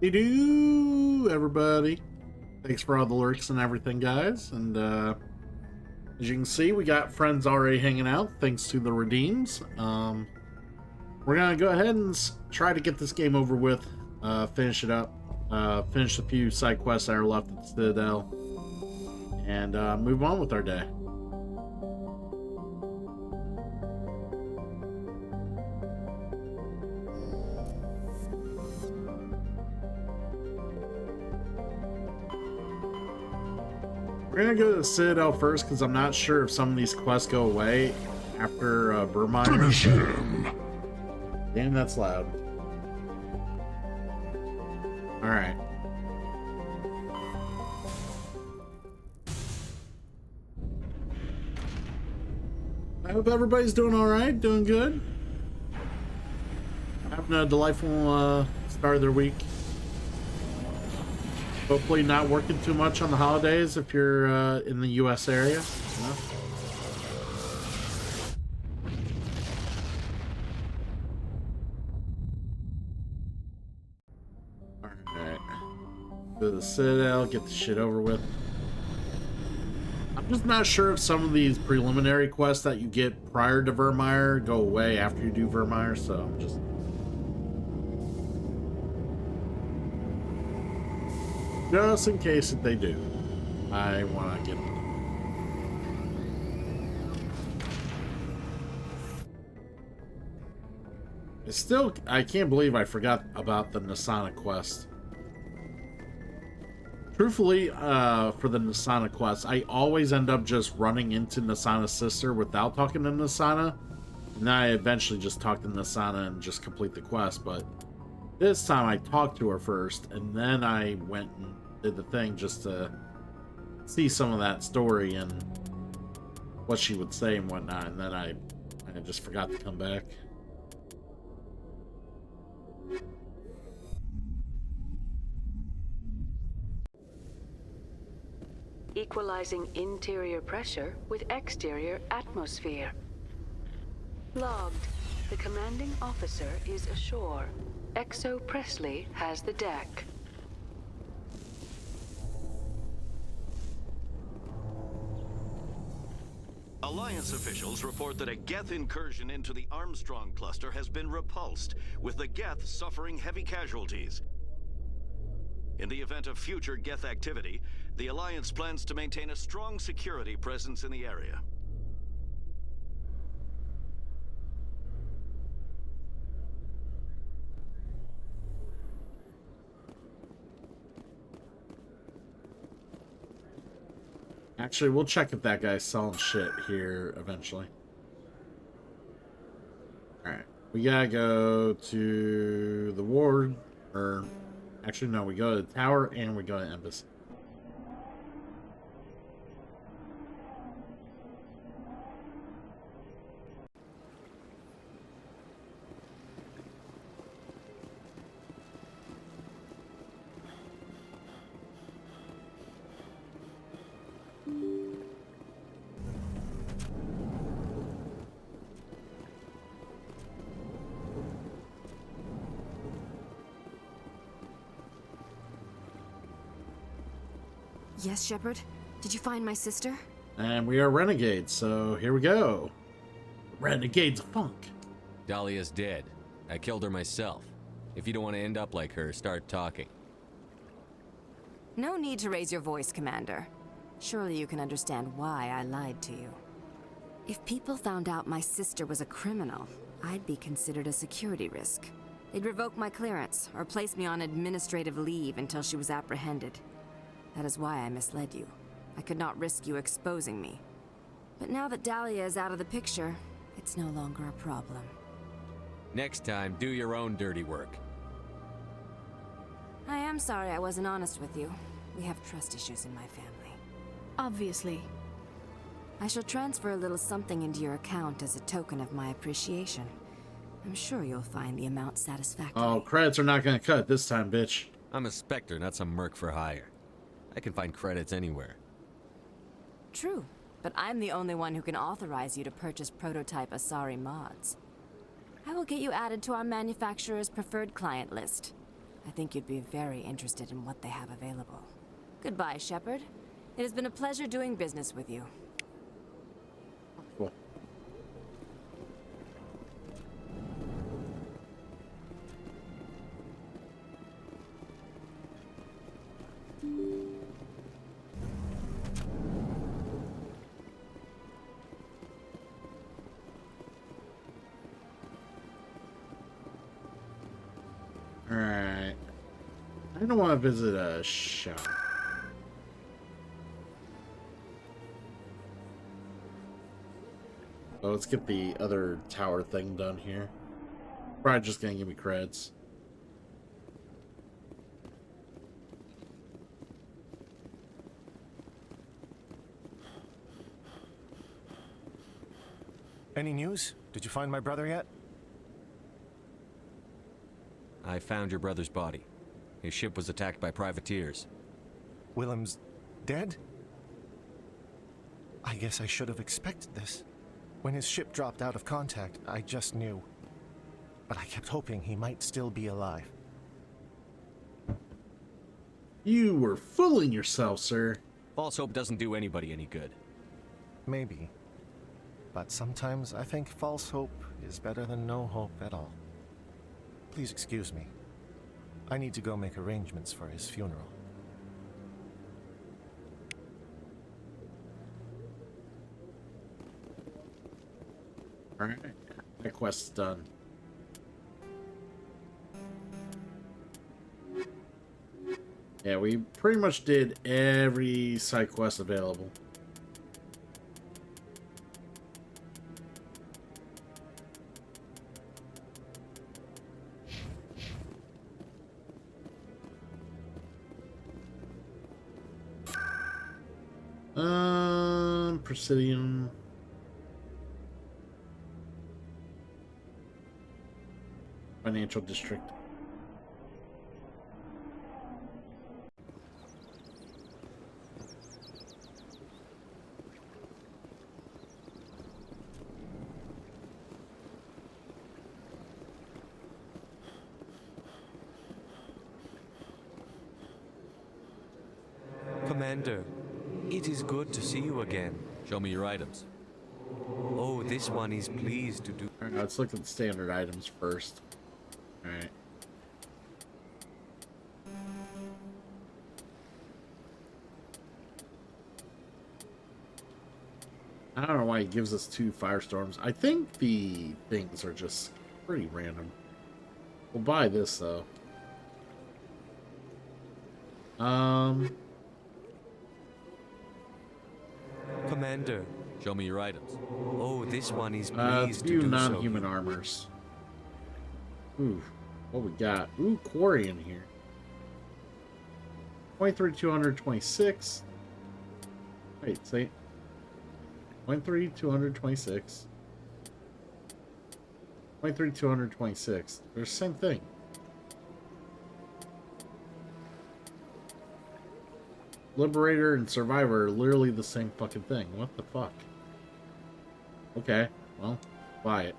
Hey do everybody. Thanks for all the lurks and everything, guys. And as you can see, we got friends already hanging out thanks to the redeems. We're gonna go ahead and try to get this game over with, finish it up, finish a few side quests that are left at the Citadel, and move on with our day. We're gonna go to the Citadel first because I'm not sure if some of these quests go away after Vermire. Finish him. Damn, that's loud. All right. I hope everybody's doing all right, doing good. Having a delightful start of their week. Hopefully not working too much on the holidays if you're in the U.S. area. You know? Alright. Go to the Citadel, get the shit over with. I'm just not sure if some of these preliminary quests that you get prior to Vermire go away after you do Vermire, so I'm just... Just in case that they do, I want to get them. I can't believe I forgot about the Nasana quest. Truthfully, for the Nasana quest, I always end up just running into Nasana's sister without talking to Nasana. And then I eventually just talk to Nasana and just complete the quest, but this time I talked to her first, and then I went and did the thing just to see some of that story and what she would say and whatnot, and then I just forgot to come back. Equalizing interior pressure with exterior atmosphere. Logged. The commanding officer is ashore. Exo Presley has the deck. Alliance officials report that a Geth incursion into the Armstrong cluster has been repulsed, with the Geth suffering heavy casualties. In the event of future Geth activity, the Alliance plans to maintain a strong security presence in the area. Actually, we'll check if that guy's selling shit here eventually. Alright. We gotta go to the ward, or... Actually, no, we go to the tower and we go to Embassy. Yes, Shepard? Did you find my sister? And we are renegades, so here we go. Renegades of Funk. Dahlia's dead. I killed her myself. If you don't want to end up like her, start talking. No need to raise your voice, Commander. Surely you can understand why I lied to you. If people found out my sister was a criminal, I'd be considered a security risk. They'd revoke my clearance, or place me on administrative leave until she was apprehended. That is why I misled you. I could not risk you exposing me. But now that Dahlia is out of the picture, it's no longer a problem. Next time, do your own dirty work. I am sorry I wasn't honest with you. We have trust issues in my family. Obviously. I shall transfer a little something into your account as a token of my appreciation. I'm sure you'll find the amount satisfactory. Oh, credits are not gonna cut this time, bitch. I'm a Spectre, not some merc for hire. I can find credits anywhere. True, but I'm the only one who can authorize you to purchase prototype Asari mods. I will get you added to our manufacturer's preferred client list. I think you'd be very interested in what they have available. Goodbye, Shepard. It has been a pleasure doing business with you. Cool. Alright. I don't want to visit a shop. So let's get the other tower thing done here. Probably just gonna give me creds. Any news? Did you find my brother yet? I found your brother's body. His ship was attacked by privateers. Willem's dead? I guess I should have expected this. When his ship dropped out of contact, I just knew. But I kept hoping he might still be alive. You were fooling yourself, sir. False hope doesn't do anybody any good. Maybe. But sometimes I think false hope is better than no hope at all. Please excuse me. I need to go make arrangements for his funeral. Alright. That quest's done. Yeah, we pretty much did every side quest available. Presidium. Financial district. Commander, it is good to see you again. Show me your items. Oh, this one is pleased to do. Alright, let's look at the standard items first. Alright. I don't know why he gives us 2 firestorms. I think the things are just pretty random. We'll buy this though. Commander, Show me your items. oh, this one is pleased to few do non-human so. armors. Ooh, what we got? Ooh, quarry in here. 23,226. Wait, say 23,226. 23,226. They're the same thing. Liberator and Survivor are literally the same fucking thing. What the fuck? Okay, well, buy it.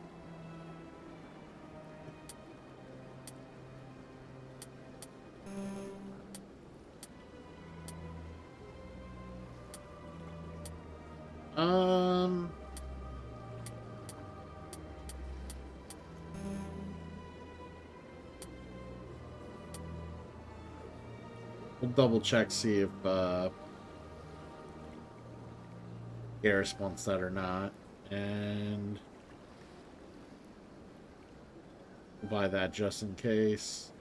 We'll double check, see if Garrus wants that or not. And we'll buy that just in case.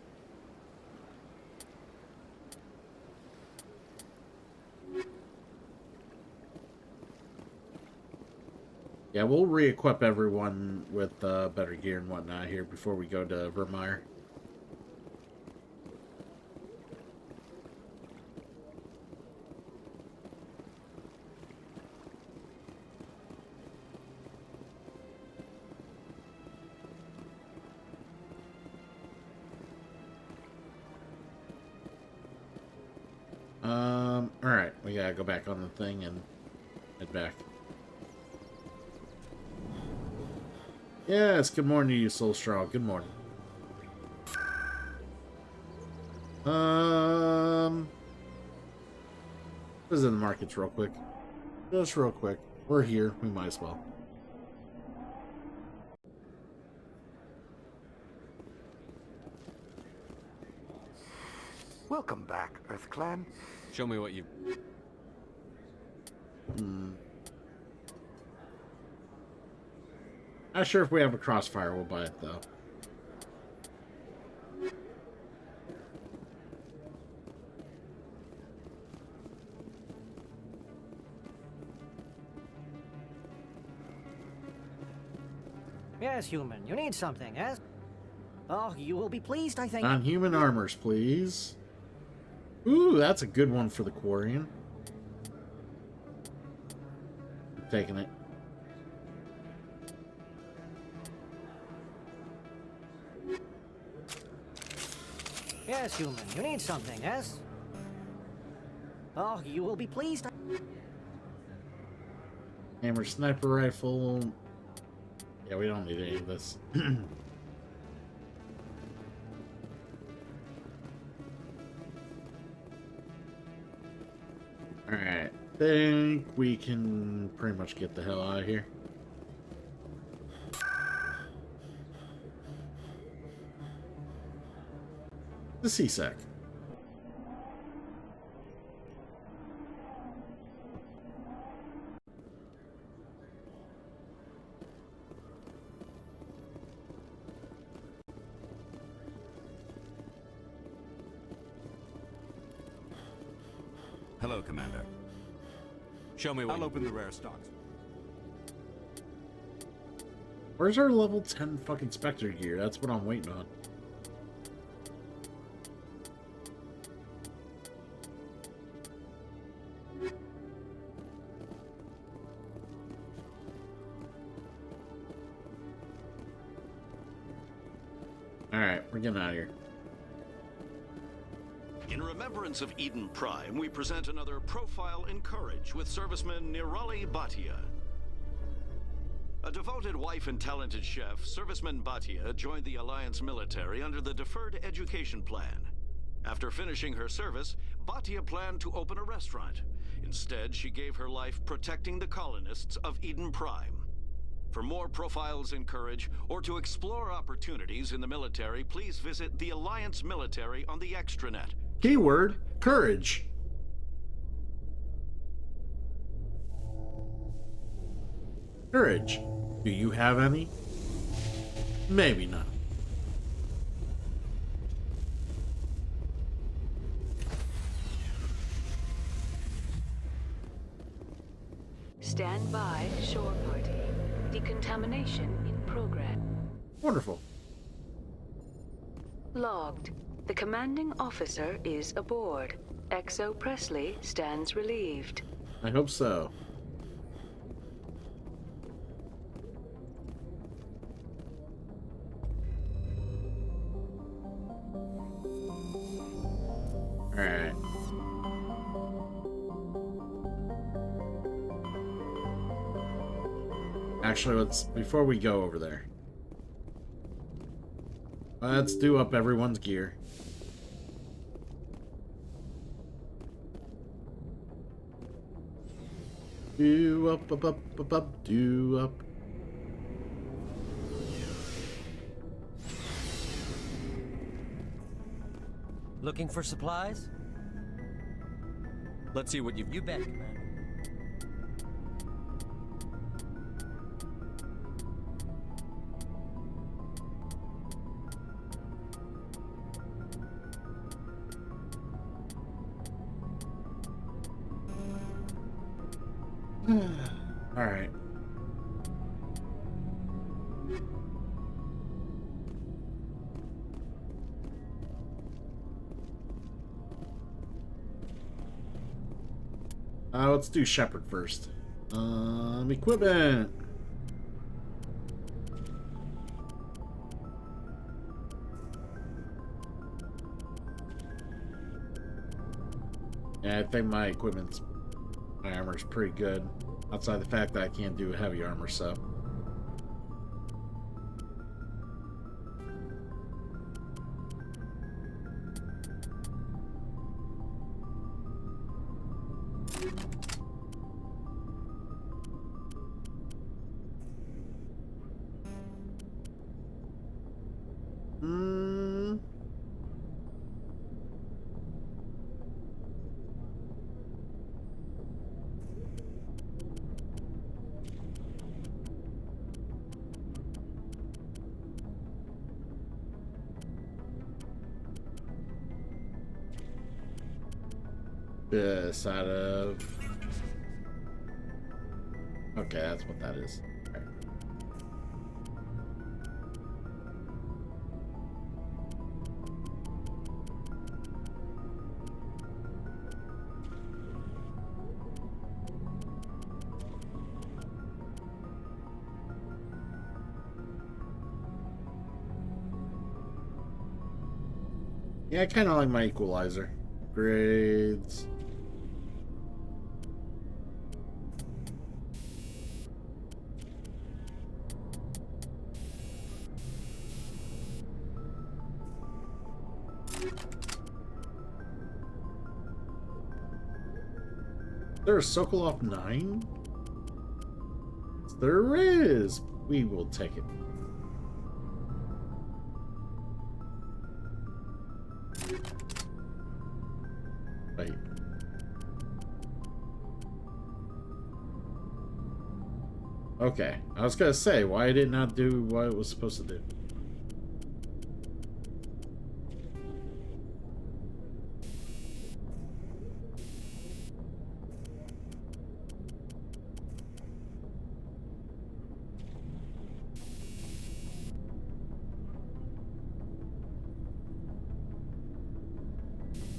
Yeah, we'll re-equip everyone with better gear and whatnot here before we go to Vermeer. Alright, we gotta go back on the thing and head back. Yes, good morning to you, Soul Straw. Good morning. Visit the markets real quick. Just real quick. We're here. We might as well. Welcome back, Earth Clan. Show me what you... Not sure if we have a crossfire. We'll buy it though. Yes, human. You need something, yes? Oh, you will be pleased, I think. Non-human armors, please. Ooh, that's a good one for the Quarian. I'm taking it. Yes, human. You need something, yes? Oh, you will be pleased. Hammer sniper rifle. Yeah, we don't need any of this. Alright. Think we can pretty much get the hell out of here. The CSEC. Hello, Commander. Show me what I'll open the rare stocks. Where's our level 10 fucking Spectre gear? That's what I'm waiting on. Alright, we're getting out of here. In remembrance of Eden Prime, we present another profile in courage with serviceman Nirali Bhatia. A devoted wife and talented chef, serviceman Bhatia joined the Alliance military under the Deferred Education Plan. After finishing her service, Bhatia planned to open a restaurant. Instead, she gave her life protecting the colonists of Eden Prime. For more profiles in courage, or to explore opportunities in the military, please visit the Alliance military on the extranet. Keyword, courage. Courage. Do you have any? Maybe not. Stand by, shore party. Decontamination in progress. Wonderful. Logged. The commanding officer is aboard. Exo Presley stands relieved. I hope so. Alright. Actually, before we go over there, let's do up everyone's gear. Do up, do up. Looking for supplies? Let's see what you've... You bet, Commander. All right. Let's do Shepard first. Equipment. Yeah, I think my armor's pretty good. Outside the fact that I can't do heavy armor, so. this out of... Okay, that's what that is. Okay. Yeah, I kind of like my equalizer. Grades. Is there a Sokolov 9? There is. We will take it. Wait. Okay. I was gonna say, why I did not do what it was supposed to do.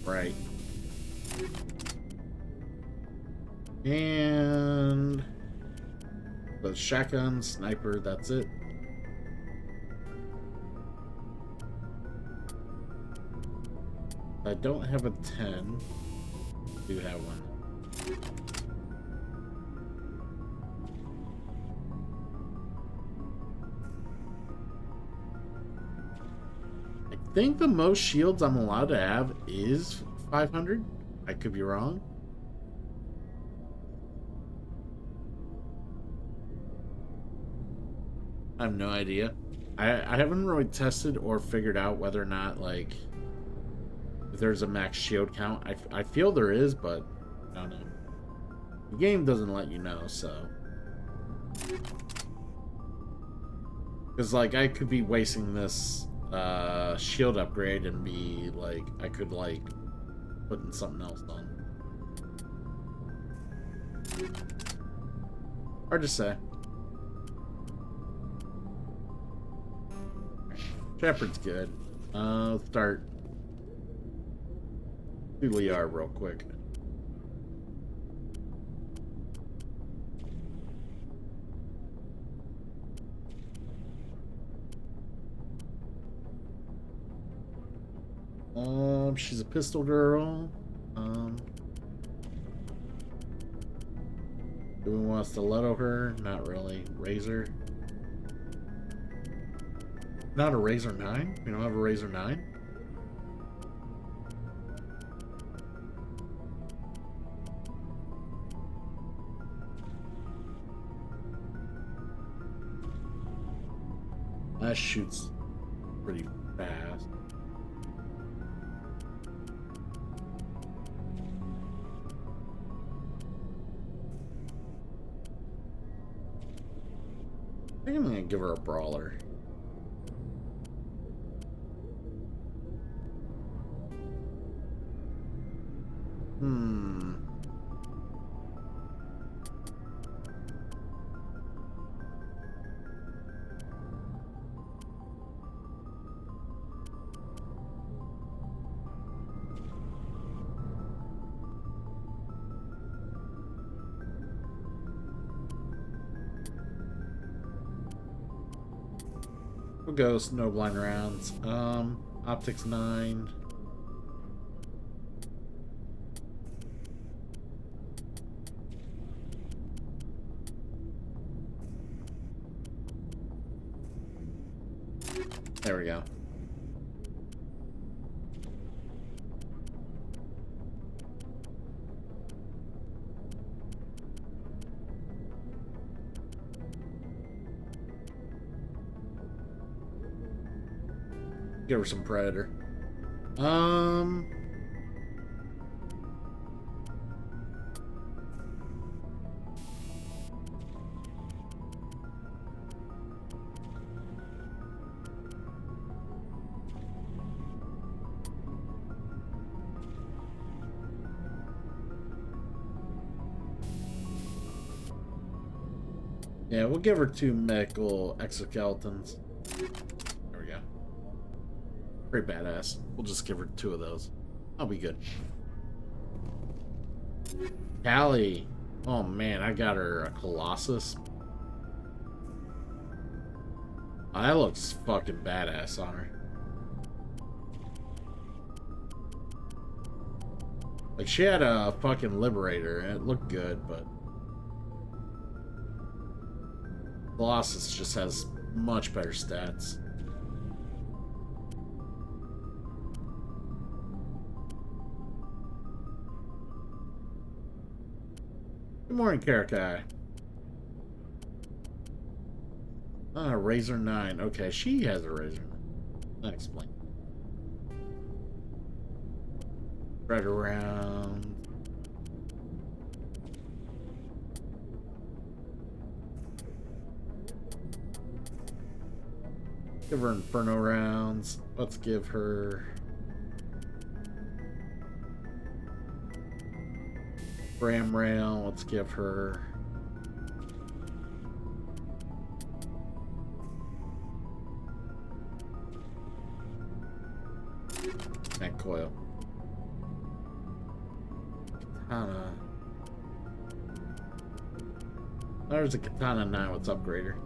Right. And the shotgun, sniper, that's it. I don't have a 10. I do have one. I think the most shields I'm allowed to have is 500. I could be wrong. I have no idea. I haven't really tested or figured out whether or not, like, if there's a max shield count. I feel there is, but I don't know. The game doesn't let you know, so. Because, like, I could be wasting this shield upgrade and be, like, I could, like, putting something else on. Hard to say. Shepard's good. Let's start. Do Liar real quick. She's a pistol girl. Do we want stiletto her? Not really. Razor. Not a Razor 9? We don't have a Razor 9? That shoots pretty fast. I think I'm gonna give her a brawler. We'll go Snowblind rounds. Optics 9. There we go. Give her some Predator. Yeah, we'll give her 2 medical exoskeletons. There we go. Pretty badass. We'll just give her 2 of those. I'll be good. Callie. Oh man, I got her a Colossus. Oh, that looks fucking badass on her. Like, she had a fucking Liberator, and it looked good, but Colossus just has much better stats. Good morning, Karakai. Razor 9. Okay, she has a Razor 9. That explains. Right around. Give her Inferno rounds. Let's give her Ram Rail. Let's give her Neck Coil. Katana. There's a Katana now. Let's upgrade her.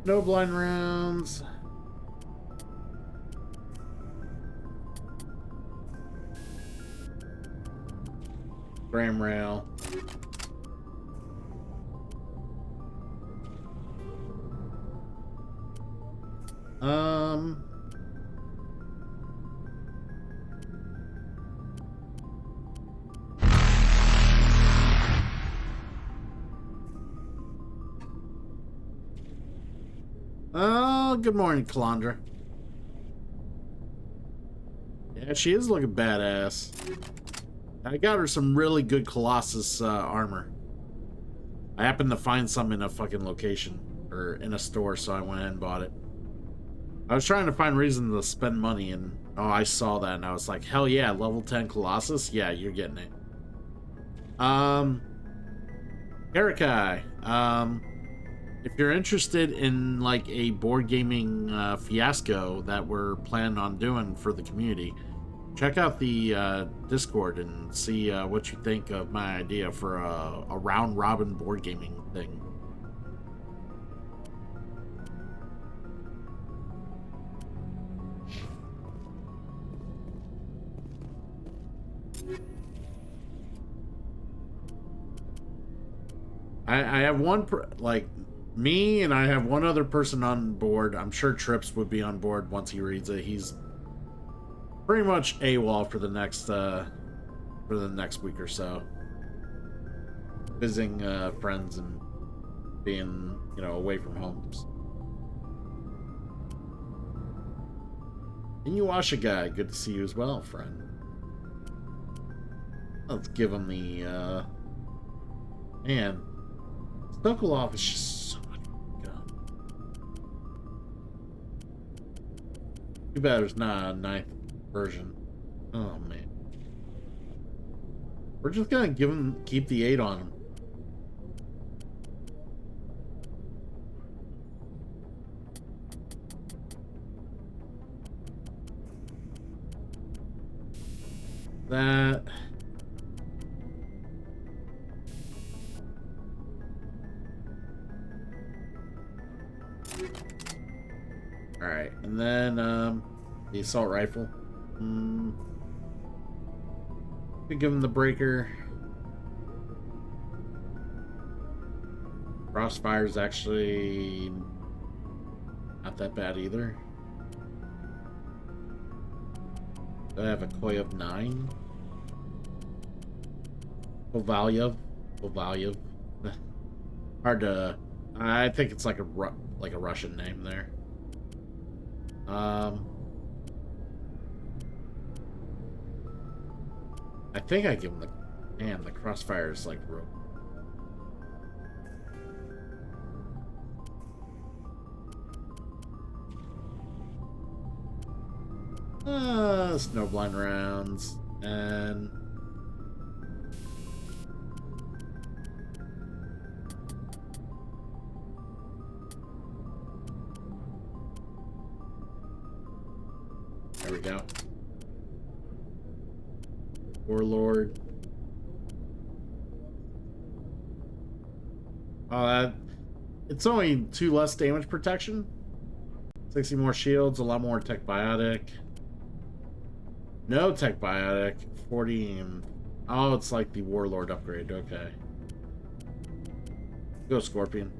No blind rounds. Ram Rail. Oh, good morning, Kalandra. Yeah, she is looking badass. I got her some really good Colossus armor. I happened to find some in a fucking location, or in a store, so I went and bought it. I was trying to find reason to spend money, and oh, I saw that, and I was like, hell yeah, level 10 Colossus? Yeah, you're getting it. Karakai, if you're interested in like a board gaming fiasco that we're planning on doing for the community, check out the Discord and see what you think of my idea for a round robin board gaming thing. I have one me, and I have one other person on board. I'm sure Trips would be on board once he reads it. He's pretty much AWOL for the next week or so, visiting friends and being, you know, away from homes. Inuyasha guy, good to see you as well, friend. Let's give him the man. Sokolov is just so much gun. Too bad there's not a 9th version. Oh man. We're just gonna keep the 8 on him. That. Alright, and then the assault rifle. Could give him the breaker. Crossfire is actually not that bad either. Do I have a Koi of 9? Kovalyev. Hard to. I think it's like a Russian name there. I think I give him the. Man, the crossfire is like real. Snowblind rounds. And... there we go. Warlord. It's only 2 less damage protection. 60 more shields, a lot more tech biotic. No tech biotic. 40. Oh, it's like the Warlord upgrade. Okay. Go Scorpion.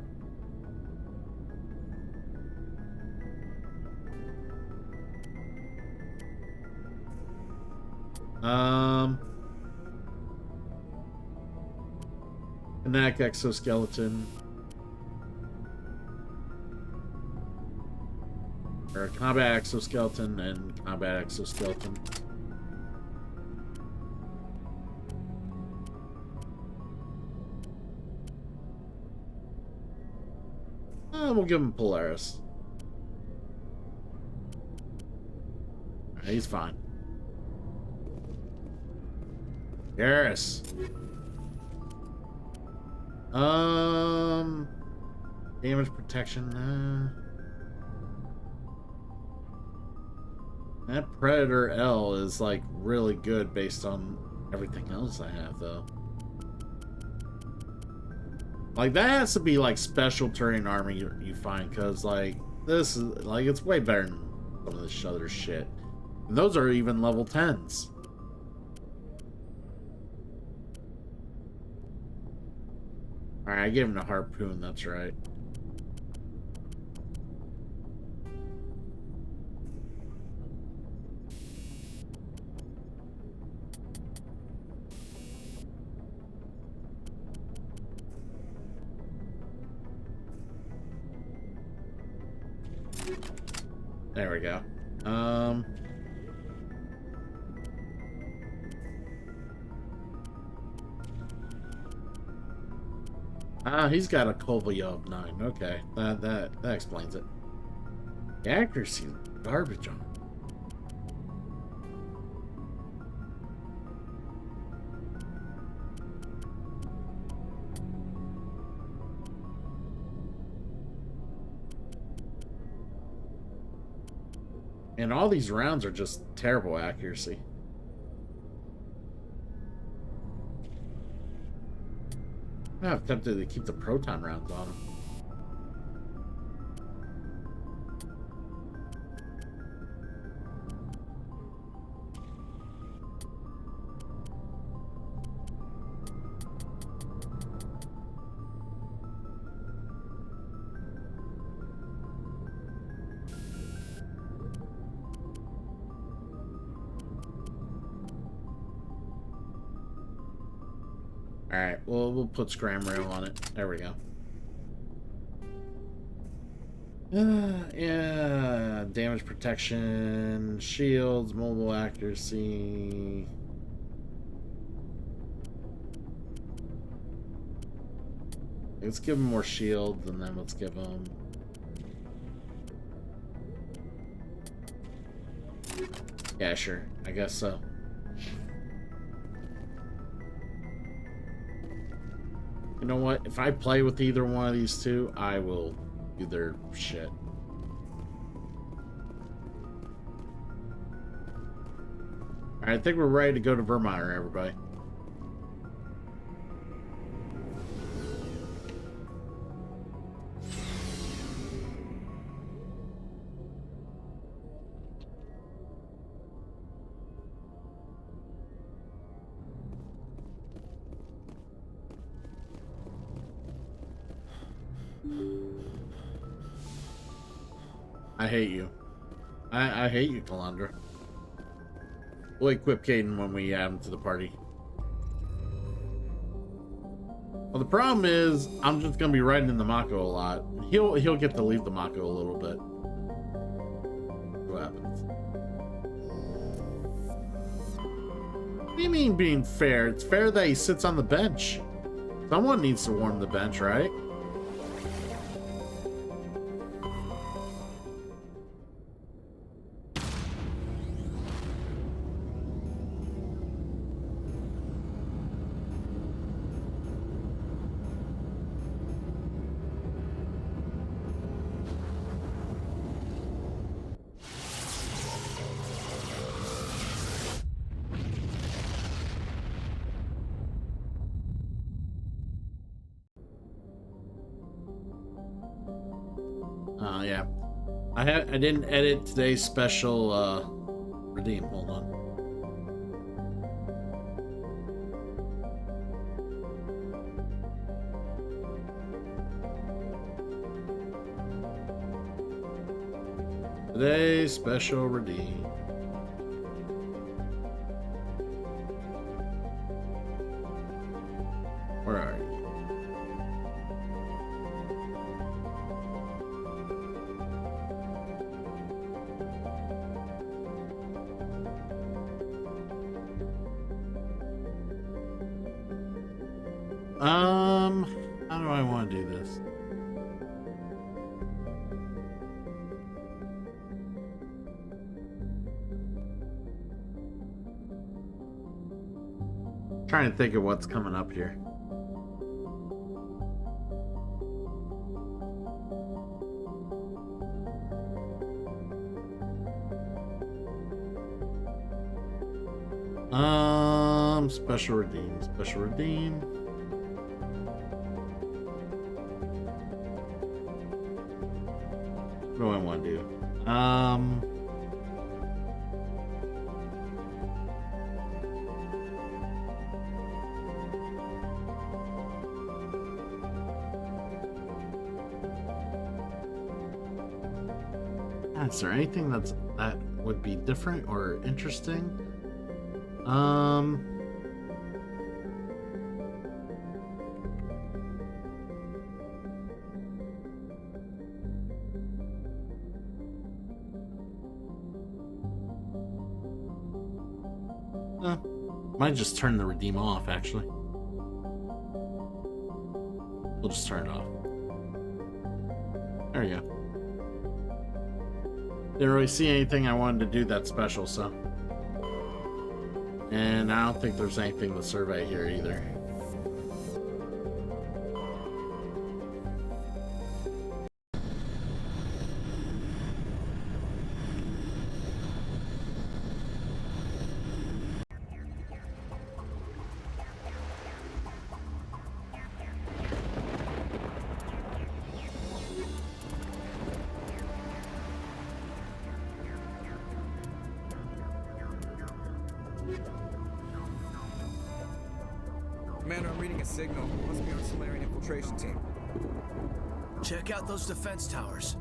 Kinetic exoskeleton. Or combat exoskeleton and combat exoskeleton. We'll give him Polaris. He's fine. Garrus. Damage protection. That Predator L is like really good based on everything else I have, though. Like that has to be like special terrain armor you find, because like this is like it's way better than some of this other shit. And those are even level 10s. Alright, I gave him a harpoon, that's right. There we go. He's got a Kovalev of 9. Okay, that explains it. The accuracy is garbage on. And all these rounds are just terrible accuracy. I'm tempted to keep the proton rounds on him. Alright, well, we'll put Scram Rail on it. There we go. Yeah, damage protection, shields, mobile accuracy. Let's give him more shields, and then let's give him... yeah, sure. I guess so. You know what? If I play with either one of these two, I will do their shit. Alright, I think we're ready to go to Vermire, everybody. I hate you. I hate you, Kalandra. We'll equip Caden when we add him to the party. Well, the problem is, I'm just gonna be riding in the Mako a lot. He'll get to leave the Mako a little bit. What happens? What do you mean being fair? It's fair that he sits on the bench. Someone needs to warm the bench, right? Yeah. I didn't edit today's special redeem. Hold on. Today's special redeem. Where are you? How do I want to do this? Trying to think of what's coming up here. Special redeem, special redeem. What do I want to do? Is there anything that would be different or interesting? Might just turn the redeem off, actually. We'll just turn it off. There you go. Didn't really see anything I wanted to do that special, so. And I don't think there's anything to survey here either. Commander, I'm reading a signal. Must be on Solarian infiltration team. Check out those defense towers.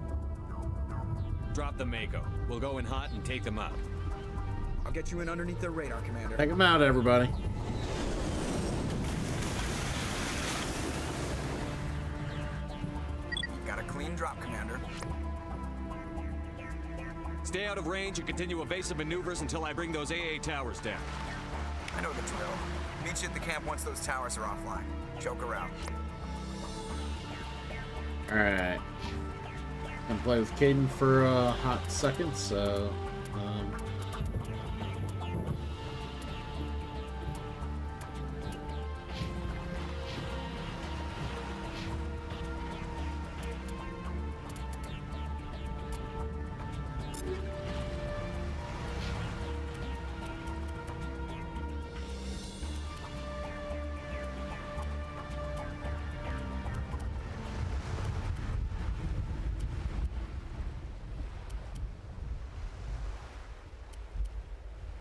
Drop the Mako. We'll go in hot and take them out. I'll get you in underneath their radar, Commander. Take them out, everybody. Got a clean drop, Commander. Stay out of range and continue evasive maneuvers until I bring those AA towers down. I know the drill. Meet you at the camp once those towers are offline. Joke around. Alright. Gonna play with Caden for a hot second, so...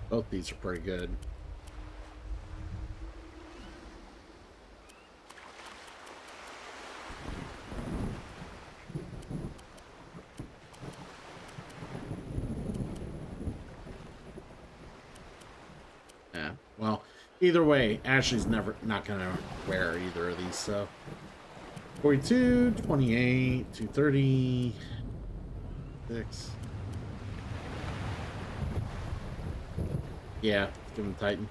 Both these are pretty good. Yeah, well, either way, Ashley's not gonna wear either of these, so 42, 28, 230, 6. Yeah, give him Titan.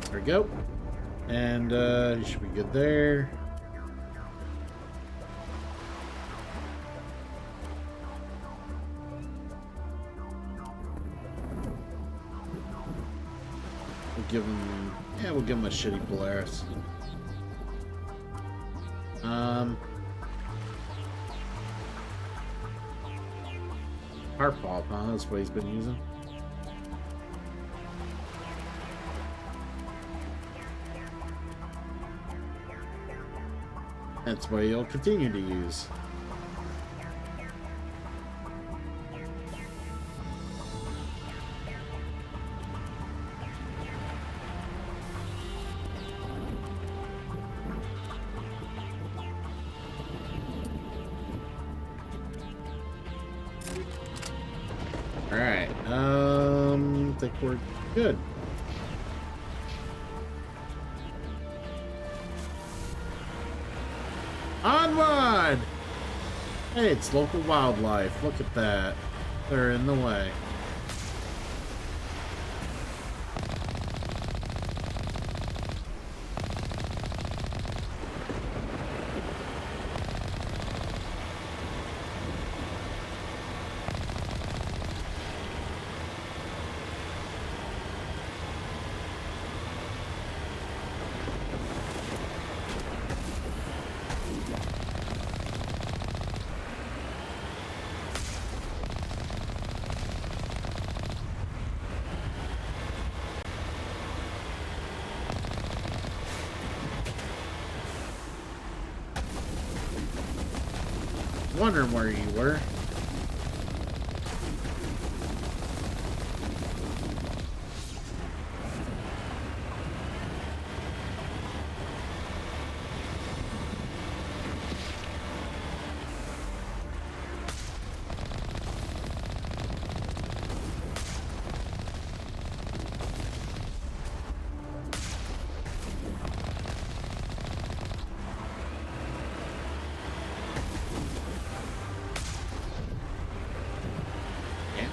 There we go. And you should be good there. We'll give him, yeah, we'll give him a shitty Polaris. Heart valve, huh? That's what he's been using. That's what he'll continue to use. Alright, I think we're good. Onward! Hey, it's local wildlife. Look at that. They're in the way. Wondering where you were.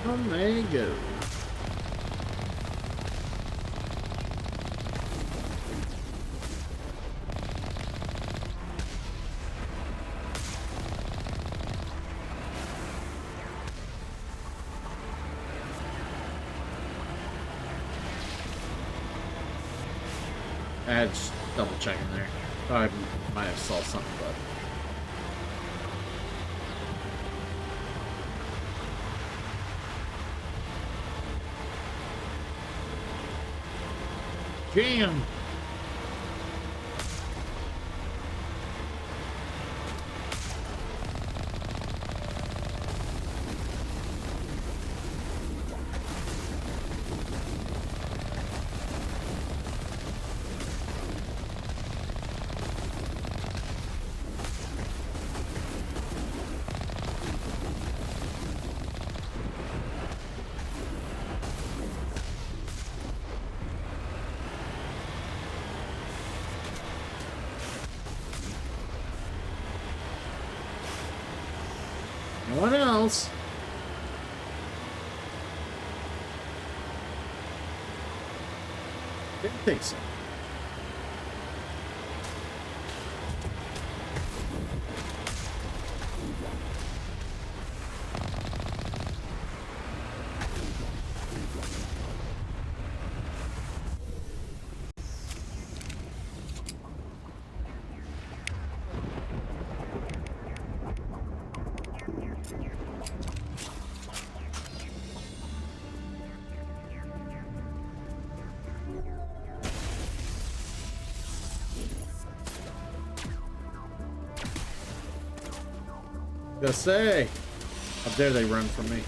And they go. Just double checking there. Thought I might have saw something, but. Jam! No one else. Didn't think so. Gotta say, how dare they run from me?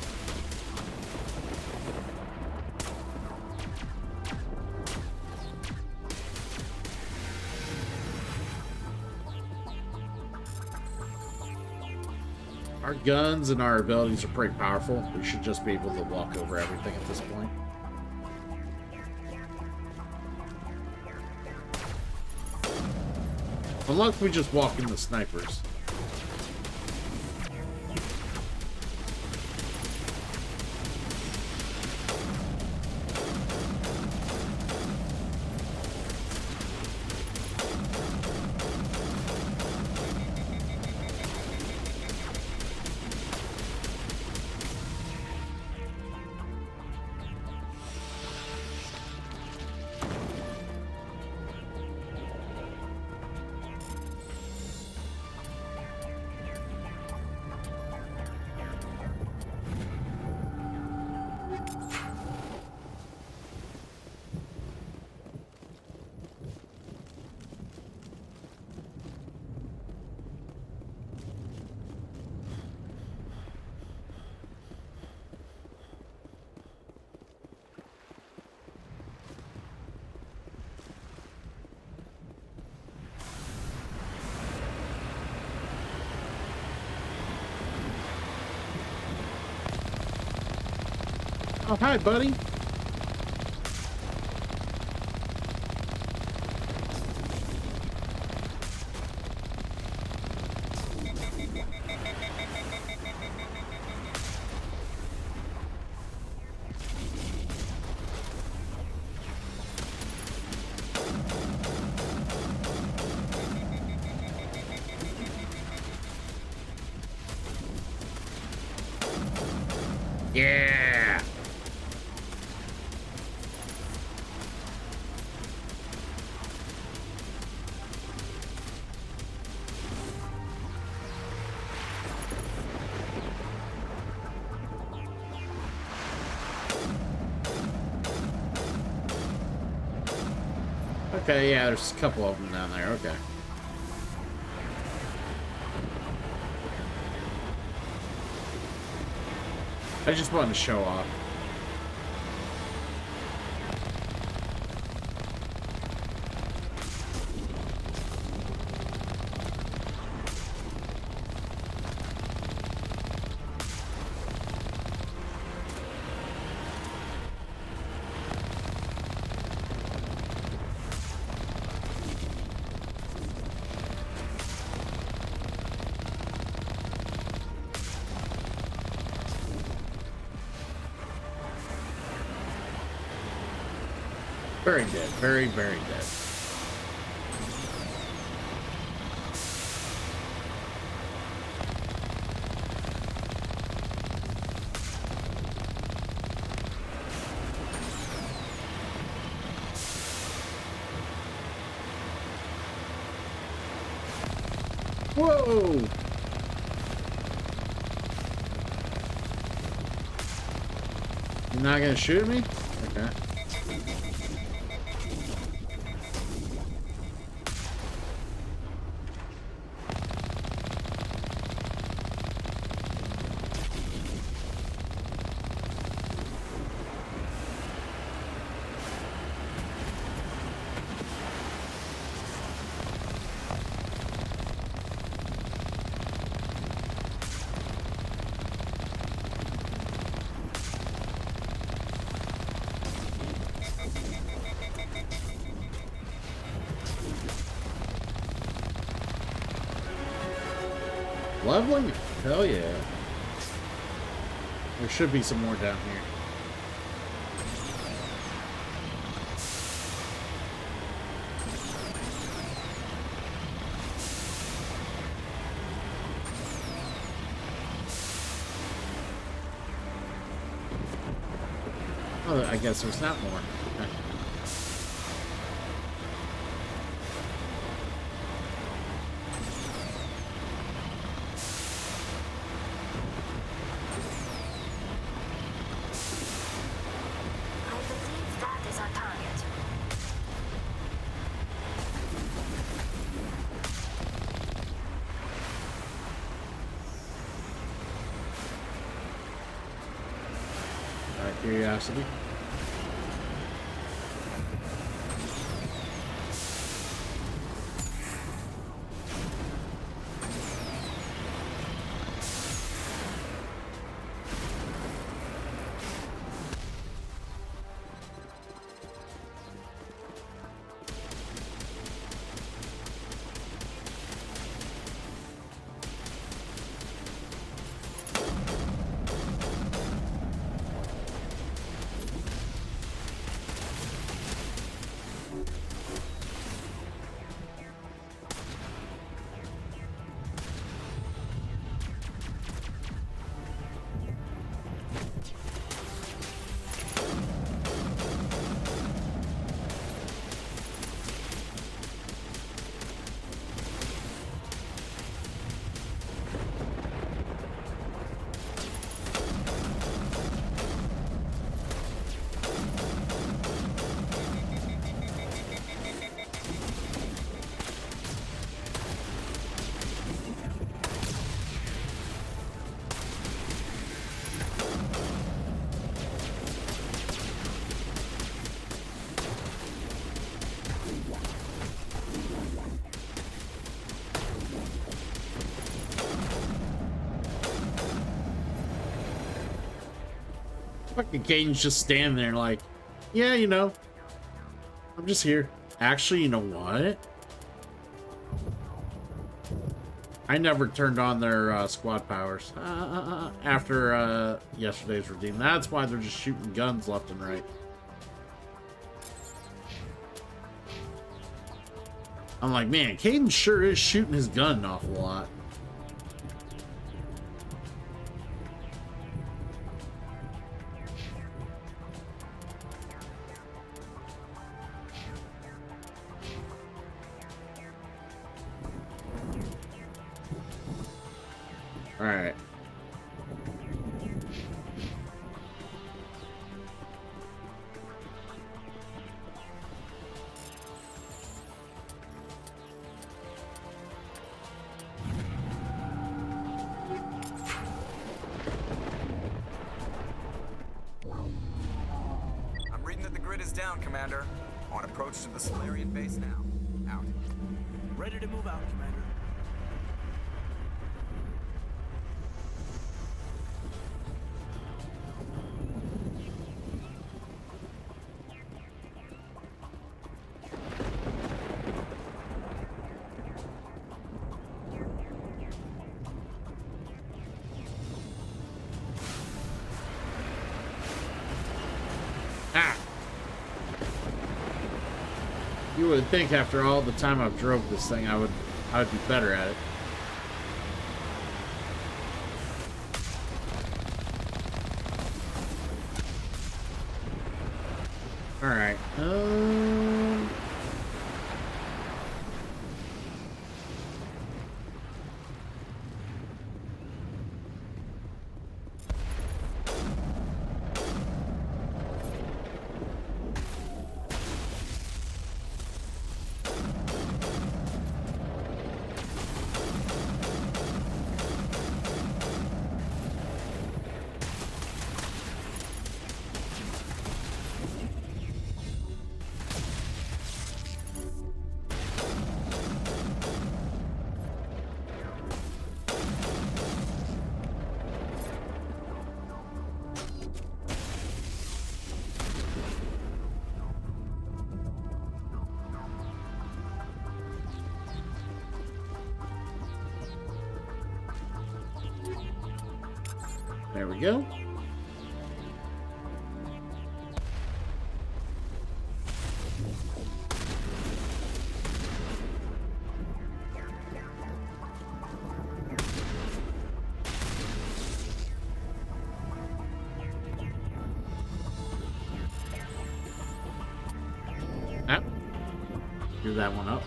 Our guns and our abilities are pretty powerful. We should just be able to walk over everything at this point. Unless we just walk into snipers. Oh, hi, buddy. Yeah. Okay, yeah, there's a couple of them down there. Okay. I just wanted to show off. Very dead. Very, very dead. Whoa! You're not gonna shoot me? Okay. Leveling? Hell yeah. There should be some more down here. Oh, I guess there's not more. Okay. Curiosity. Fucking Caden's just standing there like, yeah, you know, I'm just here. Actually, you know what? I never turned on their squad powers after yesterday's redeem. That's why they're just shooting guns left and right. I'm like, man, Caden sure is shooting his gun an awful lot. All right. I'm reading that the grid is down, Commander. On approach to the Solarian base now. Out. Ready to move out, Commander. You would think after all the time I've drove this thing, I would be better at it. All right. There we go. Ah, do that one up.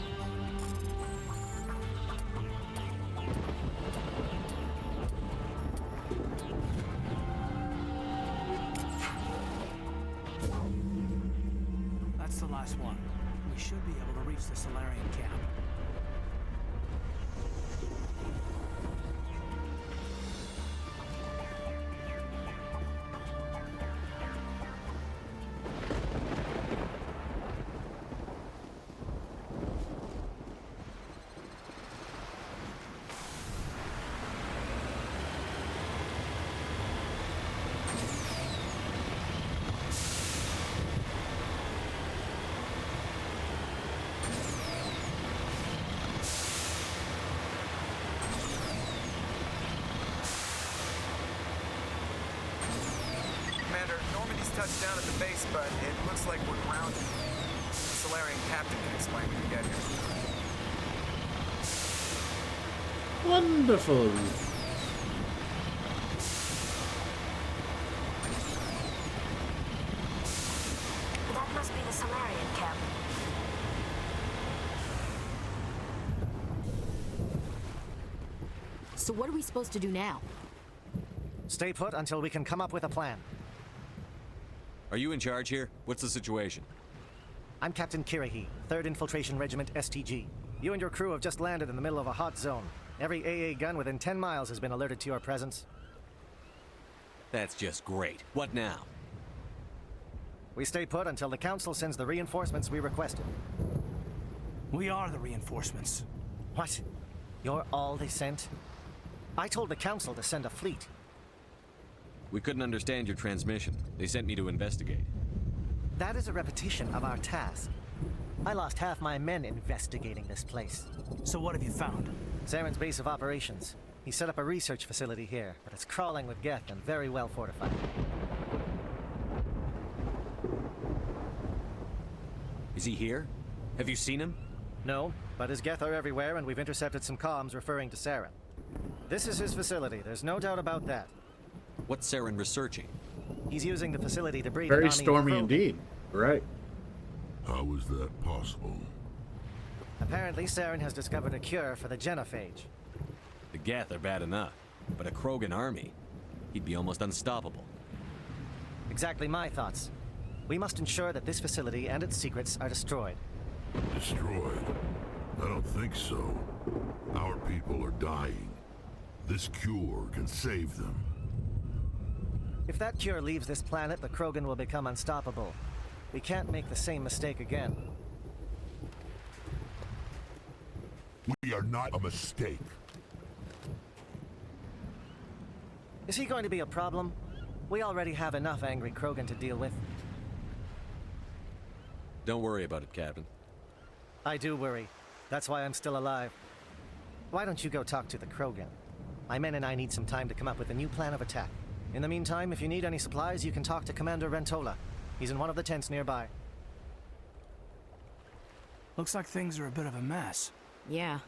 That's the last one. We should be able to reach the Solarian camp. Touched down at the base, but it looks like we're grounded. The Solarian captain can explain when we get here. Wonderful. That must be the Solarian camp. So what are we supposed to do now? Stay put until we can come up with a plan. Are you in charge here? What's the situation? I'm Captain Kirahi, 3rd Infiltration Regiment STG. You and your crew have just landed in the middle of a hot zone. Every AA gun within 10 miles has been alerted to your presence. That's just great. What now? We stay put until the Council sends the reinforcements we requested. We are the reinforcements. What? You're all they sent? I told the Council to send a fleet. We couldn't understand your transmission. They sent me to investigate. That is a repetition of our task. I lost half my men investigating this place. So what have you found? Saren's base of operations. He set up a research facility here, but it's crawling with Geth and very well fortified. Is he here? Have you seen him? No, but his Geth are everywhere, and we've intercepted some comms referring to Saren. This is his facility, there's no doubt about that. What's Saren researching? He's using the facility to breed an Very army of stormy Krogan. indeed. Right. How is that possible? Apparently, Saren has discovered a cure for the genophage. The Geth are bad enough, but a Krogan army? He'd be almost unstoppable. Exactly my thoughts. We must ensure that this facility and its secrets are destroyed. Destroyed? I don't think so. Our people are dying. This cure can save them. If that cure leaves this planet, the Krogan will become unstoppable. We can't make the same mistake again. We are not a mistake. Is he going to be a problem? We already have enough angry Krogan to deal with. Don't worry about it, Captain. I do worry. That's why I'm still alive. Why don't you go talk to the Krogan? My men and I need some time to come up with a new plan of attack. In the meantime, if you need any supplies, you can talk to Commander Rentola. He's in one of the tents nearby. Looks like things are a bit of a mess. Yeah.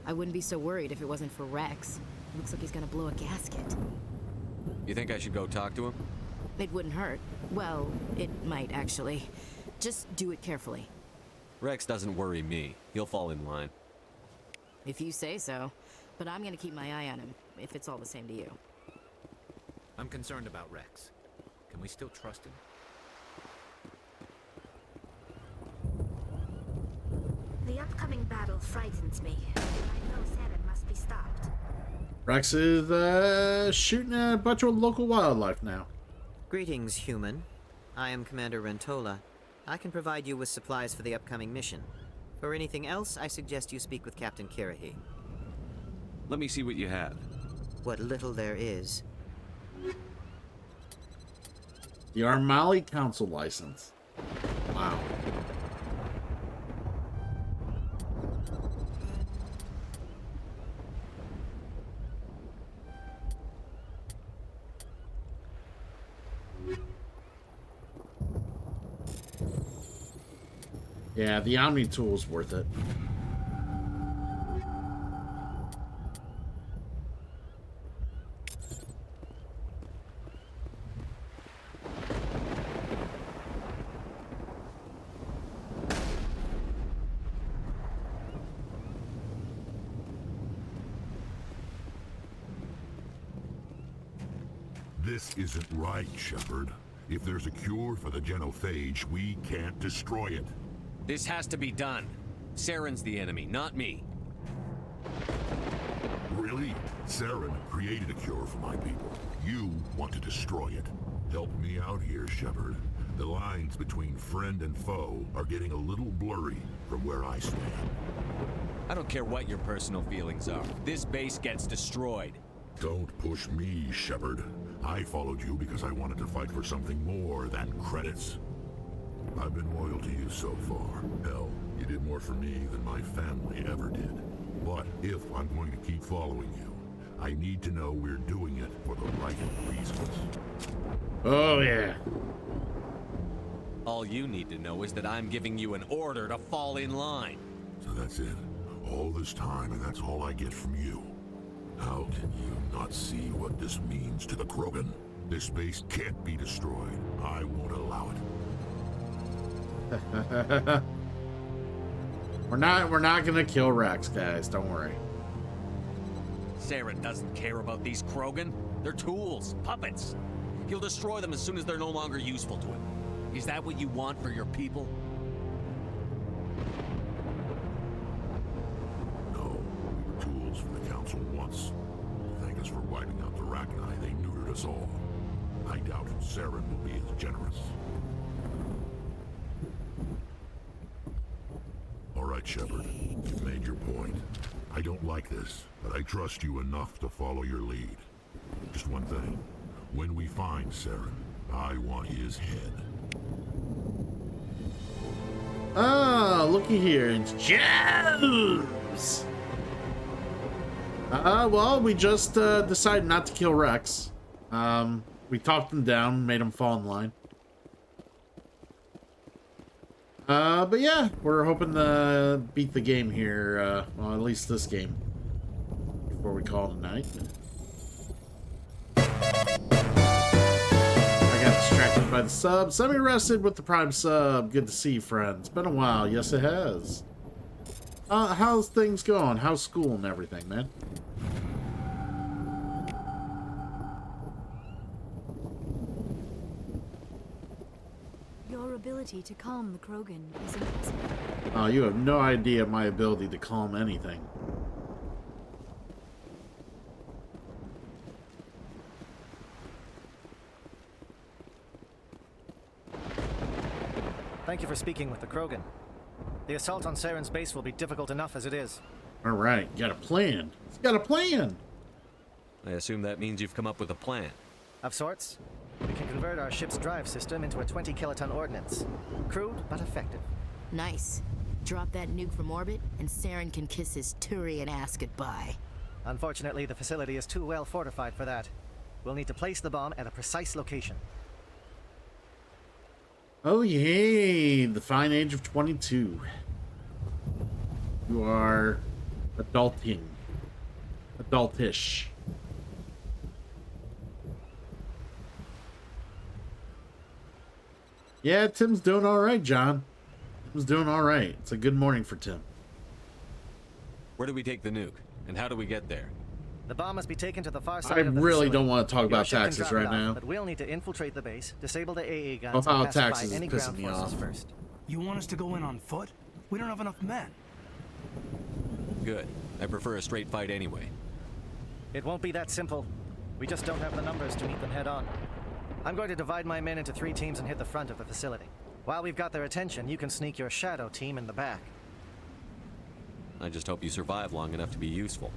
I wouldn't be so worried if it wasn't for Rex. Looks like he's gonna blow a gasket. You think I should go talk to him? It wouldn't hurt. Well, it might actually. Just do it carefully. Rex doesn't worry me. He'll fall in line. If you say so. But I'm gonna keep my eye on him, if it's all the same to you. I'm concerned about Rex. Can we still trust him? The upcoming battle frightens me. I know Saren must be stopped. Rex is shooting at a bunch of local wildlife now. Greetings, human. I am Commander Rentola. I can provide you with supplies for the upcoming mission. For anything else, I suggest you speak with Captain Kirahi. Let me see what you have. What little there is. The Armali Council license. Wow. Yeah, the Omni tool is worth it. This isn't right, Shepard. If there's a cure for the genophage, we can't destroy it. This has to be done. Saren's the enemy, not me. Really? Saren created a cure for my people. You want to destroy it. Help me out here, Shepard. The lines between friend and foe are getting a little blurry from where I stand. I don't care what your personal feelings are. This base gets destroyed. Don't push me, Shepard. I followed you because I wanted to fight for something more than credits. I've been loyal to you so far. Hell, you did more for me than my family ever did. But if I'm going to keep following you, I need to know we're doing it for the right reasons. Oh, yeah. All you need to know is that I'm giving you an order to fall in line. So that's it. All this time, and that's all I get from you. How can you not see what this means to the Krogan? This base can't be destroyed. I won't allow it. We're not gonna kill Rex, guys. Don't worry. Saren doesn't care about these Krogan. They're tools, puppets. He'll destroy them as soon as they're no longer useful to him. Is that what you want for your people? No, we were tools for the Council once. Thank us for wiping out the Rachni. They neutered us all. I doubt Saren will be as generous. All right, Shepard. You've made your point. I don't like this, but I trust you enough to follow your lead. Just one thing. When we find Saren, I want his head. Ah, looky here. It's James! Well, we just decided not to kill Rex. We talked him down, made him fall in line. But yeah, we're hoping to beat the game here. Well, at least this game. Before we call it a night. I got distracted by the sub. Semi-rested with the Prime sub. Good to see you, friends. Been a while. Yes, it has. How's things going? How's school and everything, man? Your ability to calm the Krogan is impressive. Oh, you have no idea my ability to calm anything. Thank you for speaking with the Krogan. The assault on Saren's base will be difficult enough as it is. All right, got a plan. It's got a plan. I assume that means you've come up with a plan. Of sorts. We can convert our ship's drive system into a 20-kiloton ordnance. Crude, but effective. Nice. Drop that nuke from orbit, and Saren can kiss his Turian ass goodbye. Unfortunately, the facility is too well fortified for that. We'll need to place the bomb at a precise location. Oh, yay. The fine age of 22. You are adulting. Adultish. Yeah, Tim's doing all right, John. Tim's doing all right. It's a good morning for Tim. Where do we take the nuke? And how do we get there? The bomb must be taken to the far side I of the really facility. don't want to talk Your about ship can taxes drop it right off, now. But we'll need to infiltrate the base, disable the AA guns, Oh, and pacify taxes is any pissing ground me forces off. first. You want us to go in on foot? We don't have enough men. Good. I prefer a straight fight anyway. It won't be that simple. We just don't have the numbers to meet them head on. I'm going to divide my men into 3 teams and hit the front of the facility. While we've got their attention, you can sneak your shadow team in the back. I just hope you survive long enough to be useful.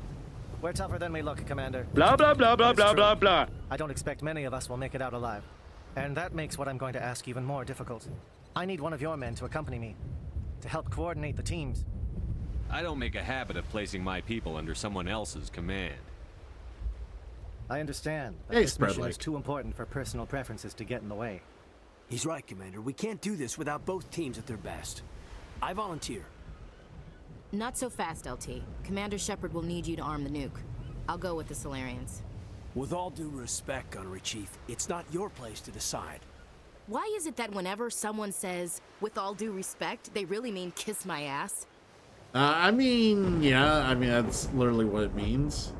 We're tougher than we look, Commander. Blah, blah, blah, blah, It's blah, true. blah, blah. I don't expect many of us will make it out alive. And that makes what I'm going to ask even more difficult. I need one of your men to accompany me, to help coordinate the teams. I don't make a habit of placing my people under someone else's command. I understand, but Hey, this mission Spreadlight. is too important for personal preferences to get in the way. He's right, Commander. We can't do this without both teams at their best. I volunteer. Not so fast, LT. Commander Shepard will need you to arm the nuke. I'll go with the Solarians. With all due respect, Gunnery Chief, it's not your place to decide. Why is it that whenever someone says, with all due respect, they really mean kiss my ass? I mean, yeah, I mean, that's literally what it means.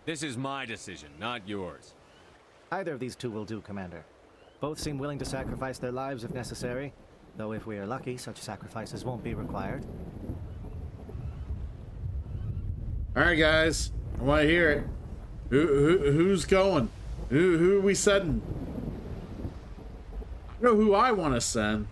This is my decision, not yours. Either of these 2 will do, Commander. Both seem willing to sacrifice their lives if necessary, though if we are lucky, such sacrifices won't be required. All right, guys, I want to hear it. Who's going? Who are we sending? I know who I want to send.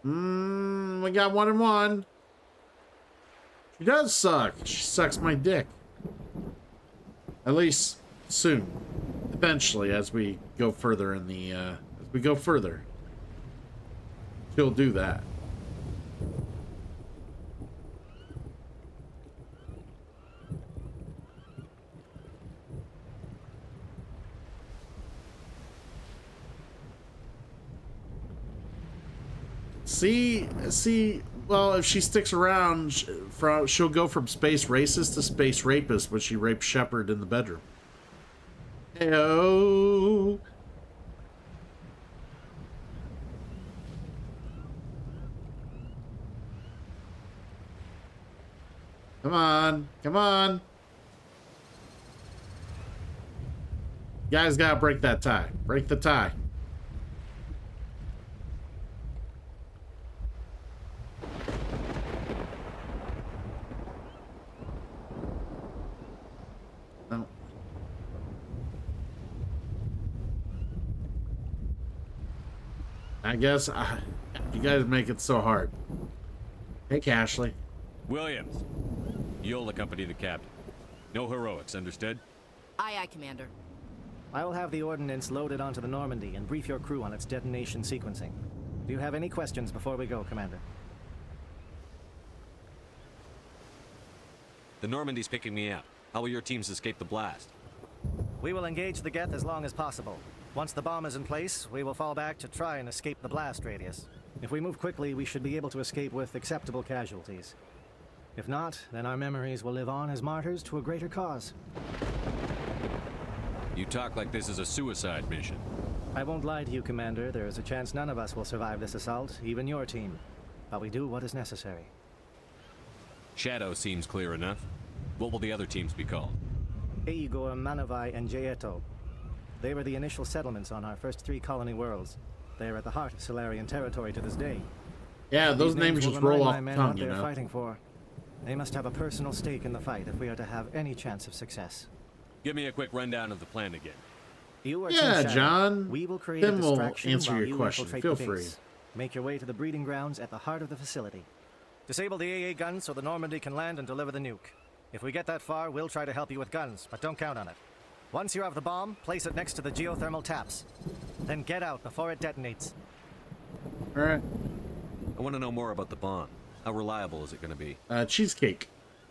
We got 1 and 1. She does suck. She sucks my dick. At least soon. Eventually, as we go further in the, she'll do that. See, well, if she sticks around, she'll go from space racist to space rapist when she rapes Shepard in the bedroom. Heyo. Come on, come on. You guys gotta break that tie. Break the tie. I guess you guys make it so hard. Hey, Ashley. Williams, you'll accompany the captain. No heroics, understood? Aye, aye, Commander. I will have the ordnance loaded onto the Normandy and brief your crew on its detonation sequencing. Do you have any questions before we go, Commander? The Normandy's picking me up. How will your teams escape the blast? We will engage the Geth as long as possible. Once the bomb is in place, we will fall back to try and escape the blast radius. If we move quickly, we should be able to escape with acceptable casualties. If not, then our memories will live on as martyrs to a greater cause. You talk like this is a suicide mission. I won't lie to you, Commander. There is a chance none of us will survive this assault, even your team. But we do what is necessary. Shadow seems clear enough. What will the other teams be called? Igor, Manavai, and Jaeto. They were the initial settlements on our first 3 colony worlds. They are at the heart of Solarian territory to this day. Yeah, those These names will just roll remind off my the men tongue, what you they're know. fighting for. They must have a personal stake in the fight if we are to have any chance of success. Give me a quick rundown of the plan again. You are Yeah, Team Shadow. John. We will create Tim a will distraction answer while your you question. infiltrate Feel the free. base. Make your way to the breeding grounds at the heart of the facility. Disable the AA guns so the Normandy can land and deliver the nuke. If we get that far, we'll try to help you with guns, but don't count on it. Once you have the bomb, place it next to the geothermal taps. Then get out before it detonates. All right. I want to know more about the bomb. How reliable is it going to be? Cheesecake.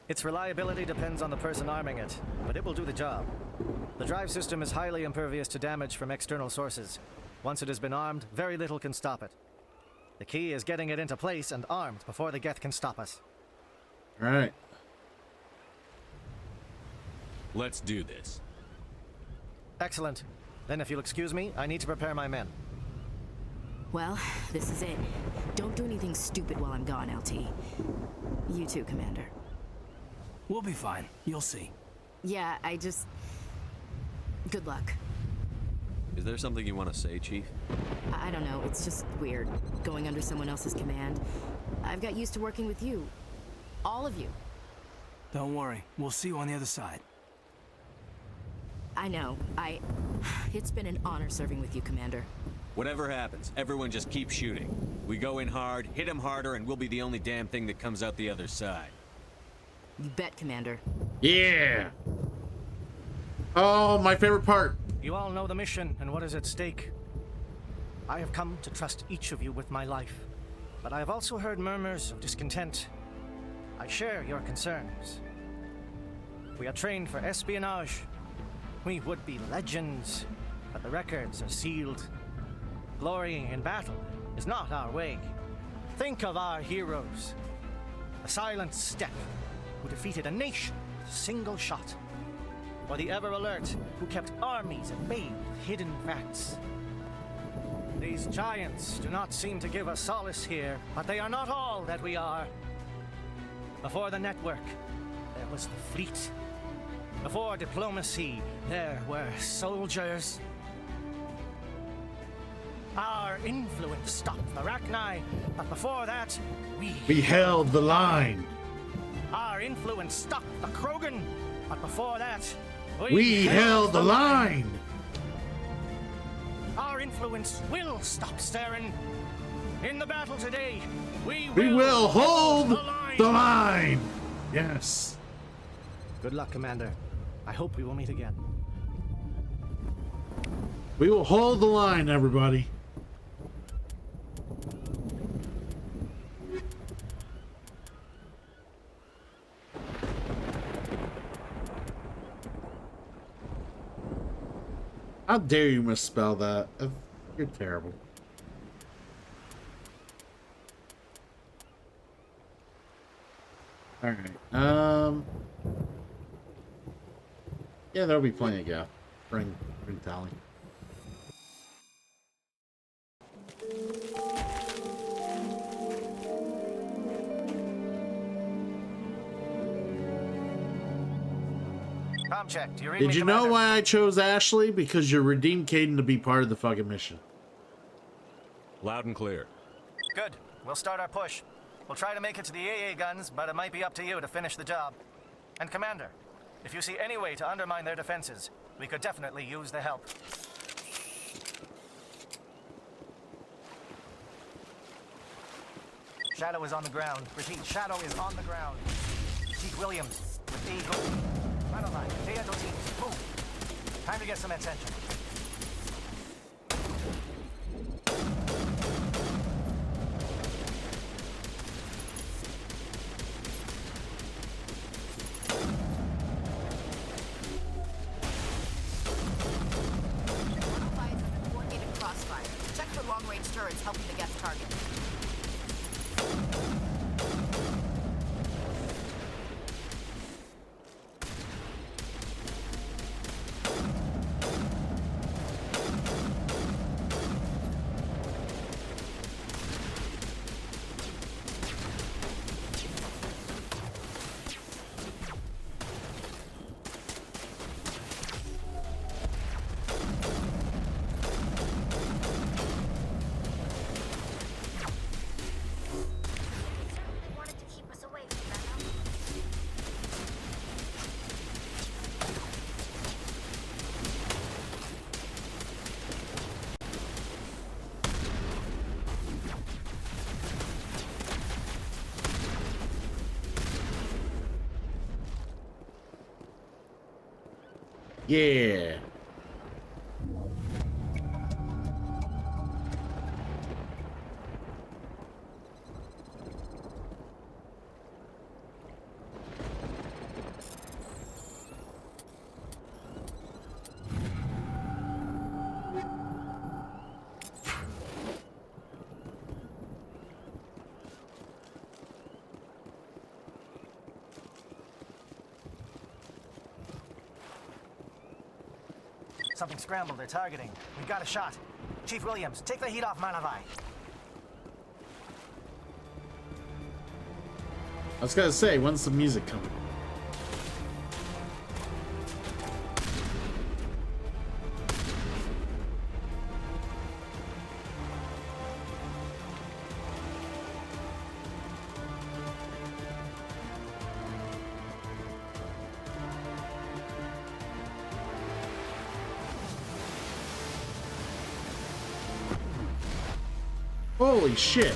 Its reliability depends on the person arming it, but it will do the job. The drive system is highly impervious to damage from external sources. Once it has been armed, very little can stop it. The key is getting it into place and armed before the Geth can stop us. All right. Let's do this. Excellent. Then if you'll excuse me, I need to prepare my men. Well, this is it. Don't do anything stupid while I'm gone, LT. You too, Commander. We'll be fine. You'll see. Yeah, good luck. Is there something you want to say, Chief? I don't know, it's just weird, going under someone else's command. I've got used to working with you. All of you. Don't worry. We'll see you on the other side. I know. It's been an honor serving with you, Commander. Whatever happens, everyone just keep shooting. We go in hard, hit them harder, and we'll be the only damn thing that comes out the other side. You bet, Commander. Yeah. Oh, my favorite part. You all know the mission and what is at stake. I have come to trust each of you with my life, but I have also heard murmurs of discontent. I share your concerns. We are trained for espionage. We would be legends, but the records are sealed. Glorying in battle is not our way. Think of our heroes. The Silent Step, who defeated a nation with a single shot. Or the Ever Alert, who kept armies at bay with hidden facts. These giants do not seem to give us solace here, but they are not all that we are. Before the network, there was the fleet. Before diplomacy, there were soldiers. Our influence stopped the Rachni, but before that, We held the line. Our influence stopped the Krogan, but before that, We held the line. Our influence will stop Saren. In the battle today, we will hold the line. the line. Yes. Good luck, Commander. I hope we will meet again. We will hold the line, everybody. How dare you misspell that? You're terrible. All right. Yeah, there'll be plenty of gap. Bring tally. Com check. Do you read Did me, you know Commander? why I chose Ashley? Because you redeemed Caden to be part of the fucking mission. Loud and clear. Good. We'll start our push. We'll try to make it to the AA guns, but it might be up to you to finish the job. And Commander, if you see any way to undermine their defenses, we could definitely use the help. Shadow is on the ground. Repeat, Shadow is on the ground. Chief Williams, with Eagle. Manolai, Teato team, move. Time to get some attention. Coordinated crossfire. Check for long-range turrets helping the Geth target. Yeah. Something scrambled. They're targeting. We've got a shot. Chief Williams, take the heat off Manavai. I was gonna say, when's the music coming? Holy shit.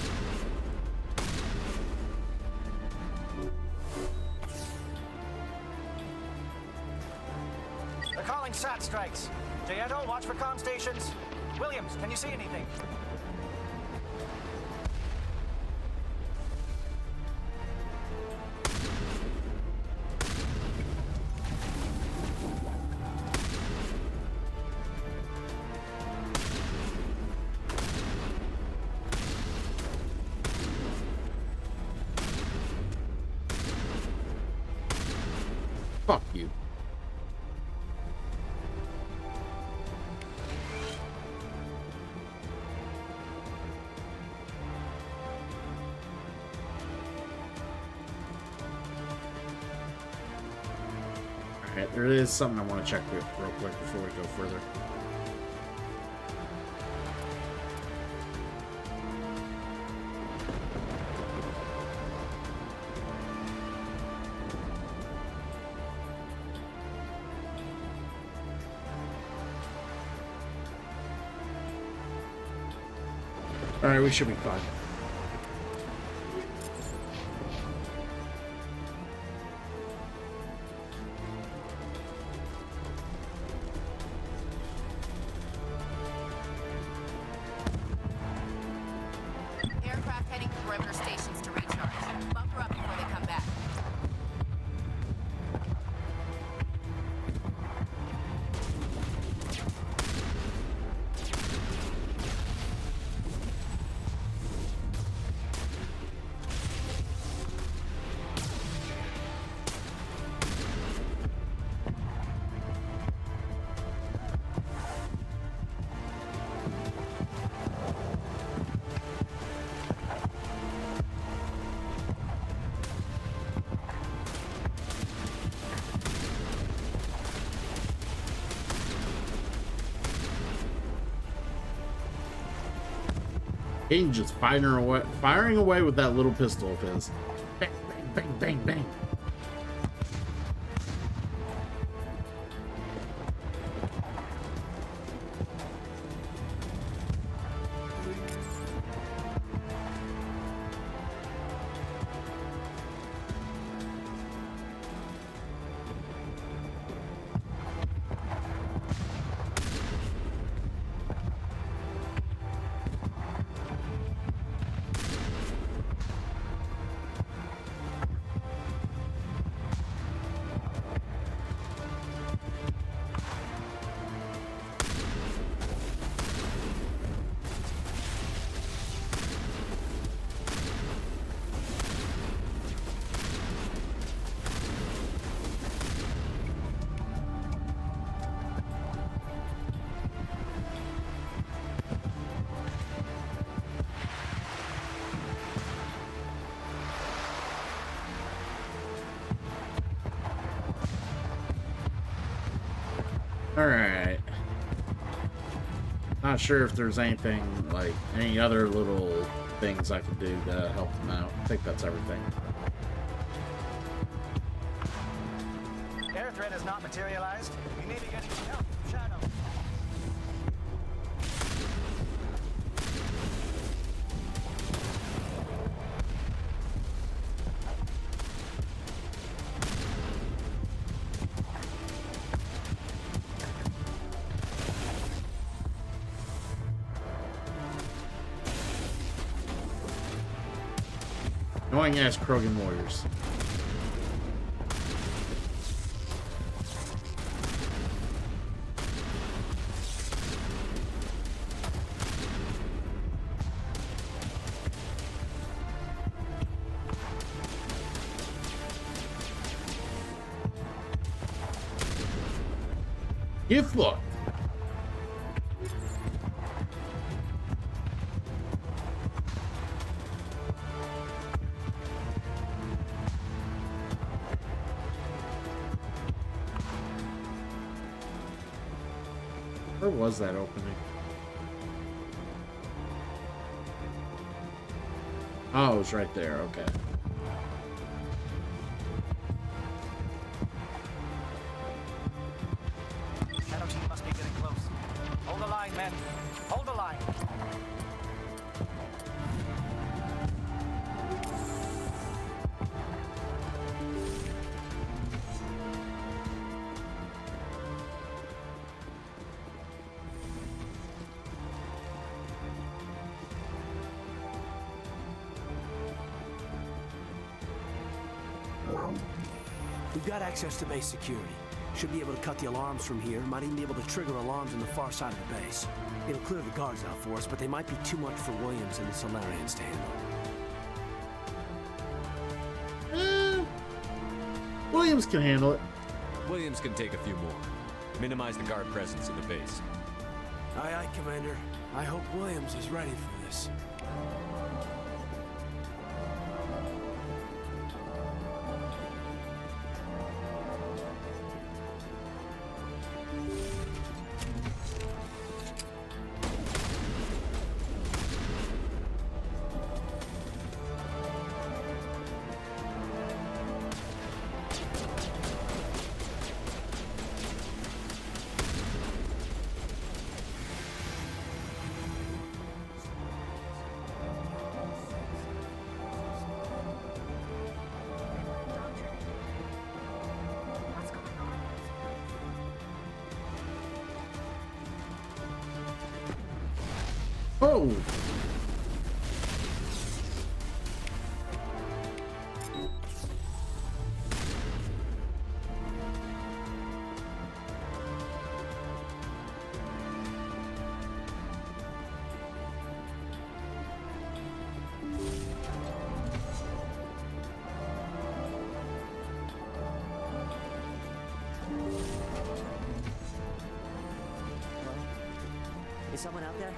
They're calling SAT strikes. Jayeto, watch for comm stations. Williams, can you see anything? Fuck you. Alright, there is something I want to check real quick before we go further. Alright, we should be fine. Aircraft heading to perimeter stations to recharge. Bunker up before they come back. Hayden just firing away with that little pistol of his. Bang, bang, bang, bang, bang. Alright. Not sure if there's anything, like, any other little things I can do to help them out. I think that's everything. Air threat has not materialized. We may be getting some help from Shadow. Annoying ass Krogan warriors. Gift look. Where was that opening? Oh, it was right there. Okay. Shadow team must be getting close. Hold the line, men. Hold the line. We've got access to base security. Should be able to cut the alarms from here. Might even be able to trigger alarms on the far side of the base. It'll clear the guards out for us, but they might be too much for Williams and the Solarians to handle. Williams can handle it. Williams can take a few more. Minimize the guard presence in the base. Aye, aye, Commander. I hope Williams is ready for this. Oh! Is someone out there?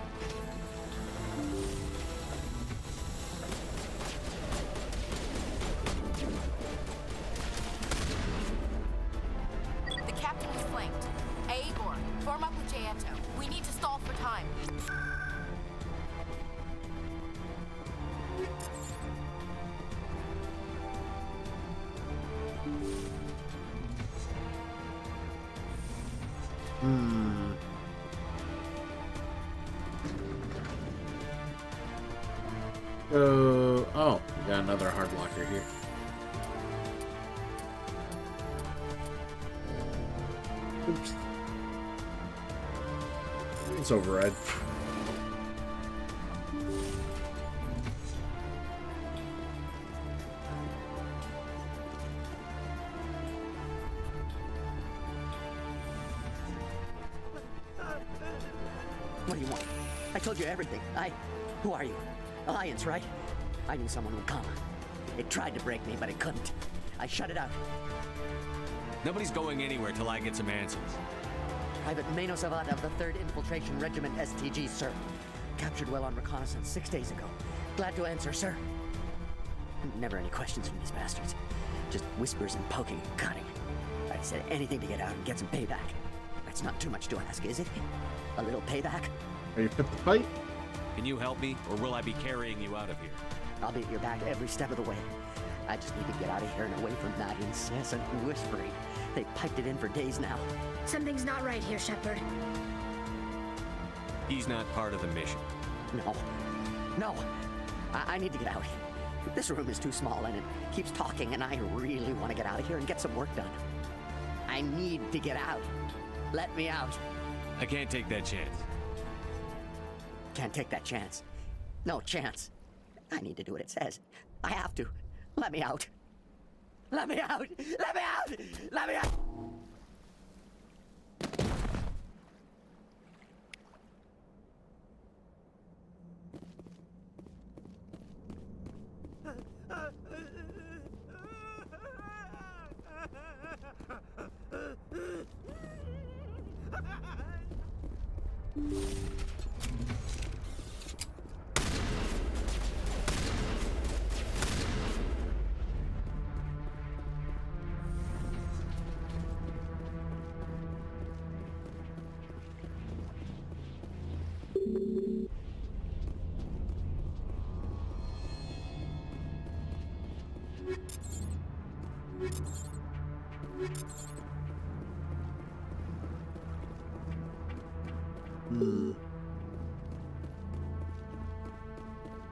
The captain is flanked. Aegor, form up with Jaeto. We need to stall for time. Oh, we got another hard locker here. Oops. It's override. What do you want? I told you everything. Who are you? Alliance, right? I knew someone would come. It tried to break me, but it couldn't. I shut it out. Nobody's going anywhere till I get some answers. Private Mano Savat of the 3rd Infiltration Regiment STG, sir. Captured well on reconnaissance 6 days ago. Glad to answer, sir. Never any questions from these bastards. Just whispers and poking and cutting. I said anything to get out and get some payback. That's not too much to ask, is it? A little payback? Are you fit to fight? Can you help me, or will I be carrying you out of here? I'll be at your back every step of the way. I just need to get out of here and away from that incessant whispering. They've piped it in for days now. Something's not right here, Shepard. He's not part of the mission. No. I need to get out. This room is too small and it keeps talking, and I really want to get out of here and get some work done. I need to get out. Let me out. I can't take that chance. Can't take that chance. No chance. I need to do what it says. I have to. Let me out. Let me out. Let me out. Let me out.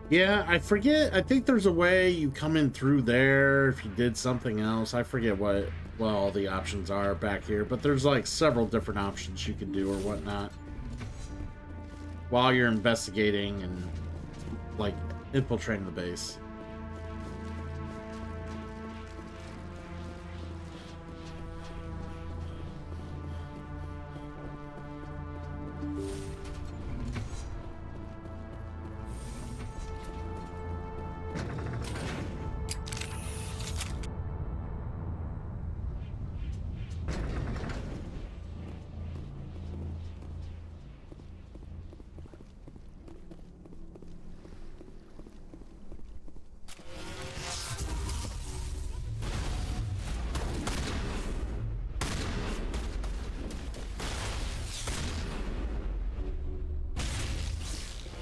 Yeah, I forget. I think there's a way you come in through there if you did something else. I forget what all the options are back here, but there's like several different options you can do or whatnot while you're investigating and like infiltrating the base.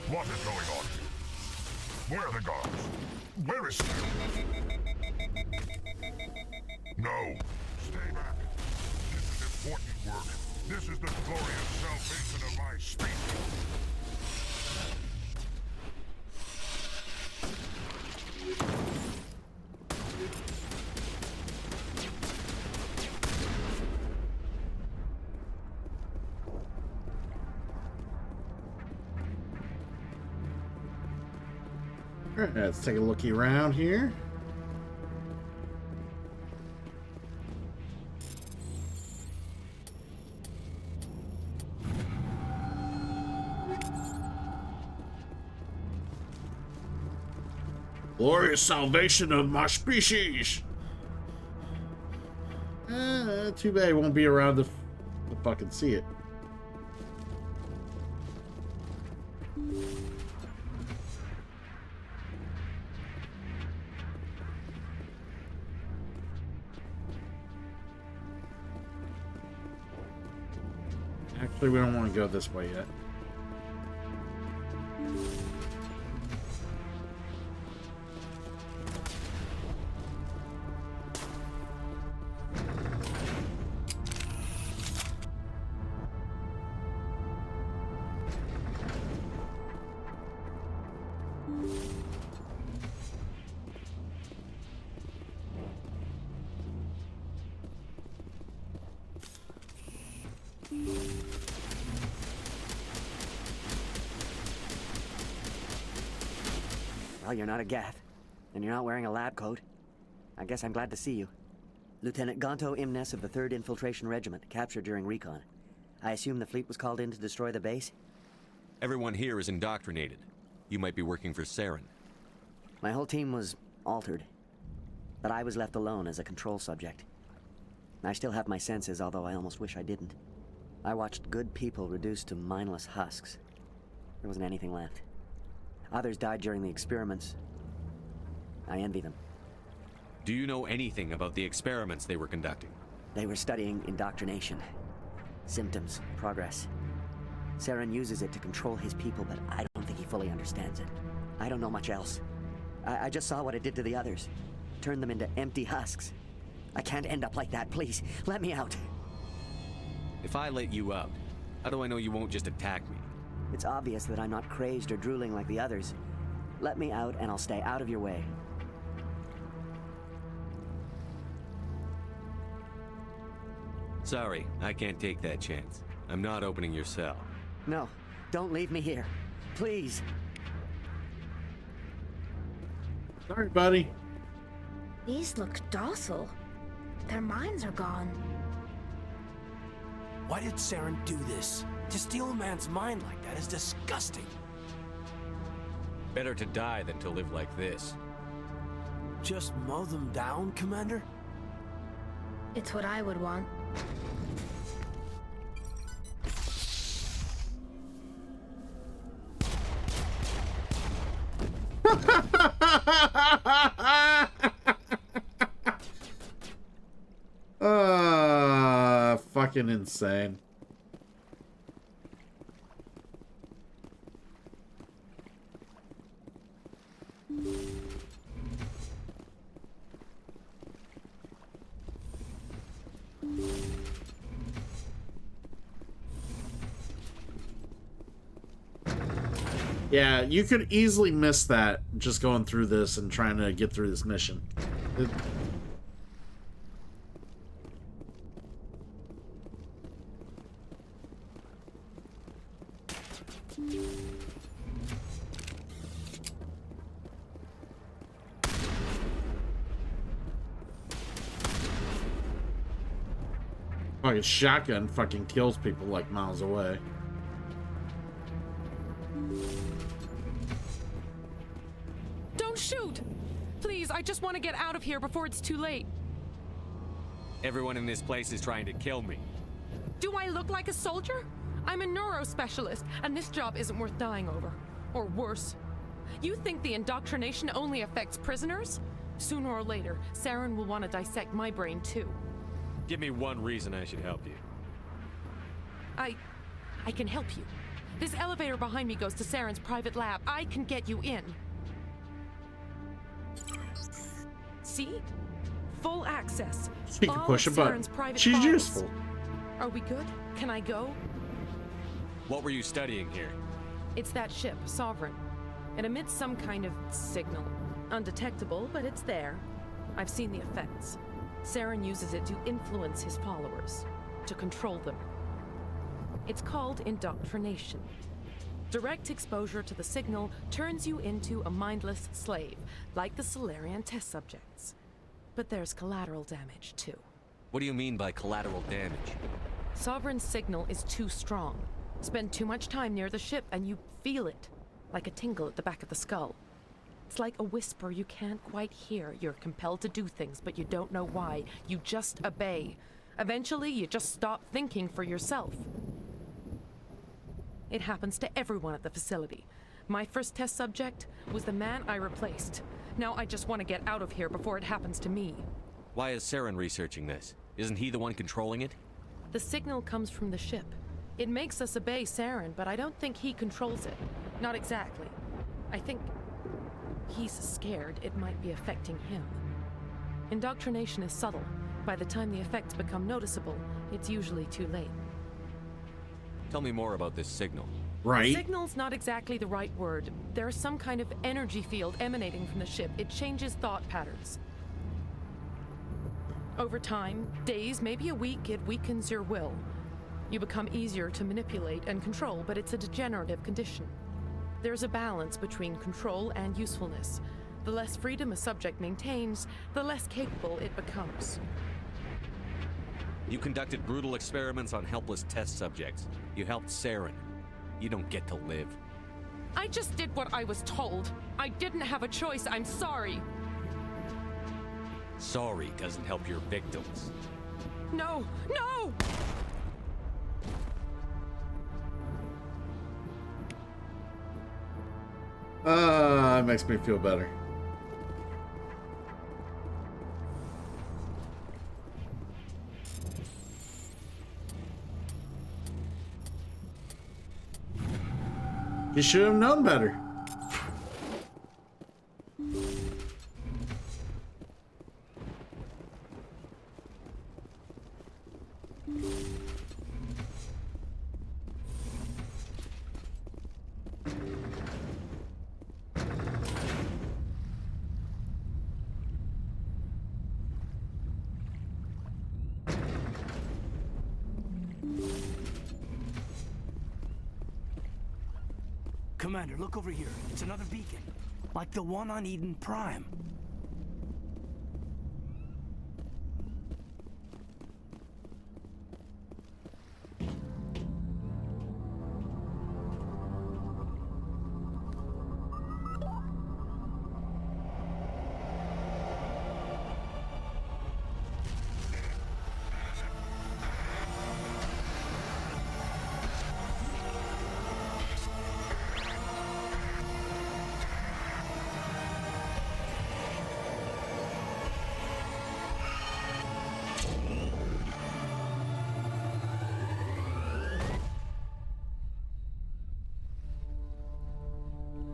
What is going on here? Where are the guards? Where is Sam? No. Stay back. This is important work. This is the glorious salvation of my species. Alright, let's take a looky around here. Glorious salvation of my species. Too bad I won't be around to fucking see it. Actually, we don't want to go this way yet. Well, you're not a Gath, and you're not wearing a lab coat. I guess I'm glad to see you. Lieutenant Gonto Imnes of the 3rd Infiltration Regiment, captured during recon. I assume the fleet was called in to destroy the base? Everyone here is indoctrinated. You might be working for Saren. My whole team was altered, but I was left alone as a control subject. I still have my senses, although I almost wish I didn't. I watched good people reduced to mindless husks. There wasn't anything left. Others died during the experiments. I envy them. Do you know anything about the experiments they were conducting? They were studying indoctrination. Symptoms, progress. Saren uses it to control his people, but I don't think he fully understands it. I don't know much else. I just saw what it did to the others. Turned them into empty husks. I can't end up like that, please. Let me out. If I let you out, how do I know you won't just attack me? It's obvious that I'm not crazed or drooling like the others. Let me out and I'll stay out of your way. Sorry, I can't take that chance. I'm not opening your cell. No, don't leave me here. Please. Sorry, buddy. These look docile. Their minds are gone. Why did Saren do this? To steal a man's mind like that is disgusting. Better to die than to live like this. Just mow them down, Commander? It's what I would want. Fucking insane. Yeah, you could easily miss that just going through this and trying to get through this mission. Fucking shotgun fucking kills people like miles away. Don't shoot! Please, I just want to get out of here before it's too late. Everyone in this place is trying to kill me. Do I look like a soldier? I'm a neurospecialist, and this job isn't worth dying over. Or worse. You think the indoctrination only affects prisoners? Sooner or later, Saren will want to dissect my brain too. Give me one reason I should help you. I can help you. This elevator behind me goes to Saren's private lab. I can get you in. See? Full access. You can push a button. She's files. useful. Are we good? Can I go? What were you studying here? It's that ship, Sovereign. It emits some kind of signal. Undetectable, but it's there. I've seen the effects. Saren uses it to influence his followers, to control them. It's called indoctrination. Direct exposure to the signal turns you into a mindless slave, like the Salarian test subjects. But there's collateral damage, too. What do you mean by collateral damage? Sovereign's signal is too strong. Spend too much time near the ship and you feel it, like a tingle at the back of the skull. It's like a whisper you can't quite hear. You're compelled to do things, but you don't know why. You just obey. Eventually, you just stop thinking for yourself. It happens to everyone at the facility. My first test subject was the man I replaced. Now I just want to get out of here before it happens to me. Why is Saren researching this? Isn't he the one controlling it? The signal comes from the ship. It makes us obey Saren, but I don't think he controls it. Not exactly. I think he's scared it might be affecting him. Indoctrination is subtle. By the time the effects become noticeable, it's usually too late. Tell me more about this signal. Right. Signal's not exactly the right word. There's some kind of energy field emanating from the ship. It changes thought patterns. Over time, days, maybe a week, it weakens your will. You become easier to manipulate and control, but it's a degenerative condition. There's a balance between control and usefulness. The less freedom a subject maintains, the less capable it becomes. You conducted brutal experiments on helpless test subjects. You helped Saren. You don't get to live. I just did what I was told. I didn't have a choice. I'm sorry. Sorry doesn't help your victims. No! No! It makes me feel better. You should have known better. Commander, look over here. It's another beacon. Like the one on Eden Prime.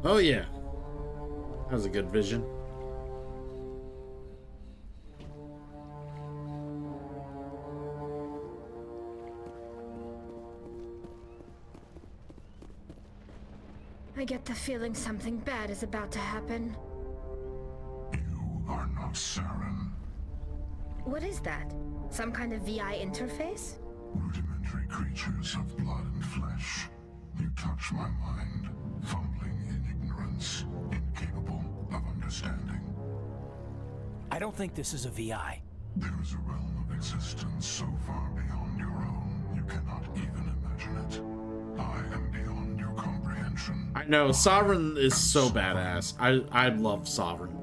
Oh yeah, that was a good vision. I get the feeling something bad is about to happen. You are not Saren. What is that? Some kind of VI interface? Rudimentary creatures of blood and flesh. You touch my mind, fumbling in ignorance, incapable of understanding. I don't think this is a VI. There is a realm of existence so far beyond your own, you cannot even imagine it. I am beyond your comprehension. I know, Sovereign is so badass. I love Sovereign.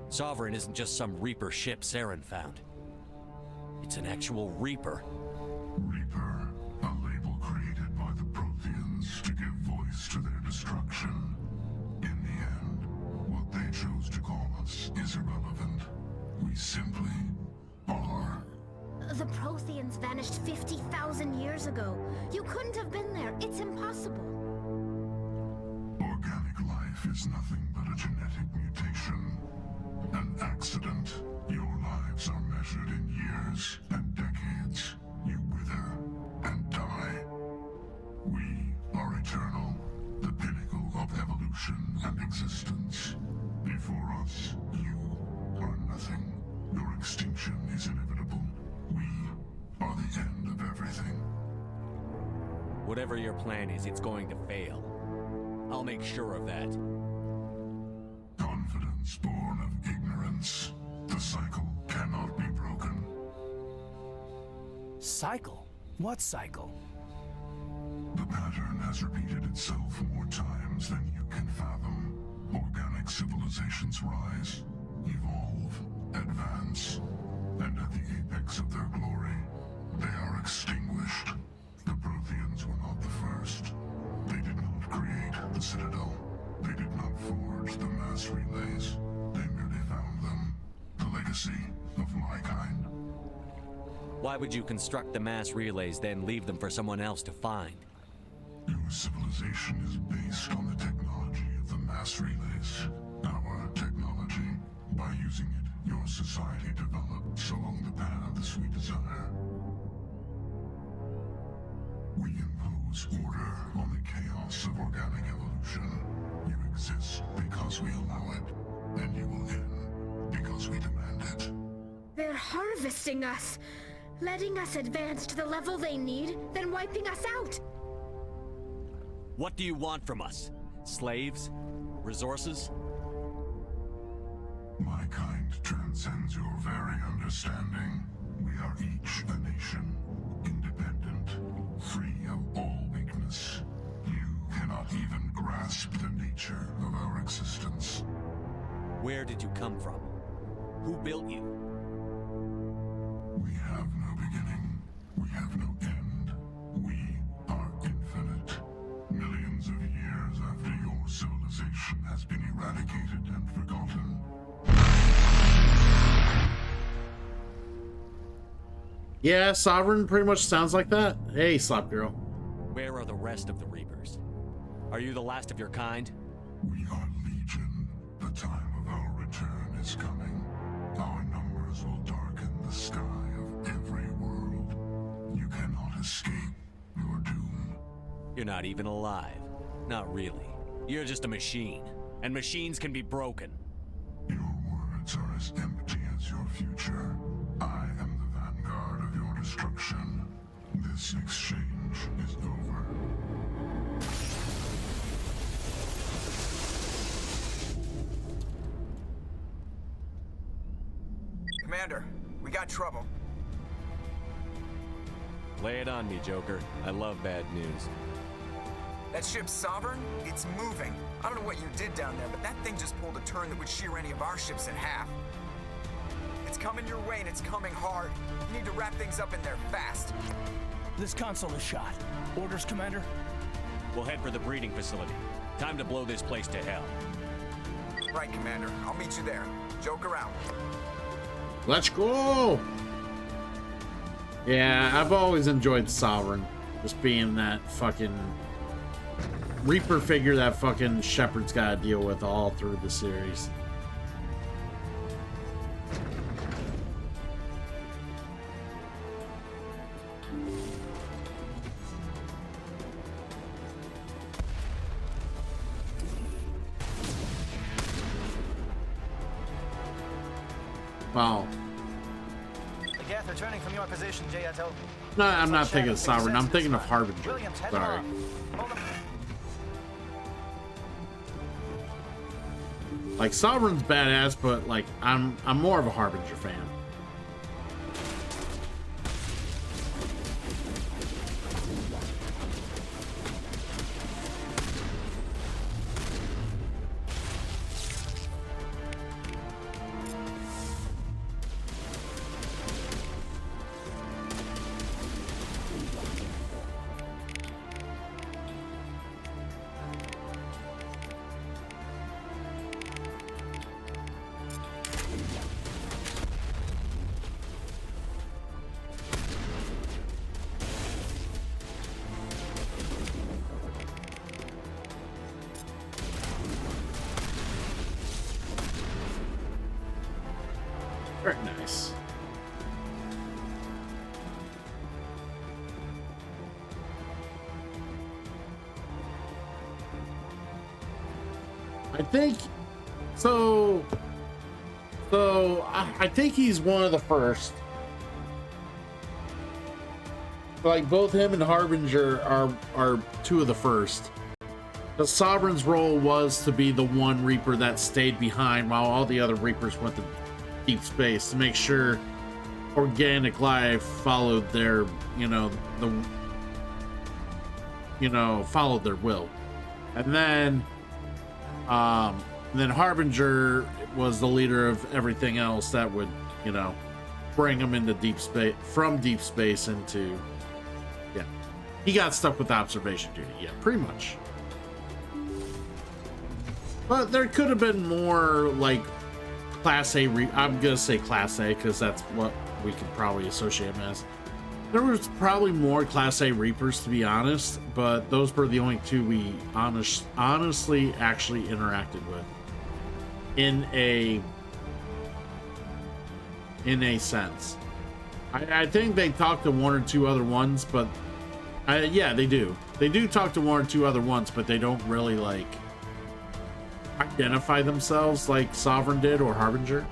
Sovereign isn't just some Reaper ship Saren found. It's an actual Reaper. Reaper, a label created by the Protheans to give voice to their destruction. In the end, what they chose to call us is irrelevant. We simply are. The Protheans vanished 50,000 years ago. You couldn't have been there. It's impossible. Organic life is nothing but a genetic mutation. An accident. Your lives are measured in years and decades. You wither and die. We are eternal, the pinnacle of evolution and existence. Before us, you are nothing. Your extinction is inevitable. We are the end of everything. Whatever your plan is, it's going to fail. I'll make sure of that. Confidence born of ignorance. The cycle cannot be broken. Cycle? What cycle? The pattern has repeated itself more times than you can fathom. Organic civilizations rise, evolve, advance, and at the apex of their glory, they are extinguished. The Protheans were not the first. They did not create the Citadel. They did not forge the mass relays. They merely found them. The legacy of my kind. Why would you construct the mass relays, then leave them for someone else to find? Your civilization is based on the technology of the mass relays. Our technology. By using it, your society develops along the paths we desire. We impose order on the chaos of organic evolution. You exist because we allow it, and you will end because we demand it. They're harvesting us, letting us advance to the level they need, then wiping us out. What do you want from us? Slaves? Resources? My kind transcends your very understanding. We are each a nation, independent, free of all weakness. You cannot even grasp the nature of our existence. Where did you come from? Who built you? We have no beginning. We have no end. We are infinite. Millions of years after your civilization has been eradicated and forgotten. Yeah, Sovereign pretty much sounds like that. Hey, Slap Girl. Where are the rest of the Reapers? Are you the last of your kind? We are Legion. The time of our return is coming. Our numbers will darken the sky of every world. You cannot escape your doom. You're not even alive. Not really. You're just a machine. And machines can be broken. Your words are as empty as your future. I am the vanguard of your destruction. This exchange is over. Commander, we got trouble. Lay it on me, Joker. I love bad news. That ship Sovereign, it's moving. I don't know what you did down there, but that thing just pulled a turn that would shear any of our ships in half. It's coming your way, and it's coming hard. You need to wrap things up in there fast. This console is shot. Orders, Commander? We'll head for the breeding facility. Time to blow this place to hell. Right, Commander. I'll meet you there. Joker out. Let's go! Yeah, I've always enjoyed Sovereign. Just being that fucking Reaper figure that fucking Shepard's gotta deal with all through the series. Wow. The Geth returning from your position, Jayato. No, I'm not thinking of Sovereign. I'm thinking of Harbinger. Sorry. Like Sovereign's badass, but like I'm more of a Harbinger fan. Very nice. I think so. I think he's one of the first. Like both him and Harbinger are two of the first. The Sovereign's role was to be the one Reaper that stayed behind while all the other Reapers went to deep space to make sure organic life followed their, followed their will. And then Harbinger was the leader of everything else that would, bring them into deep space, from deep space into, he got stuck with observation duty. Yeah, pretty much. But there could have been more like Class A, I'm gonna say Class A because that's what we could probably associate him as. There was probably more Class A Reapers, to be honest, but those were the only two we honestly actually interacted with in a sense. I think they talked to one or two other ones, but yeah, they do. They do talk to one or two other ones, but they don't really like identify themselves like Sovereign did or Harbinger.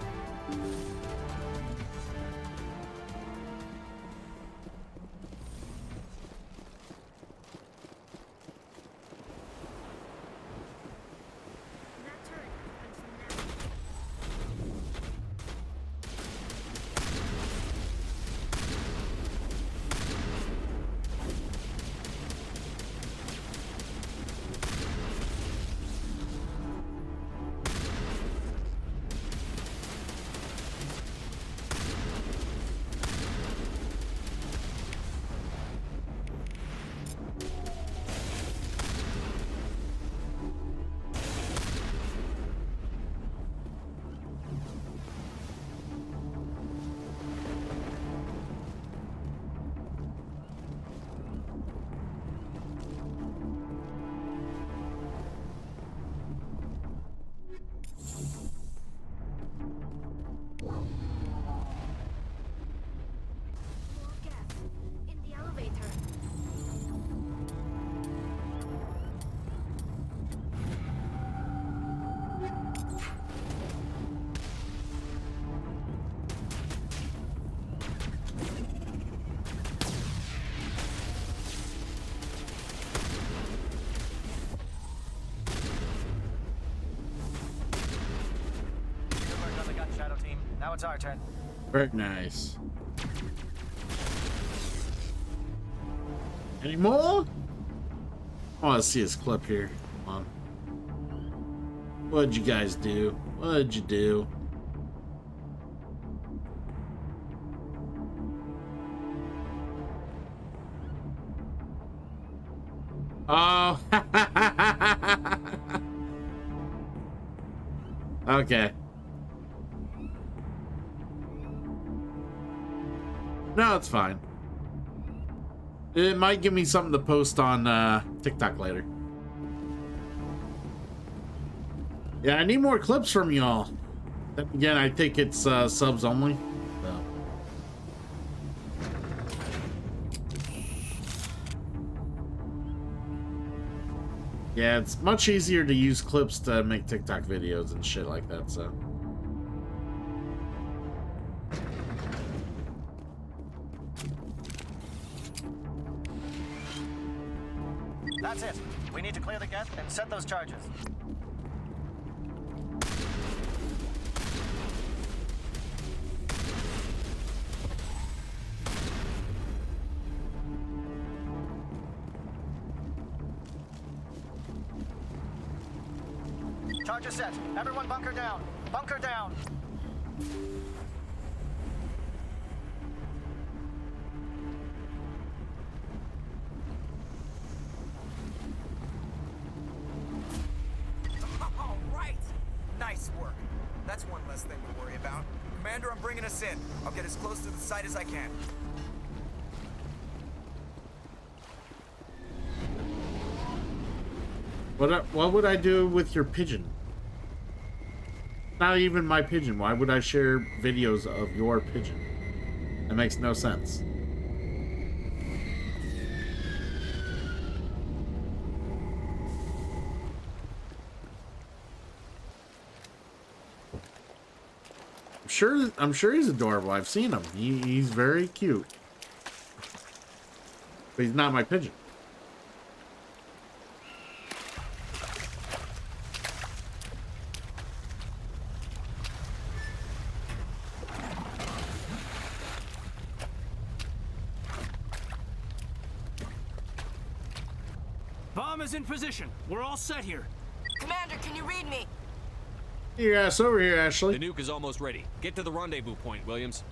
it's our turn. Very nice. Any more? I want to see his clip here. Come on. What'd you guys do? What'd you do? Oh. Okay. No, it's fine. It might give me something to post on TikTok later. Yeah, I need more clips from y'all. Again, I think it's subs only. So. Yeah, it's much easier to use clips to make TikTok videos and shit like that, so. That's it. We need to clear the gate and set those charges. Charges set. Everyone bunker down. Bunker down. All right. Nice work. That's one less thing to worry about. Commander, I'm bringing us in. I'll get as close to the site as I can. What would I do with your pigeon? Not even my pigeon. Why would I share videos of your pigeon? That makes no sense. I'm sure he's adorable. I've seen him. He's very cute. But he's not my pigeon. Bomb is in position. We're all set here. Commander, can you read me? Your ass over here, Ashley. The nuke is almost ready. Get to the rendezvous point, Williams.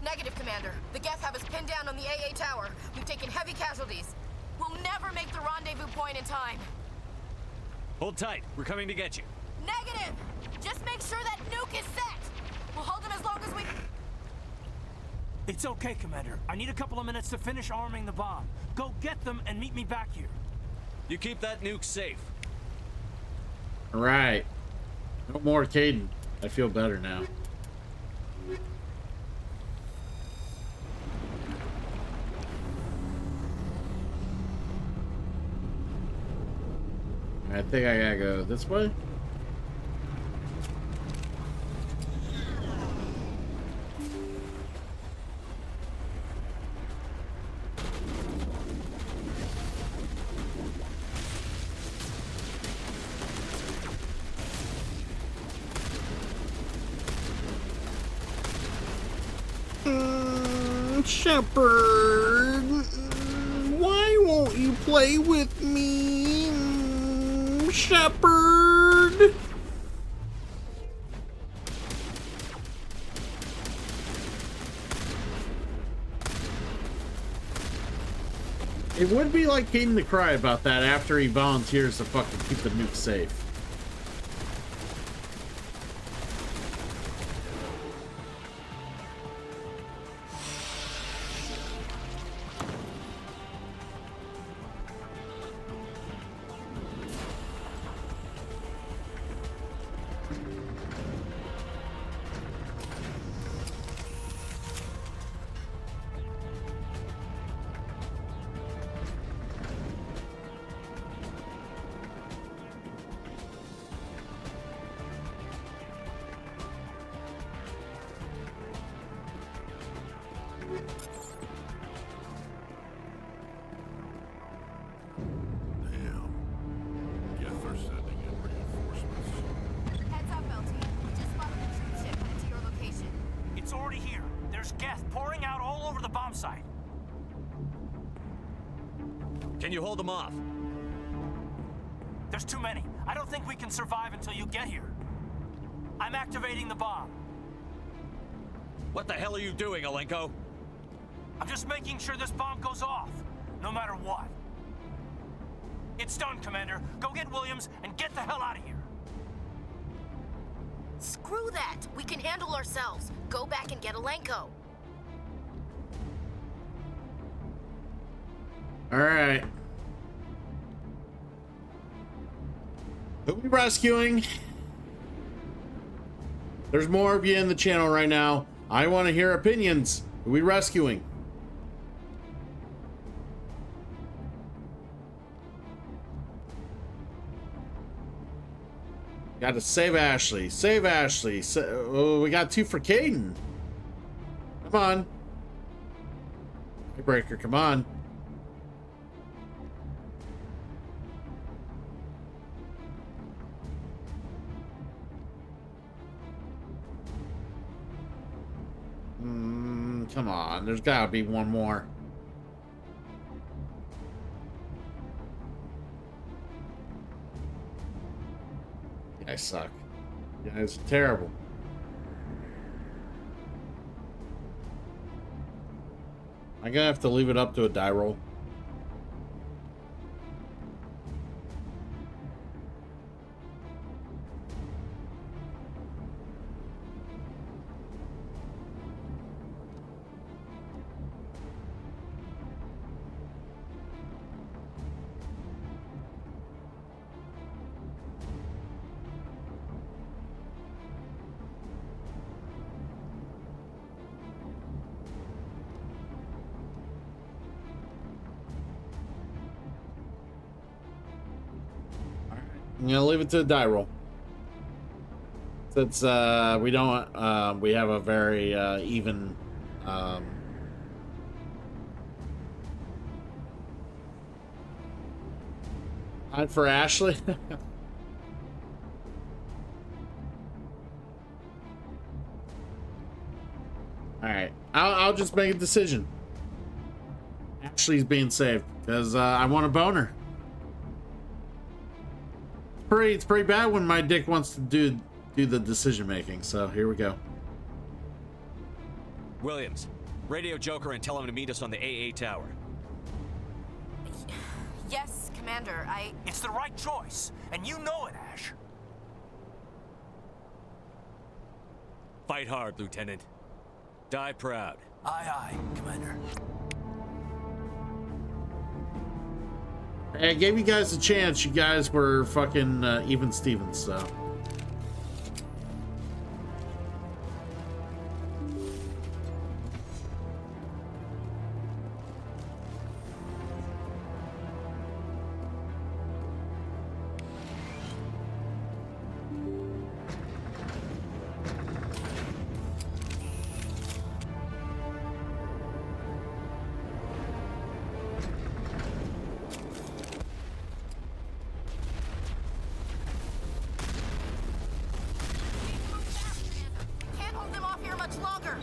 Negative, Commander. The Geth have us pinned down on the AA tower. We've taken heavy casualties. We'll never make the rendezvous point in time. Hold tight. We're coming to get you. Negative! Just make sure that nuke is set! We'll hold them as long as we... It's okay, Commander. I need a couple of minutes to finish arming the bomb. Go get them and meet me back here. You keep that nuke safe. All right. No more Caden. I feel better now. I think I gotta go this way. Shepard, why won't you play with me, Shepard? It would be like Caden to cry about that after he volunteers to fucking keep the nuke safe. There's Geth pouring out all over the bomb site. Can you hold them off? There's too many. I don't think we can survive until you get here. I'm activating the bomb. What the hell are you doing, Alenko? I'm just making sure this bomb goes off, no matter what. It's done, Commander. Go get Williams and get the hell out of here. Screw that! We can handle ourselves. Go back and get Alenko. Alright. Who are we rescuing? There's more of you in the channel right now. I want to hear opinions. Who are we rescuing? Got to save Ashley. Save Ashley. Oh, we got 2 for Caden. Come on. Breaker, come on. Come on. There's got to be one more. You guys suck. You guys are terrible. I'm gonna have to leave it up to a die roll. I'm gonna leave it to a die roll. Since we don't we have a very even hunt for Ashley. Alright, I'll just make a decision. Ashley's being saved because I want a boner. It's pretty bad when my dick wants to do the decision making, so here we go. Williams, radio Joker and tell him to meet us on the AA tower. Yes, Commander, It's the right choice, and you know it, Ash. Fight hard, Lieutenant. Die proud. Aye, aye, Commander. Hey, I gave you guys a chance. You guys were fucking even Stevens, so. can't hold them off here much longer.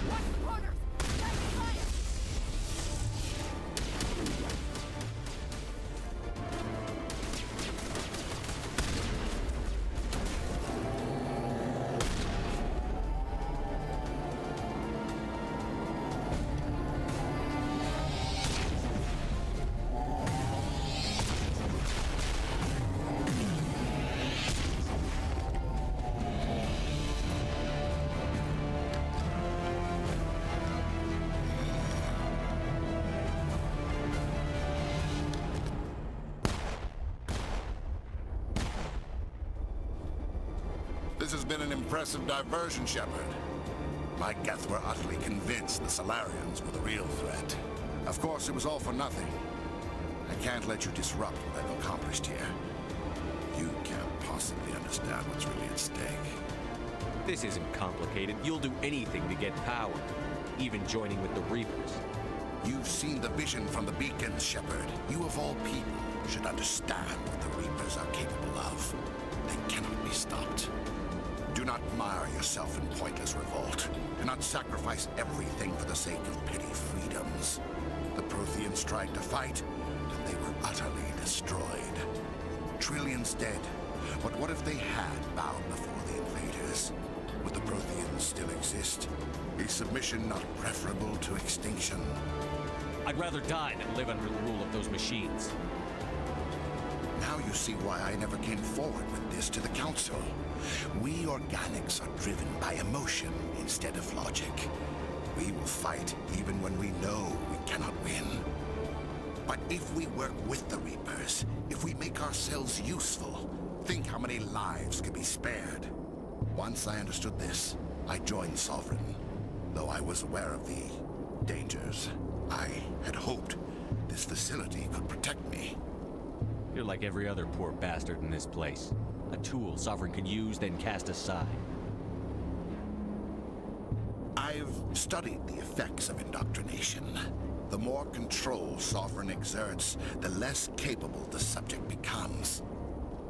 Watch the corners. Guys, fire. This has been an impressive diversion, Shepard. My Geth were utterly convinced the Solarians were the real threat. Of course, it was all for nothing. I can't let you disrupt what I've accomplished here. You can't possibly understand what's really at stake. This isn't complicated. You'll do anything to get power, even joining with the Reapers. You've seen the vision from the beacons, Shepard. You of all people should understand what the Reapers are capable of. They cannot be stopped. Do not mire yourself in pointless revolt. sacrifice everything for the sake of petty freedoms. The Protheans tried to fight, and they were utterly destroyed. Trillions dead, but what if they had bowed before the invaders? Would the Protheans still exist? Is submission not preferable to extinction? I'd rather die than live under the rule of those machines. Now you see why I never came forward with this to the Council. We organics are driven by emotion instead of logic. We will fight even when we know we cannot win. But if we work with the Reapers, if we make ourselves useful, think how many lives could be spared. Once I understood this, I joined Sovereign. Though I was aware of the dangers, I had hoped this facility could protect me. You're like every other poor bastard in this place. A tool Sovereign can use, then cast aside. I've studied the effects of indoctrination. The more control Sovereign exerts, the less capable the subject becomes.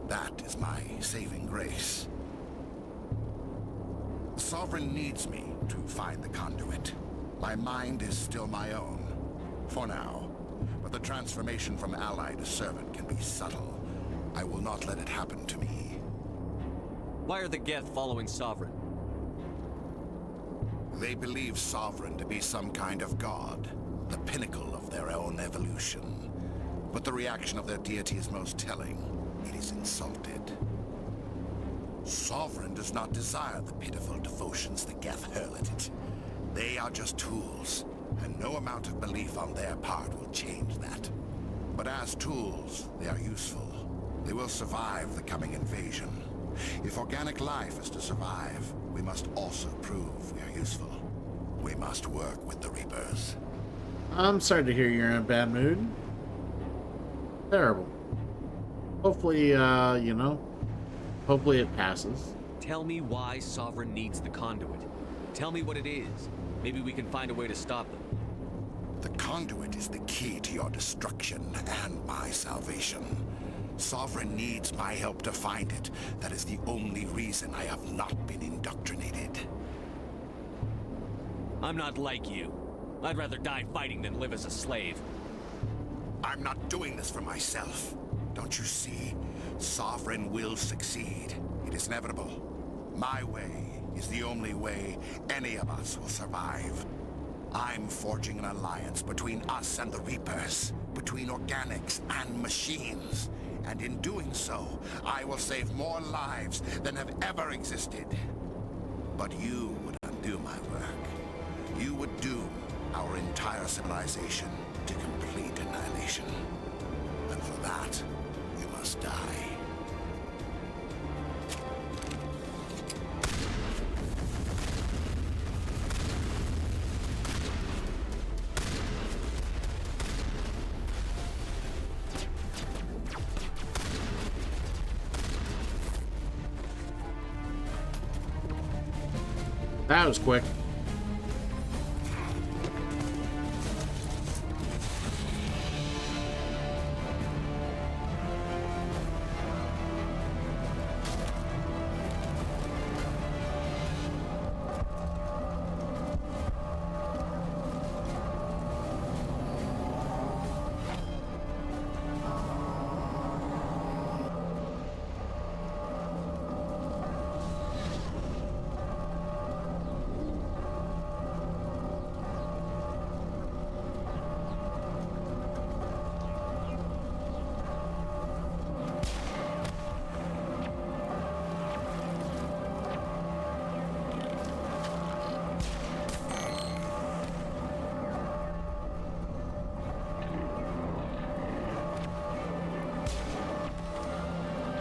That is my saving grace. Sovereign needs me to find the conduit. My mind is still my own, for now. But the transformation from ally to servant can be subtle. I will not let it happen to me. Why are the Geth following Sovereign? They believe Sovereign to be some kind of god, the pinnacle of their own evolution. But the reaction of their deity is most telling. It is insulted. Sovereign does not desire the pitiful devotions the Geth hurl at it. They are just tools, and no amount of belief on their part will change that. But as tools, they are useful. They will survive the coming invasion. If organic life is to survive, we must also prove we are useful. We must work with the Reapers. I'm sorry to hear you're in a bad mood. Terrible. Hopefully, you know, hopefully it passes. Tell me why Sovereign needs the conduit. Tell me what it is. Maybe we can find a way to stop them. The conduit is the key to your destruction and my salvation. Sovereign needs my help to find it. That is the only reason I have not been indoctrinated. I'm not like you. I'd rather die fighting than live as a slave. I'm not doing this for myself. Don't you see? Sovereign will succeed. It is inevitable. My way is the only way any of us will survive. I'm forging an alliance between us and the Reapers, between organics and machines. And in doing so, I will save more lives than have ever existed. But you would undo my work. You would doom our entire civilization to complete annihilation. And for that, you must die. That was quick.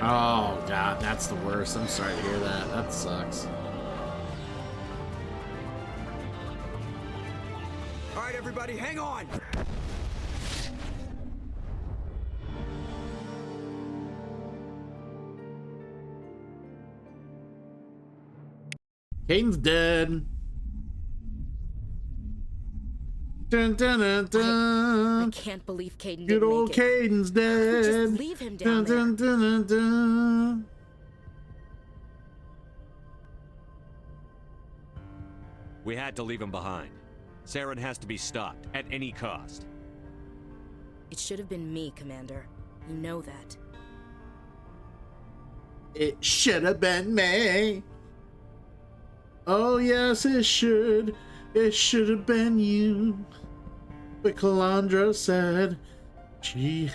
Oh, God, that's the worst. I'm sorry to hear that. That sucks. All right, everybody, hang on! Kaiden's dead. Dun, dun, dun, dun. I can't believe Kaiden Good didn't old make it. Kaiden's dead. Just leave him down there. Dun, dun, dun, dun. We had to leave him behind. Saren has to be stopped, at any cost. It should have been me, Commander. You know that. It should have been me. Oh yes, it should. It should have been you. But Calandra said, "Gee,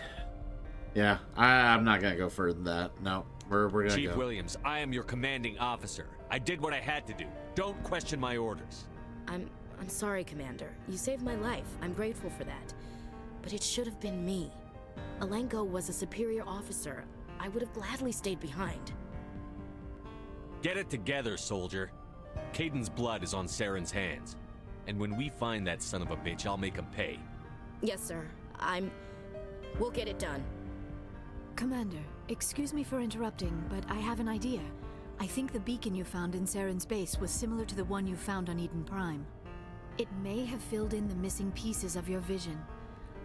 yeah, I'm not gonna go further than that. No, we're gonna Chief go." Williams, I am your commanding officer. I did what I had to do. Don't question my orders. I'm sorry, Commander. You saved my life. I'm grateful for that. But it should have been me. Alenko was a superior officer. I would have gladly stayed behind. Get it together, soldier. Kaiden's blood is on Saren's hands. And when we find that son of a bitch, I'll make him pay. Yes, sir. We'll get it done. Commander, excuse me for interrupting, but I have an idea. I think the beacon you found in Saren's base was similar to the one you found on Eden Prime. It may have filled in the missing pieces of your vision.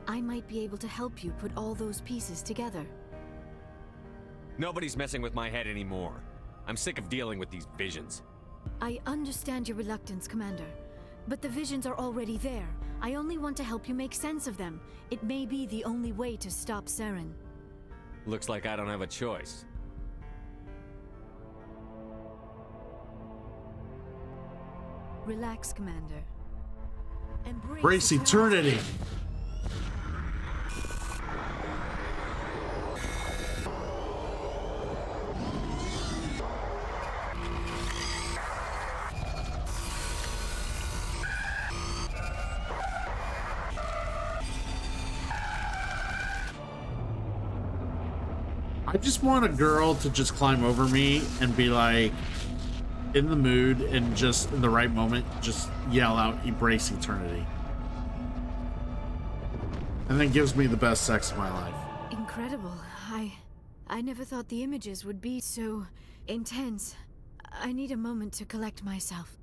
I might be able to help you put all those pieces together. Nobody's messing with my head anymore. I'm sick of dealing with these visions. I understand your reluctance, Commander. But the visions are already there. I only want to help you make sense of them. It may be the only way to stop Saren. Looks like I don't have a choice. Relax, Commander. Embrace eternity. I just want a girl to just climb over me and be like in the mood and just in the right moment just yell out embrace eternity. And then gives me the best sex of my life. Incredible. I never thought the images would be so intense. I need a moment to collect myself.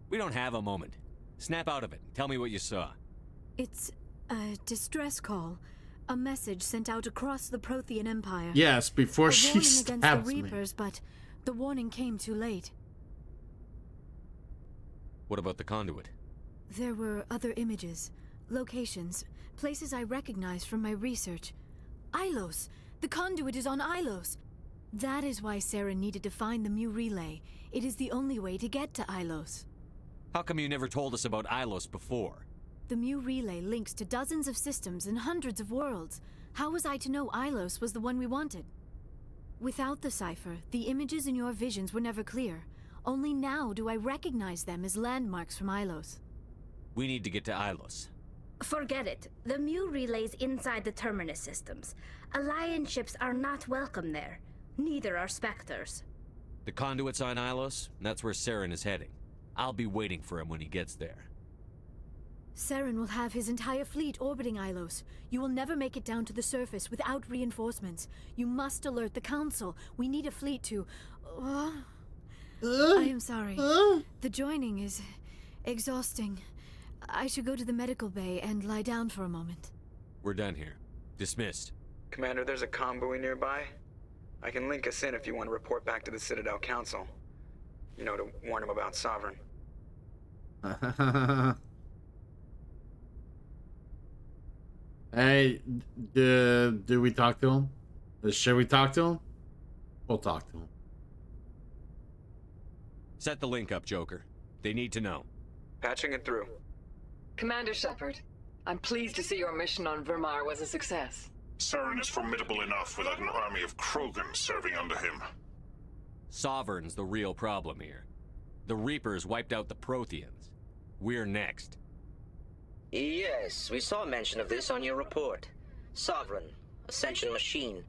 We don't have a moment. Snap out of it. Tell me what you saw. It's a distress call. A message sent out across the Prothean Empire. Yes, before she warning against the stabs me. Reapers, but the warning came too late. What about the conduit? There were other images, locations, places I recognized from my research. Ilos! The conduit is on Ilos! That is why Saren needed to find the Mu Relay. It is the only way to get to Ilos. How come you never told us about Ilos before? The Mu Relay links to dozens of systems and hundreds of worlds. How was I to know Ilos was the one we wanted? Without the cipher, the images in your visions were never clear. Only now do I recognize them as landmarks from Ilos. We need to get to Ilos. Forget it. The Mu Relay's inside the Terminus systems. Alliance ships are not welcome there. Neither are Spectres. The conduit's on Ilos, and that's where Saren is heading. I'll be waiting for him when he gets there. Saren will have his entire fleet orbiting Ilos. You will never make it down to the surface without reinforcements. You must alert the Council. We need a fleet to... I am sorry. The joining is exhausting. I should go to the medical bay and lie down for a moment. We're done here. Dismissed. Commander, there's a convoy nearby. I can link us in if you want to report back to the Citadel Council. You know, to warn them about Sovereign. Hey, do we talk to him? Should we talk to him? We'll talk to him. Set the link up, Joker. They need to know. Patching it through. Commander Shepard, I'm pleased to see your mission on Vermar was a success. Saren is formidable enough without an army of Krogan serving under him. Sovereign's the real problem here. The Reapers wiped out the Protheans. We're next. Yes, we saw mention of this on your report. Sovereign, Ascension machine,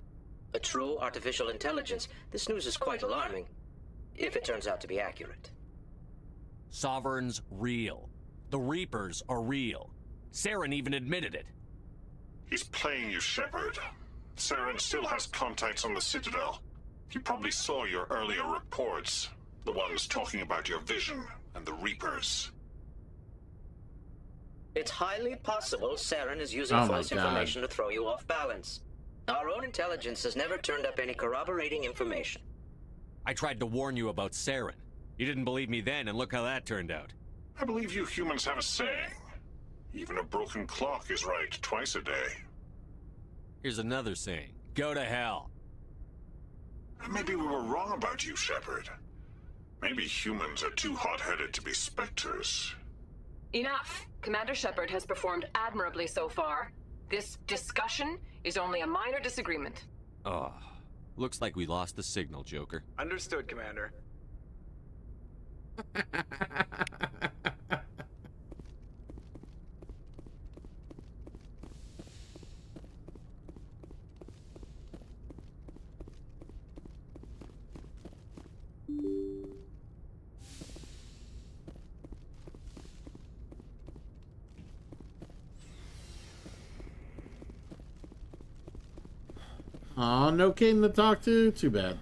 a true artificial intelligence. This news is quite alarming, if it turns out to be accurate. Sovereign's real. The Reapers are real. Saren even admitted it. He's playing you, Shepard. Saren still has contacts on the Citadel. He probably saw your earlier reports. The ones talking about your vision and the Reapers. It's highly possible Saren is using false information to throw you off balance. Our own intelligence has never turned up any corroborating information. I tried to warn you about Saren. You didn't believe me then, and look how that turned out. I believe you humans have a saying. Even a broken clock is right twice a day. Here's another saying. Go to hell. Maybe we were wrong about you, Shepard. Maybe humans are too hot-headed to be specters. Enough! Commander Shepard has performed admirably so far. This discussion is only a minor disagreement. Oh, looks like we lost the signal, Joker. Understood, Commander. Aw, no Kane to talk to? Too bad.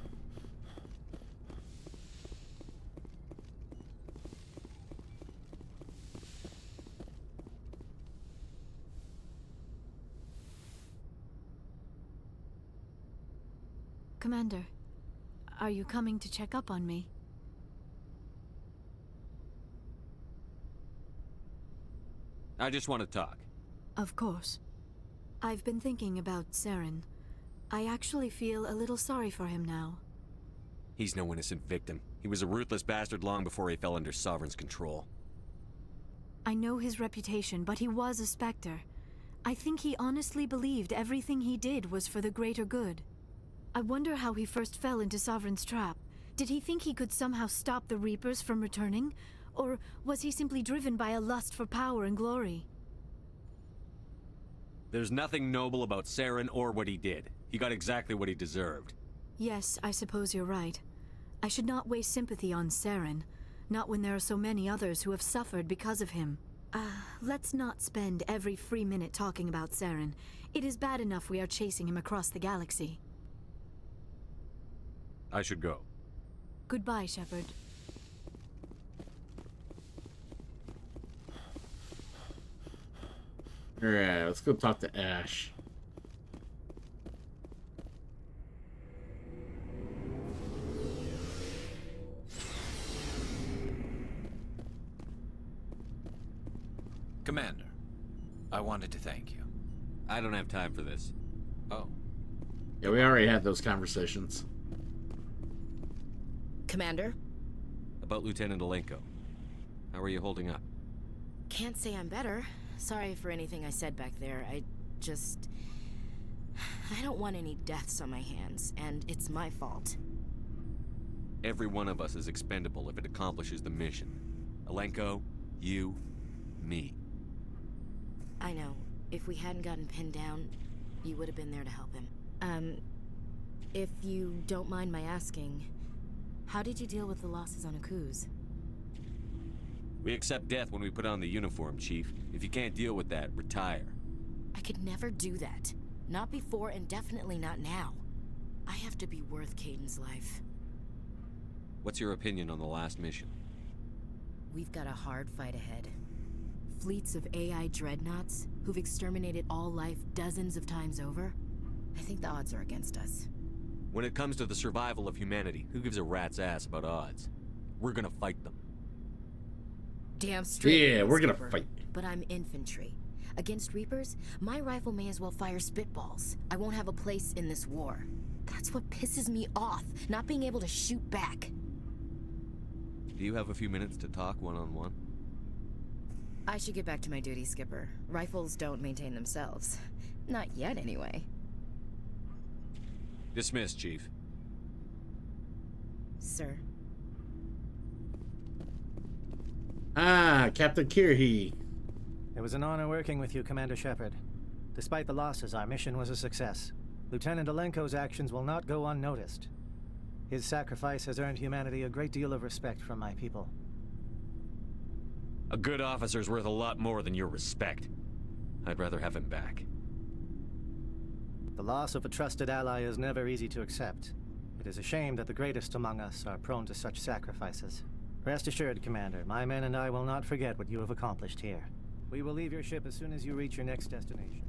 Commander, are you coming to check up on me? I just want to talk. Of course. I've been thinking about Saren. I actually feel a little sorry for him now. He's no innocent victim. He was a ruthless bastard long before he fell under Sovereign's control. I know his reputation, but he was a Spectre. I think he honestly believed everything he did was for the greater good. I wonder how he first fell into Sovereign's trap. Did he think he could somehow stop the Reapers from returning? Or was he simply driven by a lust for power and glory? There's nothing noble about Saren or what he did. He got exactly what he deserved. Yes, I suppose you're right. I should not waste sympathy on Saren, not when there are so many others who have suffered because of him. Let's not spend every free minute talking about Saren. It is bad enough we are chasing him across the galaxy. I should go. Goodbye, Shepard. Alright, let's go talk to Ash. Commander, I wanted to thank you. I don't have time for this. Oh. Yeah, we already had those conversations. Commander? About Lieutenant Alenko. How are you holding up? Can't say I'm better. Sorry for anything I said back there. I don't want any deaths on my hands, and it's my fault. Every one of us is expendable if it accomplishes the mission. Alenko, you, me. I know. If we hadn't gotten pinned down, you would have been there to help him. If you don't mind my asking, how did you deal with the losses on Akuz? We accept death when we put on the uniform, Chief. If you can't deal with that, retire. I could never do that. Not before, and definitely not now. I have to be worth Kaiden's life. What's your opinion on the last mission? We've got a hard fight ahead. Fleets of AI dreadnoughts who've exterminated all life dozens of times over. I think the odds are against us. When it comes to the survival of humanity, who gives a rat's ass about odds? We're gonna fight them. Damn straight. Yeah, we're gonna Skipper. fight. But I'm infantry. Against Reapers, my rifle may as well fire spitballs. I won't have a place in this war. That's what pisses me off, not being able to shoot back. Do you have a few minutes to talk one-on-one? I should get back to my duty, Skipper. Rifles don't maintain themselves. Not yet, anyway. Dismissed, Chief. Sir. Ah, Captain Kirhi. It was an honor working with you, Commander Shepard. Despite the losses, our mission was a success. Lieutenant Alenko's actions will not go unnoticed. His sacrifice has earned humanity a great deal of respect from my people. A good officer's worth a lot more than your respect. I'd rather have him back. The loss of a trusted ally is never easy to accept. It is a shame that the greatest among us are prone to such sacrifices. Rest assured, Commander, my men and I will not forget what you have accomplished here. We will leave your ship as soon as you reach your next destination.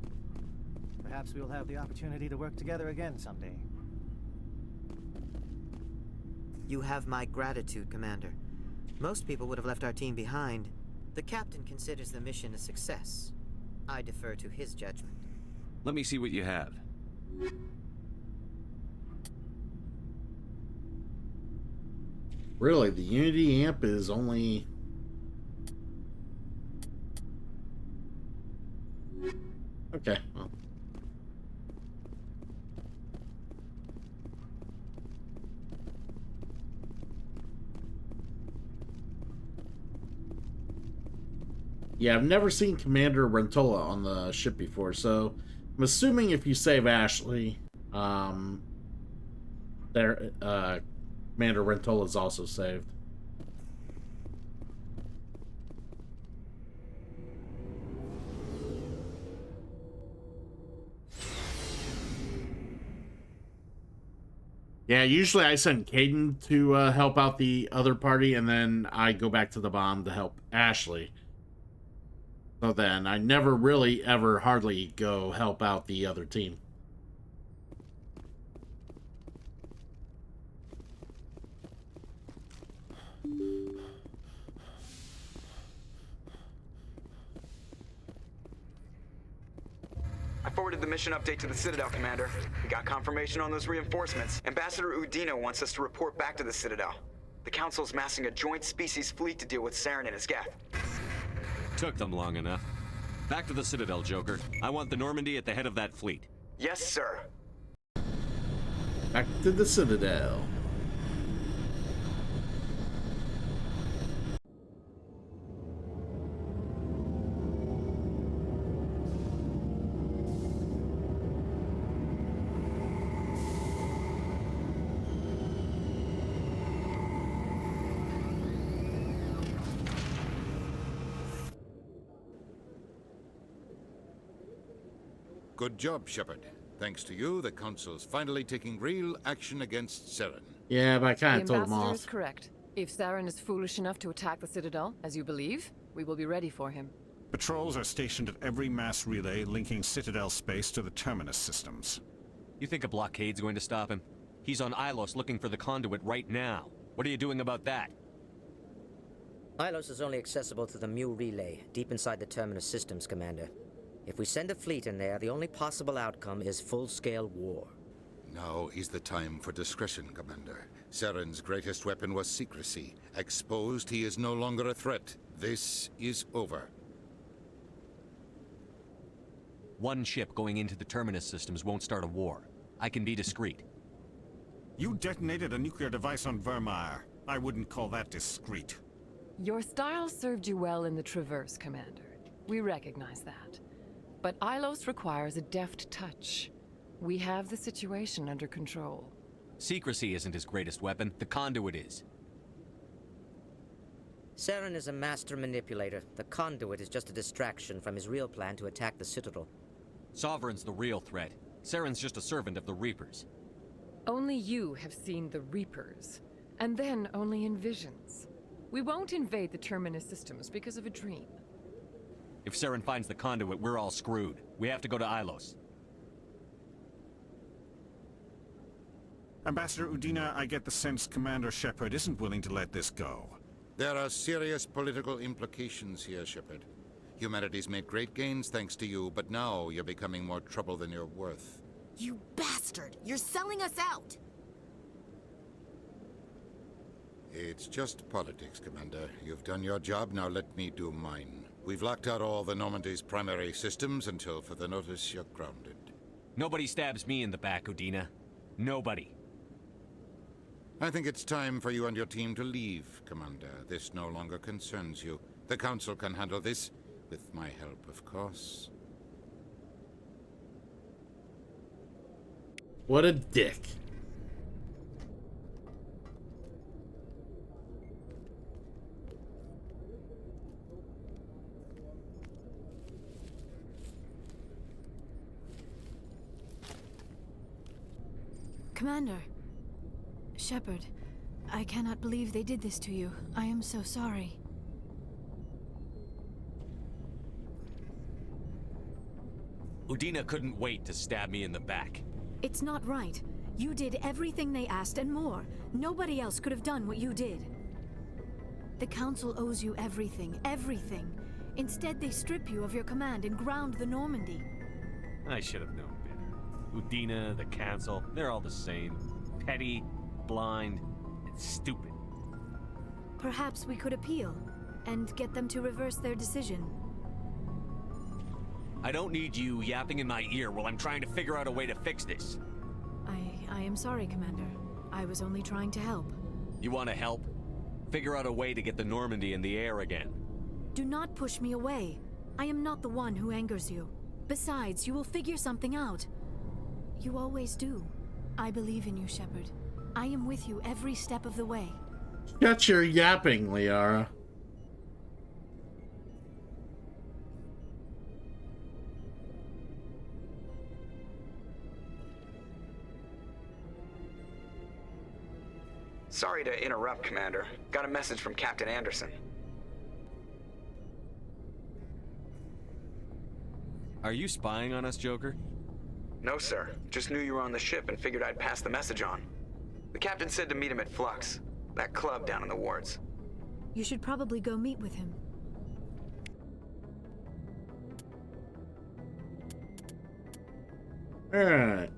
Perhaps we will have the opportunity to work together again someday. You have my gratitude, Commander. Most people would have left our team behind. The captain considers the mission a success. I defer to his judgment. Let me see what you have. Really, the Unity amp is only... Okay, well. Yeah, I've never seen Commander Rentola on the ship before, so I'm assuming if you save Ashley, Commander Rentola is also saved. Yeah, usually I send Kaidan to help out the other party, and then I go back to the bomb to help Ashley. So then, I never really, ever, hardly go help out the other team. I forwarded the mission update to the Citadel, Commander. We got confirmation on those reinforcements. Ambassador Udina wants us to report back to the Citadel. The Council's massing a joint species fleet to deal with Saren and his Geth. Took them long enough. Back to the Citadel, Joker. I want the Normandy at the head of that fleet. Yes, sir. Back to the Citadel. Good job, Shepard. Thanks to you, the Council's finally taking real action against Saren. Yeah, but I kind of The told him Ambassador is off. correct. If Saren is foolish enough to attack the Citadel, as you believe, we will be ready for him. Patrols are stationed at every mass relay linking Citadel space to the Terminus systems. You think a blockade's going to stop him? He's on Ilos looking for the conduit right now. What are you doing about that? Ilos is only accessible to the Mu relay, deep inside the Terminus systems, Commander. If we send a fleet in there, the only possible outcome is full-scale war. Now is the time for discretion, Commander. Saren's greatest weapon was secrecy. Exposed, he is no longer a threat. This is over. One ship going into the Terminus systems won't start a war. I can be discreet. You detonated a nuclear device on Vermeer. I wouldn't call that discreet. Your style served you well in the Traverse, Commander. We recognize that. But Ilos requires a deft touch. We have the situation under control. Secrecy isn't his greatest weapon. The conduit is. Saren is a master manipulator. The conduit is just a distraction from his real plan to attack the Citadel. Sovereign's the real threat. Saren's just a servant of the Reapers. Only you have seen the Reapers, and then only in visions. We won't invade the Terminus systems because of a dream. If Saren finds the conduit, we're all screwed. We have to go to Ilos. Ambassador Udina, I get the sense Commander Shepard isn't willing to let this go. There are serious political implications here, Shepard. Humanity's made great gains thanks to you, but now you're becoming more trouble than you're worth. You bastard! You're selling us out! It's just politics, Commander. You've done your job, now let me do mine. We've locked out all the Normandy's primary systems until further notice you're grounded. Nobody stabs me in the back, Udina. Nobody. I think it's time for you and your team to leave, Commander. This no longer concerns you. The Council can handle this, with my help, of course. What a dick. Commander. Shepard, I cannot believe they did this to you. I am so sorry. Udina couldn't wait to stab me in the back. It's not right. You did everything they asked and more. Nobody else could have done what you did. The Council owes you everything, everything. Instead, they strip you of your command and ground the Normandy. I should have known better. Udina, the Council, they're all the same. Petty, blind, and stupid. Perhaps we could appeal and get them to reverse their decision. I don't need you yapping in my ear while I'm trying to figure out a way to fix this. I am sorry, Commander. I was only trying to help. You want to help? Figure out a way to get the Normandy in the air again. Do not push me away. I am not the one who angers you. Besides, you will figure something out. You always do. I believe in you, Shepard. I am with you every step of the way. Shut your yapping, Liara. Sorry to interrupt, Commander. Got a message from Captain Anderson. Are you spying on us, Joker? No, sir. Just knew you were on the ship and figured I'd pass the message on. The captain said to meet him at Flux, that club down in the wards. You should probably go meet with him. Alright.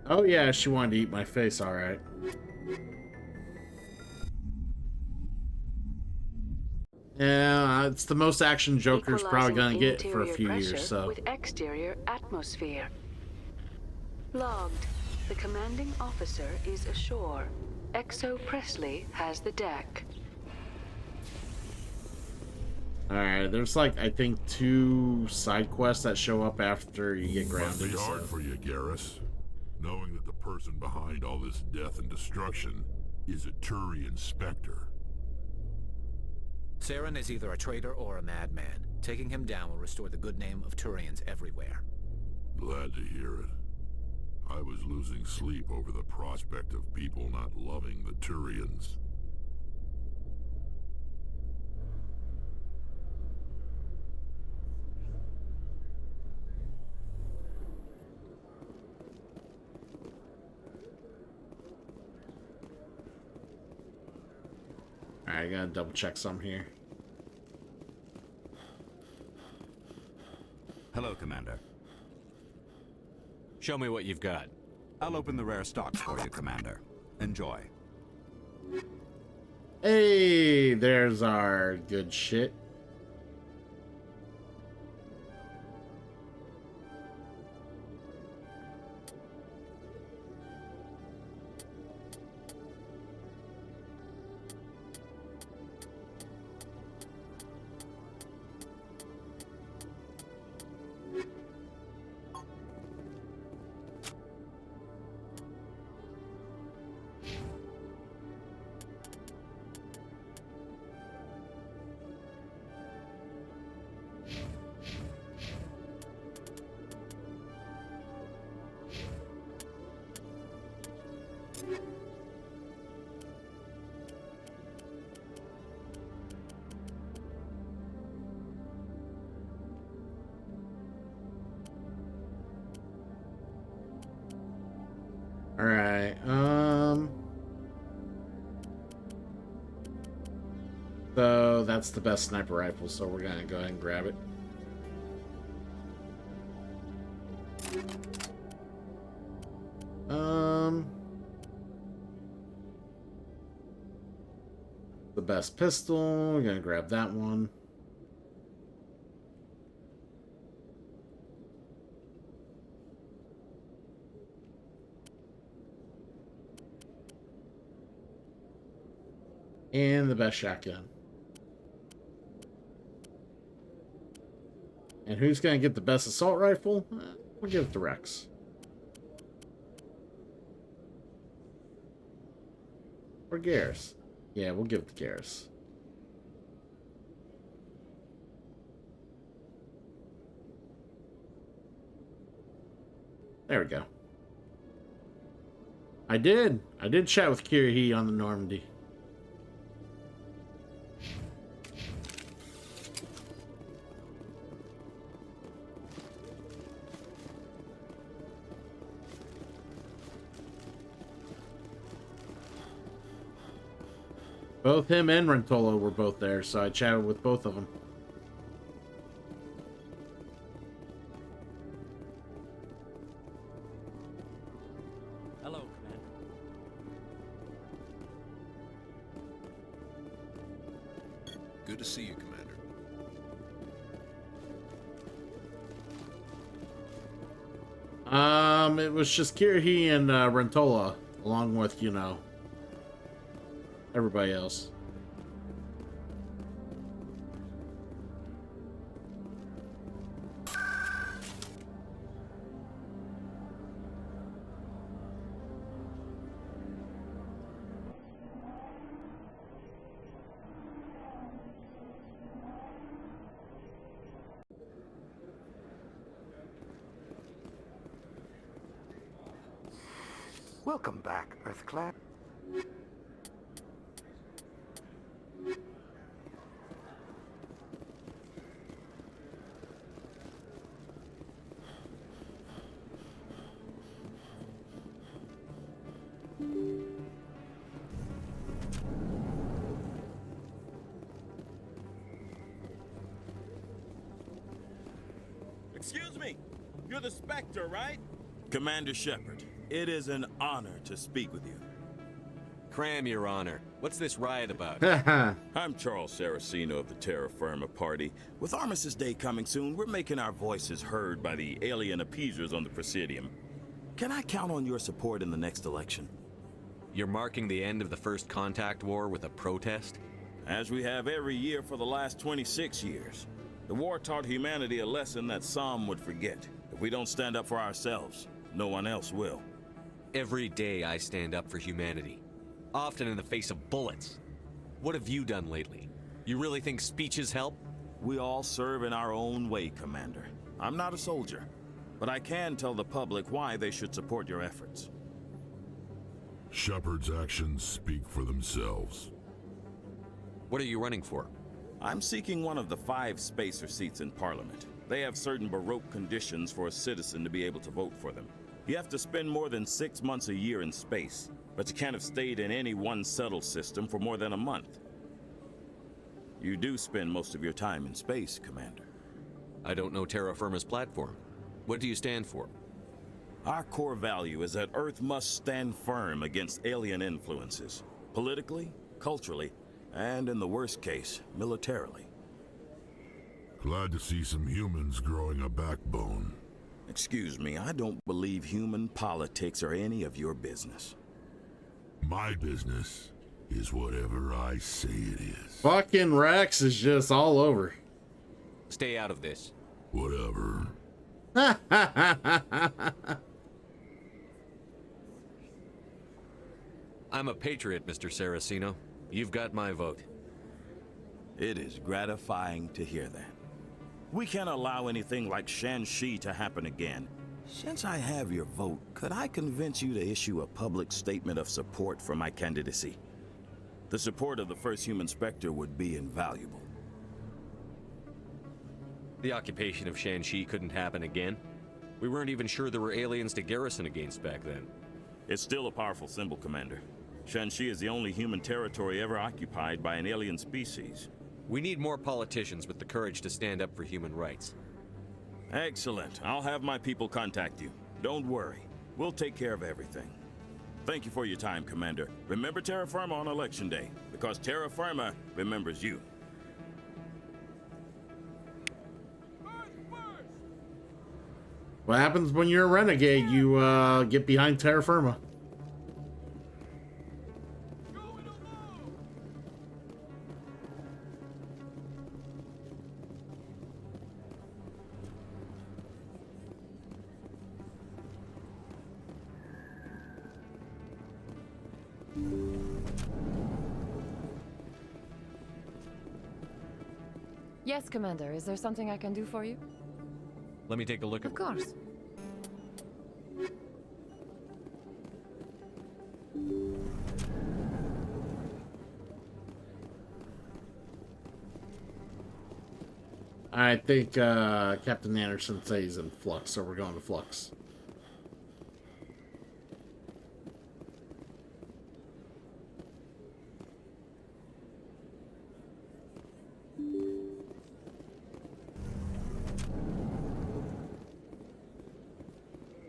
Oh yeah, she wanted to eat my face, alright. Yeah, it's the most action Joker's probably gonna get for a few years, so. With exterior atmosphere. Logged. The commanding officer is ashore. Exo Presley has the deck. Alright, there's like, I think 2 side quests that show up after you get grounded. Must be hard for you, Garrus, knowing that the person behind all this death and destruction is a Turian Spectre. Saren is either a traitor or a madman. Taking him down will restore the good name of Turians everywhere. Glad to hear it. I was losing sleep over the prospect of people not loving the Turians. Alright, I gotta double check some here. Hello, Commander. Show me what you've got. I'll open the rare stocks for you, Commander. Enjoy. Hey, there's our good shit. Alright, so that's the best sniper rifle, so we're gonna go ahead and grab it. The best pistol, we're gonna grab that one. And the best shotgun. And who's gonna get the best assault rifle? We'll give it to Rex. Or Garrus. Yeah, we'll give it to Garrus. There we go. I did chat with Kirrahe on the Normandy. Both him and Rentola were both there, so I chatted with both of them. Hello, Commander. Good to see you, Commander. It was just Kirrahe and Rentola, along with, you know, everybody else. Welcome back, Earthclad. Excuse me, you're the Spectre, right? Commander Shepard, it is an honor to speak with you. Cram, Your Honor. What's this riot about? I'm Charles Saraceno of the Terra Firma Party. With Armistice Day coming soon, we're making our voices heard by the alien appeasers on the Presidium. Can I count on your support in the next election? You're marking the end of the First Contact War with a protest? As we have every year for the last 26 years. The war taught humanity a lesson that some would forget. If we don't stand up for ourselves, no one else will. Every day I stand up for humanity. Often in the face of bullets. What have you done lately? You really think speeches help? We all serve in our own way, Commander. I'm not a soldier, but I can tell the public why they should support your efforts. Shepard's actions speak for themselves. What are you running for? I'm seeking one of the 5 spacer seats in Parliament. They have certain baroque conditions for a citizen to be able to vote for them. You have to spend more than 6 months a year in space, but you can't have stayed in any one settled system for more than a month. You do spend most of your time in space, Commander. I don't know Terra Firma's platform. What do you stand for? Our core value is that Earth must stand firm against alien influences, politically, culturally, and in the worst case, militarily. Glad to see some humans growing a backbone. Excuse me, I don't believe human politics are any of your business. My business is whatever I say it is. Fucking Rex is just all over. Stay out of this. Whatever. I'm a patriot, Mr. Saraceno. You've got my vote. It is gratifying to hear that. We can't allow anything like Shan-Shi to happen again. Since I have your vote, could I convince you to issue a public statement of support for my candidacy? The support of the first human Spectre would be invaluable. The occupation of Shan-Shi couldn't happen again. We weren't even sure there were aliens to garrison against back then. It's still a powerful symbol, Commander. Shan-Shi is the only human territory ever occupied by an alien species. We need more politicians with the courage to stand up for human rights. Excellent. I'll have my people contact you. Don't worry. We'll take care of everything. Thank you for your time, Commander. Remember Terra Firma on Election Day, because Terra Firma remembers you. What happens when you're a renegade? You get behind Terra Firma. Yes, Commander. Is there something I can do for you? Let me take a look at... Of course. I think Captain Anderson says he's in Flux, so we're going to Flux.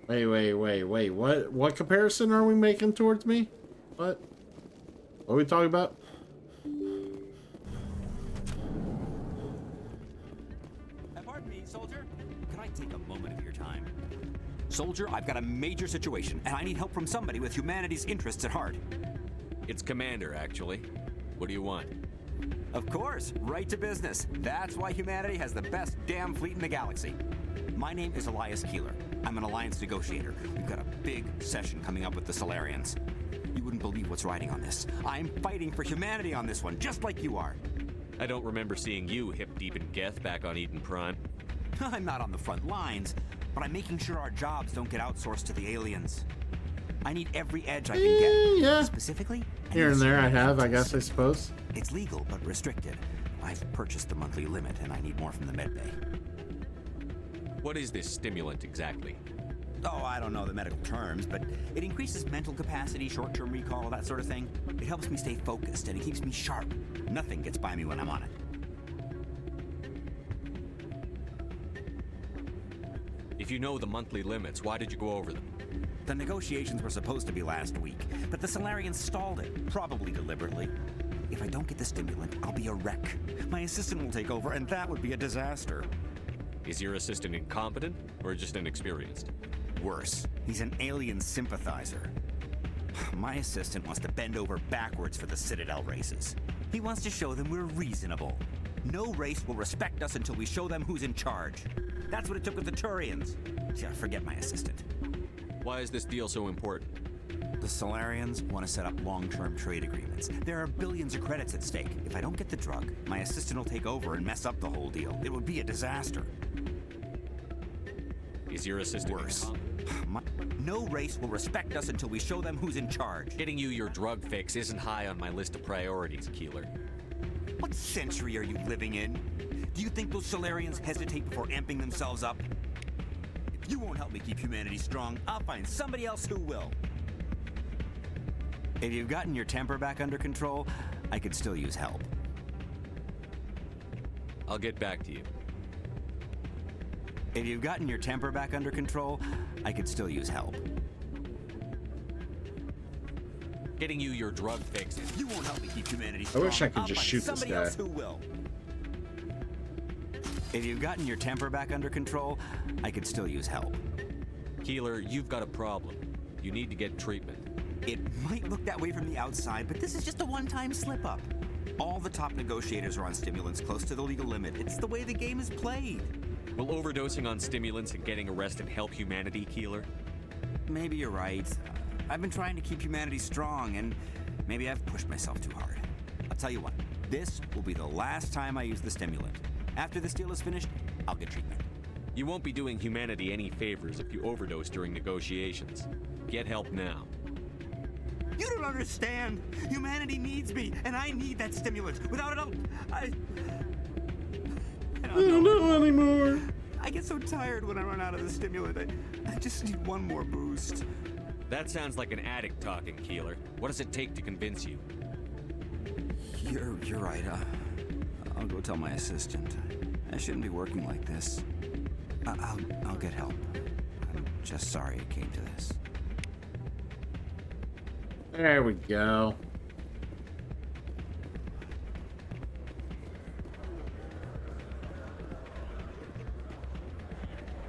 Wait. What comparison are we making towards me? What are we talking about? Pardon me, soldier. Could I take a moment of your time? Soldier, I've got a major situation, and I need help from somebody with humanity's interests at heart. It's Commander, actually. What do you want? Of course, right to business. That's why humanity has the best damn fleet in the galaxy. My name is Elias Keeler. I'm an alliance negotiator. We've got a big session coming up with the Solarians. You wouldn't believe what's riding on this. I'm fighting for humanity on this one, just like you are. I don't remember seeing you hip-deep in Geth back on Eden Prime. I'm not on the front lines, but I'm making sure our jobs don't get outsourced to the aliens. I need every edge I can get. Yeah. Specifically, Here and there I have, I guess, I suppose. It's legal, but restricted. I've purchased the monthly limit, and I need more from the medbay. What is this stimulant exactly? Oh, I don't know the medical terms, but it increases mental capacity, short-term recall, that sort of thing. It helps me stay focused, and it keeps me sharp. Nothing gets by me when I'm on it. If you know the monthly limits, why did you go over them? The negotiations were supposed to be last week, but the Solarians stalled it, probably deliberately. If I don't get the stimulant, I'll be a wreck. My assistant will take over, and that would be a disaster. Is your assistant incompetent, or just inexperienced? Worse, he's an alien sympathizer. My assistant wants to bend over backwards for the Citadel races. He wants to show them we're reasonable. No race will respect us until we show them who's in charge. That's what it took with the Turians. Yeah, forget my assistant. Why is this deal so important? The Solarians want to set up long-term trade agreements. There are billions of credits at stake. If I don't get the drug, my assistant will take over and mess up the whole deal. It would be a disaster. Is your assistant worse? No race will respect us until we show them who's in charge. Getting you your drug fix isn't high on my list of priorities, Keeler. What century are you living in? Do you think those Solarians hesitate before amping themselves up? If you won't help me keep humanity strong, I'll find somebody else who will. If you've gotten your temper back under control, I could still use help. I'll get back to you. If you've gotten your temper back under control, I could still use help. Getting you your drug fix. You won't help me keep humanity I strong. wish I could I'll just find shoot this somebody guy. else who will. If you've gotten your temper back under control, I could still use help. Keeler, you've got a problem. You need to get treatment. It might look that way from the outside, but this is just a one-time slip-up. All the top negotiators are on stimulants close to the legal limit. It's the way the game is played. Will overdosing on stimulants and getting arrested help humanity, Keeler? Maybe you're right. I've been trying to keep humanity strong, and maybe I've pushed myself too hard. I'll tell you what, this will be the last time I use the stimulant. After this deal is finished, I'll get treatment. You won't be doing humanity any favors if you overdose during negotiations. Get help now. You don't understand. Humanity needs me, and I need that stimulant. Without it, I don't know anymore. I get so tired when I run out of the stimulant. I just need one more boost. That sounds like an addict talking, Keeler. What does it take to convince you? You're right. I'll go tell my assistant. I shouldn't be working like this. I'll get help. I'm just sorry it came to this. There we go.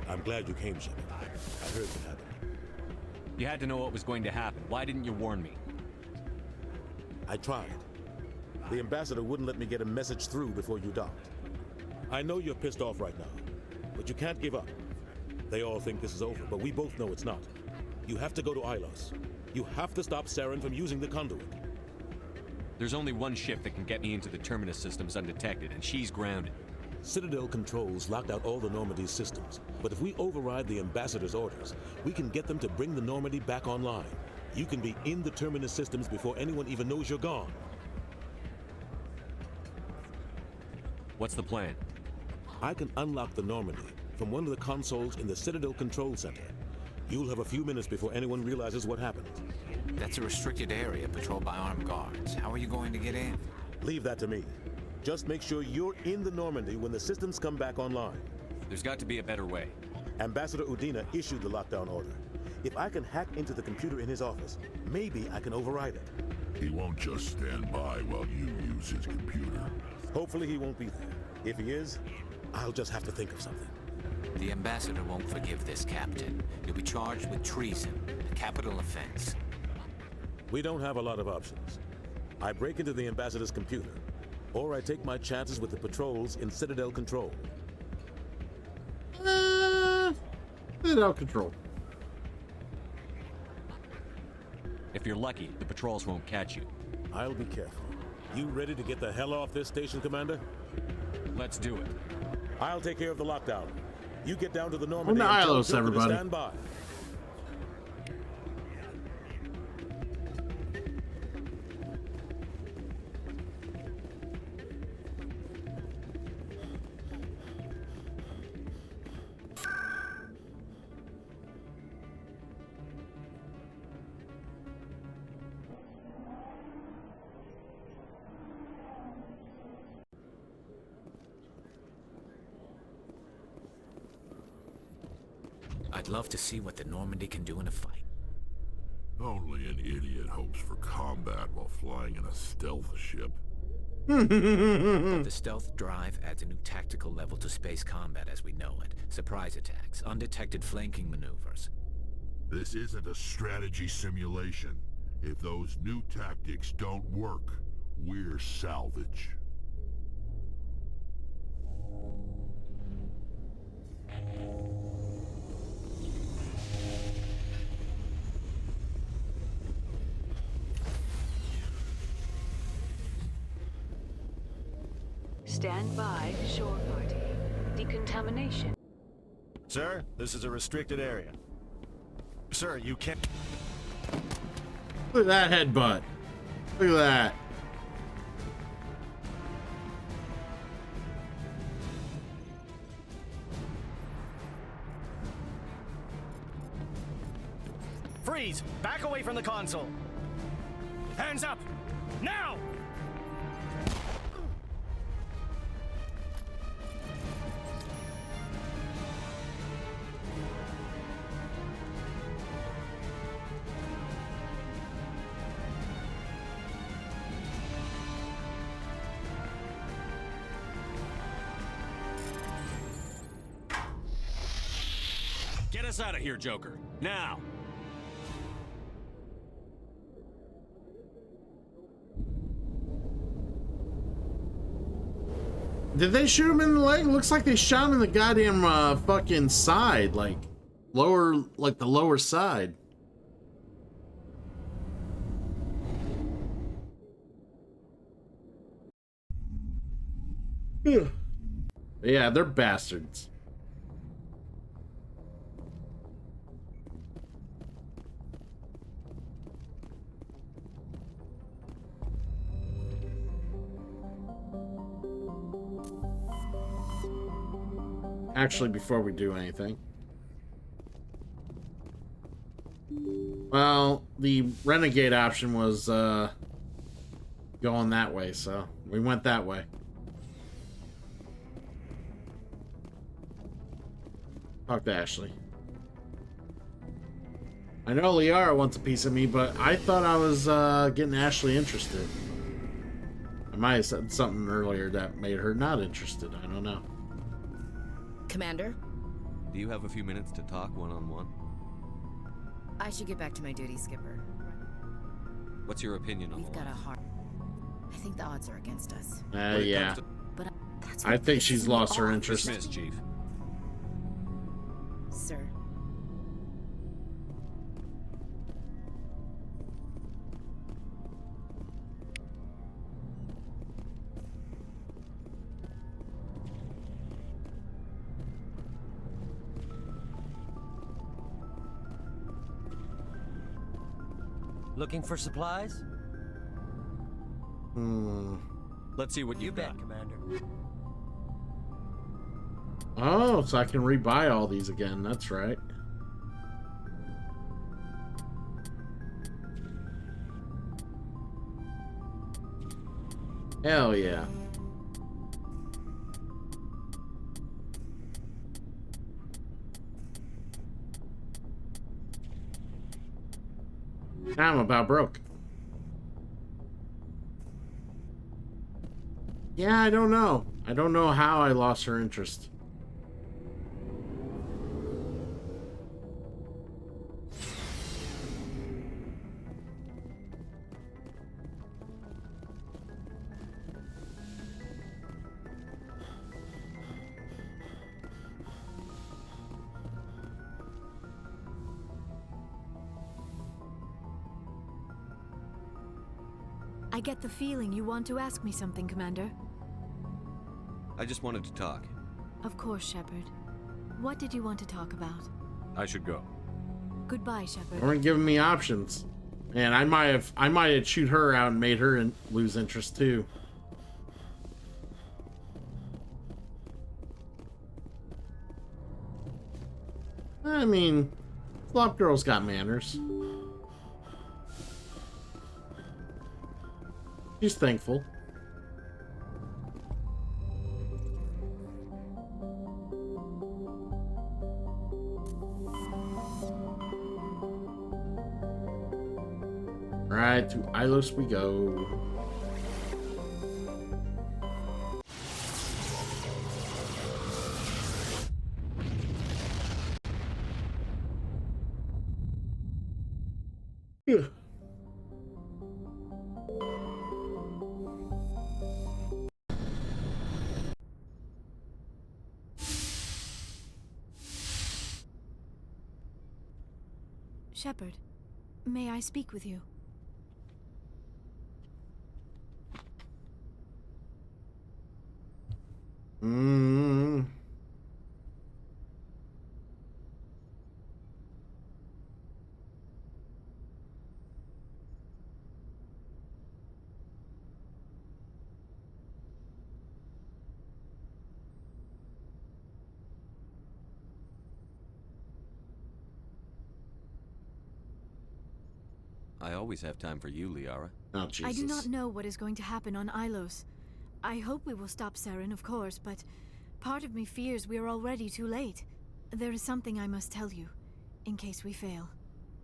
I'm glad you came, Shepard. I heard what happened. You had to know what was going to happen. Why didn't you warn me? I tried. The ambassador wouldn't let me get a message through before you docked. I know you're pissed off right now, but you can't give up. They all think this is over, but we both know it's not. You have to go to Ilos. You have to stop Saren from using the conduit. There's only one ship that can get me into the Terminus systems undetected, and she's grounded. Citadel controls locked out all the Normandy's systems, but if we override the ambassador's orders, we can get them to bring the Normandy back online. You can be in the Terminus systems before anyone even knows you're gone. What's the plan? I can unlock the Normandy from one of the consoles in the Citadel Control Center. You'll have a few minutes before anyone realizes what happened. That's a restricted area patrolled by armed guards. How are you going to get in? Leave that to me. Just make sure you're in the Normandy when the systems come back online. There's got to be a better way. Ambassador Udina issued the lockdown order. If I can hack into the computer in his office, maybe I can override it. He won't just stand by while you use his computer. Hopefully he won't be there. If he is, I'll just have to think of something. The ambassador won't forgive this, Captain. You'll be charged with treason, a capital offense. We don't have a lot of options. I break into the ambassador's computer, or I take my chances with the patrols in Citadel Control. Citadel Control. If you're lucky, the patrols won't catch you. I'll be careful. You ready to get the hell off this station, Commander? Let's do it. I'll take care of the lockdown. You get down to the Normandy On and to tell Ilos, Joker to everybody. stand by. I'd love to see what the Normandy can do in a fight. Only an idiot hopes for combat while flying in a stealth ship. But the stealth drive adds a new tactical level to space combat as we know it. Surprise attacks, undetected flanking maneuvers. This isn't a strategy simulation. If those new tactics don't work, we're salvage. Stand by, shore party. Decontamination. Sir, this is a restricted area. Sir, you can't... Look at that headbutt. Look at that. Freeze! Back away from the console! Hands up! Now! Get us out of here, Joker. Now! Did they shoot him in the leg? Looks like they shot him in the goddamn fucking side, like lower, like the lower side. Yeah, they're bastards. Actually, before we do anything. Well, the renegade option was going that way, so we went that way. Talk to Ashley. I know Liara wants a piece of me, but I thought I was getting Ashley interested. I might have said something earlier that made her not interested. I don't know. Commander? Do you have a few minutes to talk one-on-one? I should get back to my duty, Skipper. What's your opinion on We've got a hard... I think the odds are against us. Yeah. But that's I what think pisses she's me lost her off. interest. Dismissed, Chief. Sir. Looking for supplies? Let's see what You you've bet, got. Commander. Oh, so I can rebuy all these again. That's right. Hell yeah. I'm about broke. Yeah, I don't know. I don't know how I lost her interest. I get the feeling you want to ask me something, Commander. I just wanted to talk. Of course, Shepard. What did you want to talk about? I should go. Goodbye, Shepard. They weren't giving me options. And I might have chewed her out and made her lose interest too. I mean, Flop Girl's got manners. She's thankful. Right, to Ilos we go. Yeah. Shepard, may I speak with you? I always have time for you, Liara. Oh, Jesus. I do not know what is going to happen on Ilos. I hope we will stop Saren, of course, but part of me fears we are already too late. There is something I must tell you, in case we fail.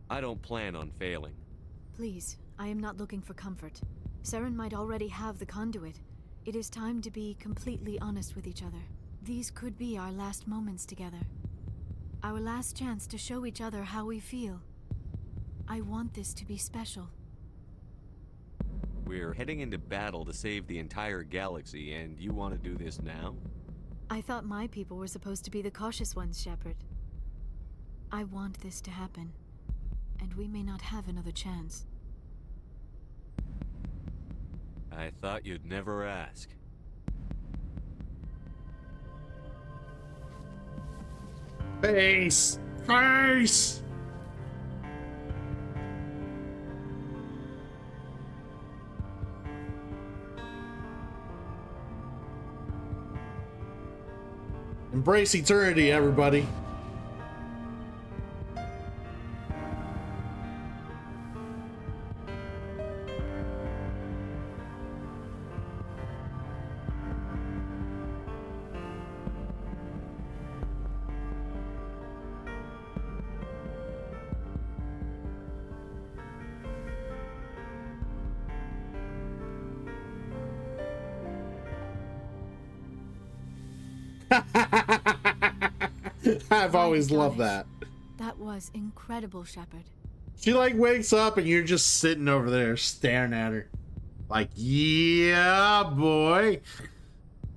I don't plan on failing. Please, I am not looking for comfort. Saren might already have the conduit. It is time to be completely honest with each other. These could be our last moments together. Our last chance to show each other how we feel. I want this to be special. We're heading into battle to save the entire galaxy, and you want to do this now? I thought my people were supposed to be the cautious ones, Shepard. I want this to happen, and we may not have another chance. I thought you'd never ask. Face! Face! Embrace eternity, everybody. I've always loved that. That was incredible, Shepard. She like wakes up and you're just sitting over there staring at her. Like, yeah, boy.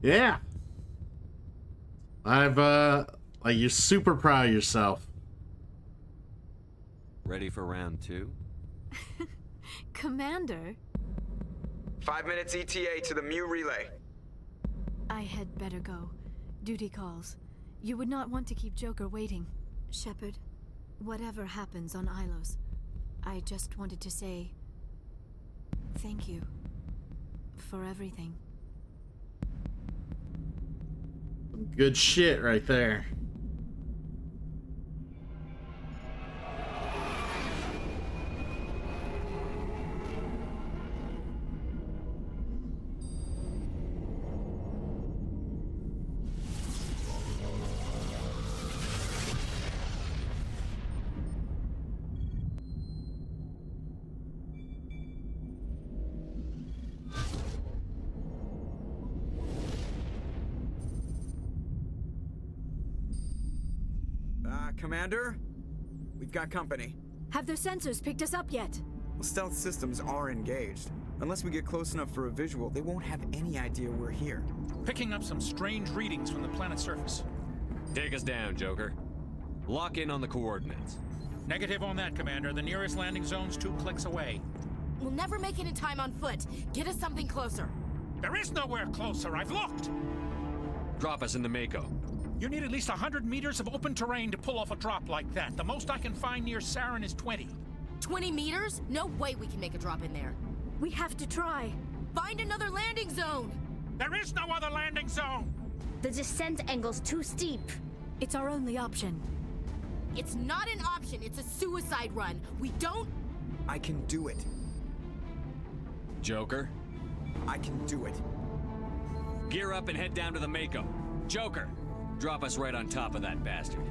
Yeah. Like you're super proud of yourself. Ready for round 2? Commander? 5 minutes ETA to the Mu relay. I had better go. Duty calls. You would not want to keep Joker waiting. Shepard, whatever happens on Ilos, I just wanted to say thank you for everything. Good shit right there. Commander? We've got company. Have their sensors picked us up yet? Well, stealth systems are engaged. Unless we get close enough for a visual, they won't have any idea we're here. Picking up some strange readings from the planet's surface. Take us down, Joker. Lock in on the coordinates. Negative on that, Commander. The nearest landing zone's 2 clicks away. We'll never make it in time on foot. Get us something closer. There is nowhere closer. I've looked. Drop us in the Mako. You need at least 100 meters of open terrain to pull off a drop like that. The most I can find near Saren is 20. 20 meters? No way we can make a drop in there. We have to try. Find another landing zone! There is no other landing zone! The descent angle's too steep. It's our only option. It's not an option, it's a suicide run. We don't... I can do it. Joker? I can do it. Gear up and head down to the Mako. Joker, drop us right on top of that bastard.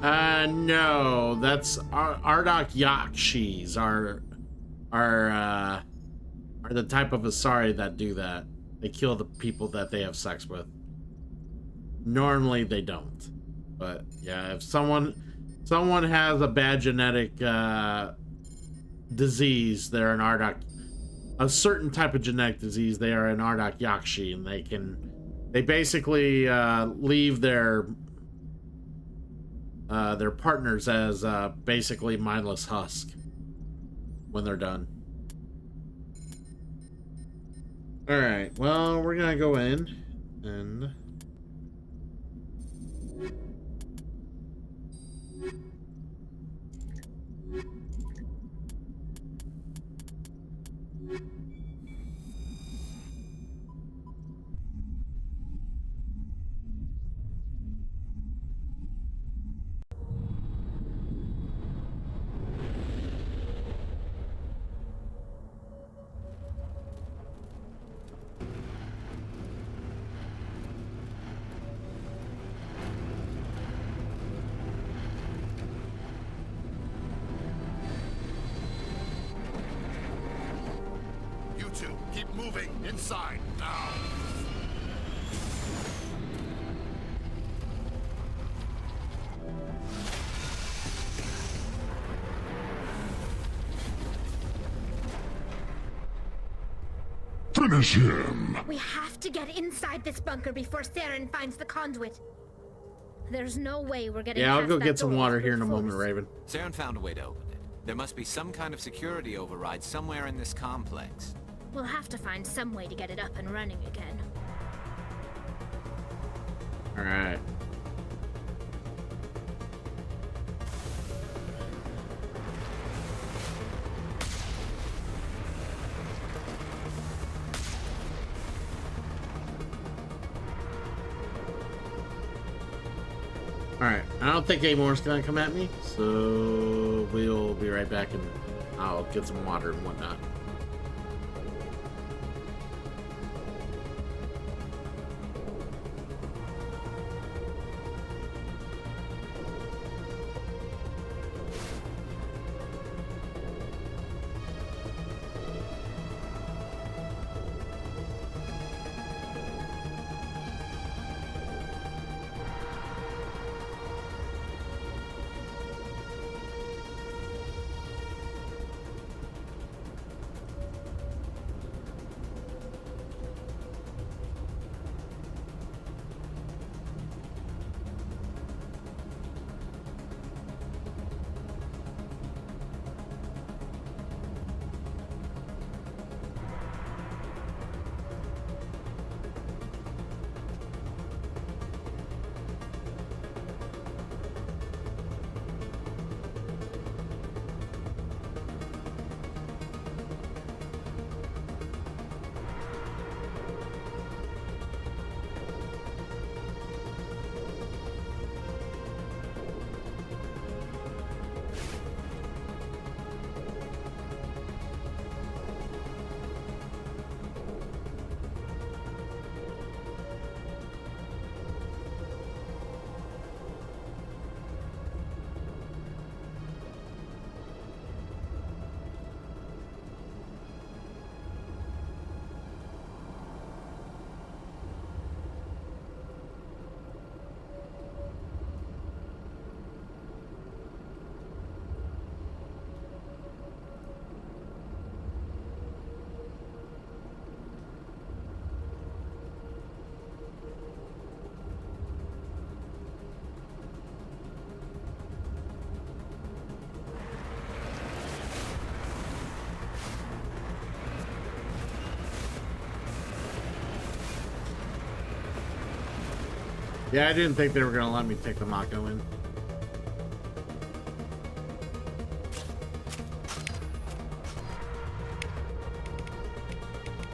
No, that's Ardok Yakshis are the type of Asari that do that. They kill the people that they have sex with. Normally they don't, but yeah, if someone has a bad genetic disease, they're an Ardok, a certain type of genetic disease. They are an Ardok Yakshi, and they basically leave their partners as basically mindless husk when they're done. All right, well, we're gonna go in and keep moving inside now. Finish him. We have to get inside this bunker before Saren finds the conduit. There's no way we're getting yeah, I'll past go that get some door water with here in a brute moment, force. Raven. Saren found a way to open it. There must be some kind of security override somewhere in this complex. We'll have to find some way to get it up and running again. All right. Alright, I don't think Amor's gonna come at me, so we'll be right back and I'll get some water and whatnot. Yeah, I didn't think they were gonna let me take the Mako in.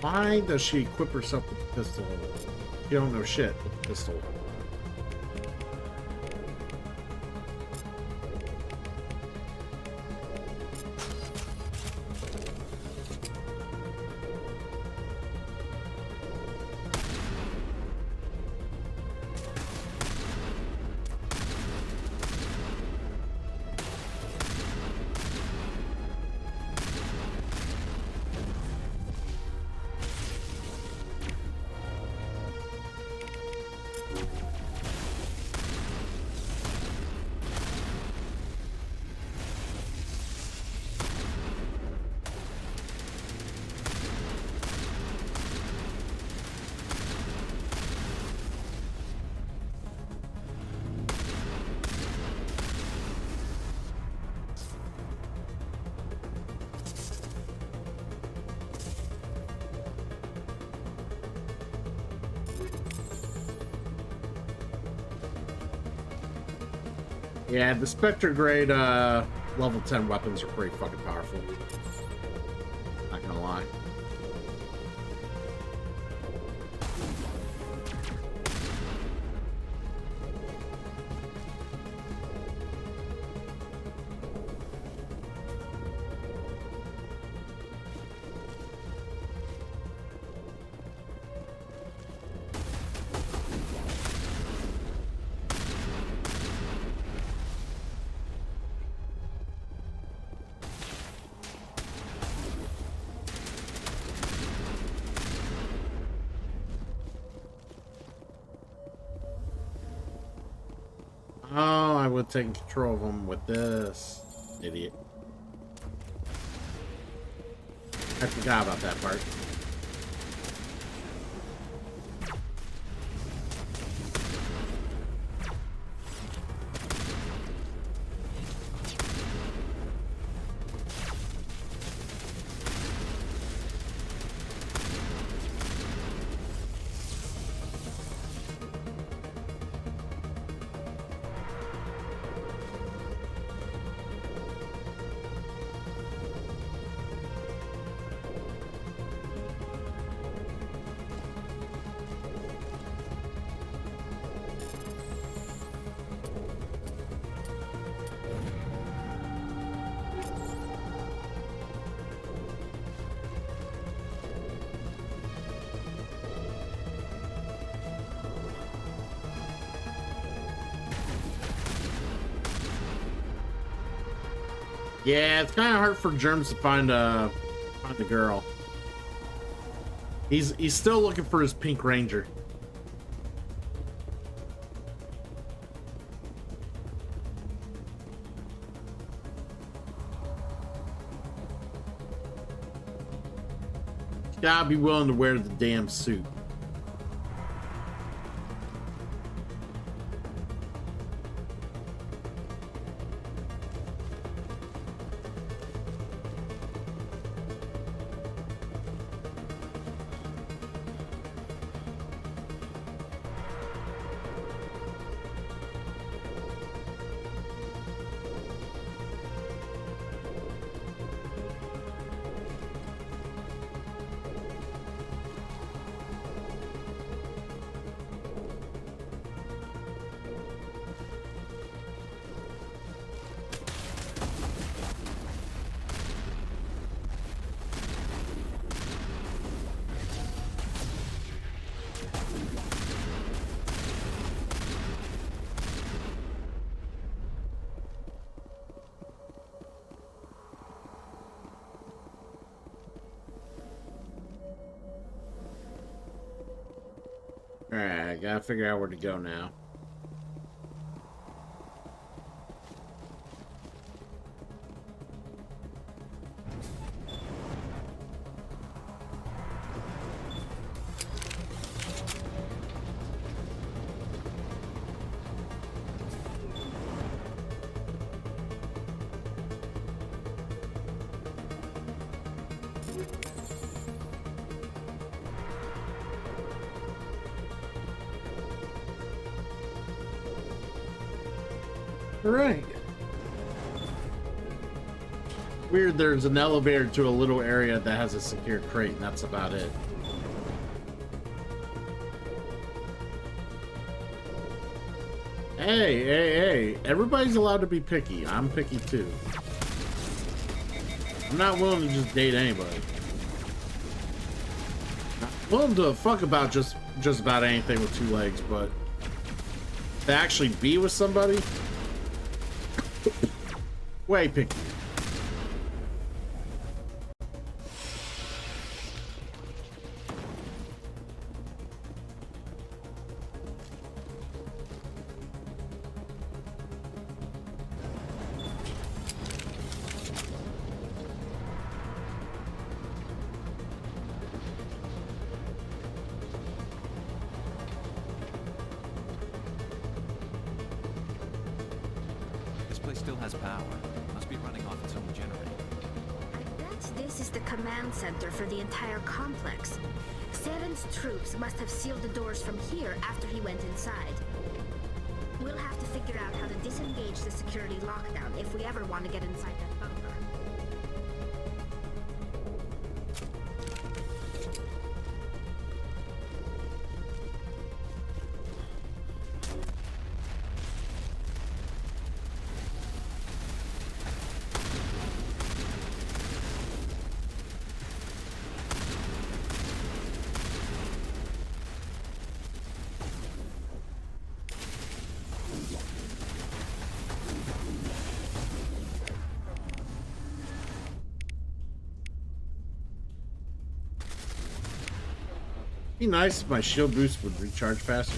Why does she equip herself with the pistol? You don't know shit with the pistol. Yeah, the Spectre grade level 10 weapons are pretty fucking powerful. Not gonna lie. Oh, I would have taken control of them with this. Idiot. I forgot about that part. Yeah, it's kind of hard for Germs to find the girl. He's still looking for his Pink Ranger. He's gotta be willing to wear the damn suit. Alright, I gotta figure out where to go now. Alright. Weird, there's an elevator to a little area that has a secure crate, and that's about it. Hey, everybody's allowed to be picky. I'm picky too. I'm not willing to just date anybody. Not willing to fuck about just about anything with two legs, but to actually be with somebody, way picky. Still has power. Must be running off its own generator. I bet this is the command center for the entire complex. Saren's troops must have sealed the doors from here after he went inside. We'll have to figure out how to disengage the security lockdown if we ever want to get inside that bunker. Be nice if my shield boost would recharge faster.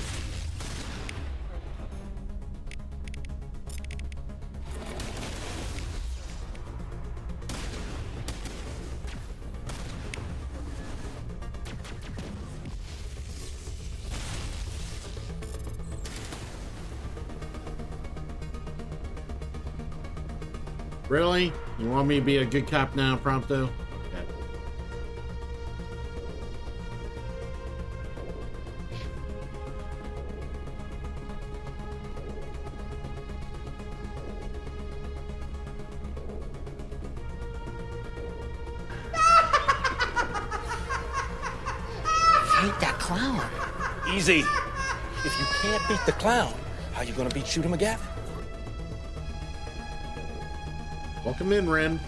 Really? You want me to be a good cop now, Prompto? Fight that clown. Easy. If you can't beat the clown, how you gonna beat Shooter McGavin? Welcome in, Ren.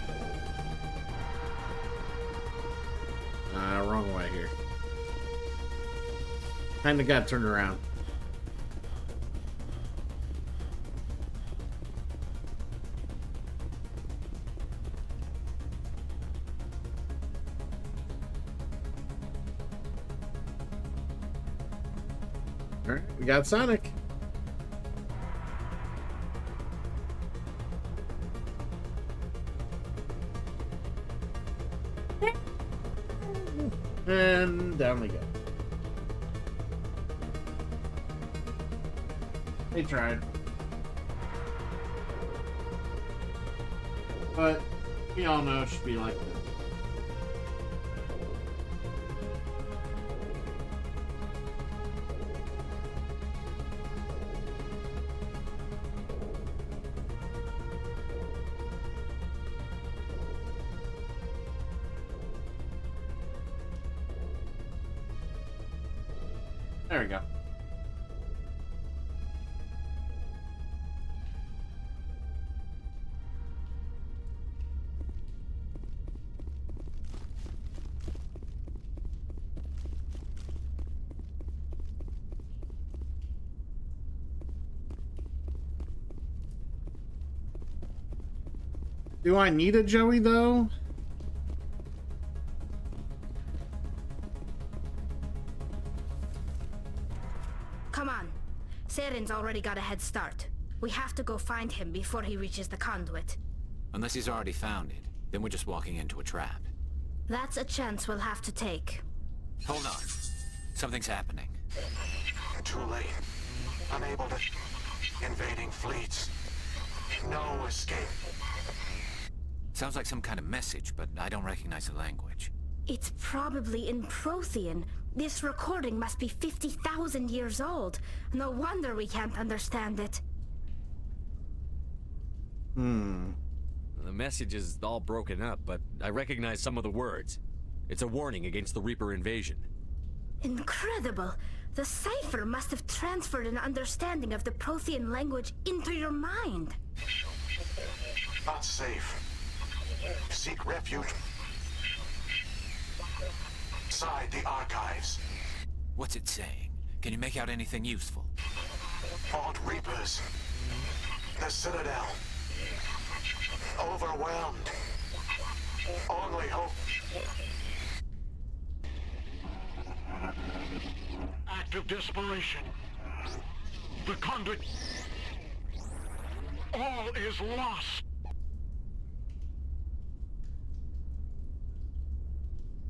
Wrong way here. Kinda got turned around. Alright, we got Sonic. And down we go. They tried. But we all know it should be like this. There we go. Do I need a Joey though? Come on. Saren's already got a head start. We have to go find him before he reaches the conduit. Unless he's already found it, then we're just walking into a trap. That's a chance we'll have to take. Hold on. Something's happening. Too late. Unable to... Invading fleets. No escape. Sounds like some kind of message, but I don't recognize the language. It's probably in Prothean. This recording must be 50,000 years old. No wonder we can't understand it. The message is all broken up, but I recognize some of the words. It's a warning against the Reaper invasion. Incredible! The cipher must have transferred an understanding of the Prothean language into your mind. Not safe. Seek refuge inside the archives. What's it saying? Can you make out anything useful? Fought Reapers. The Citadel. Overwhelmed. Only hope. Act of desperation. The conduit. All is lost.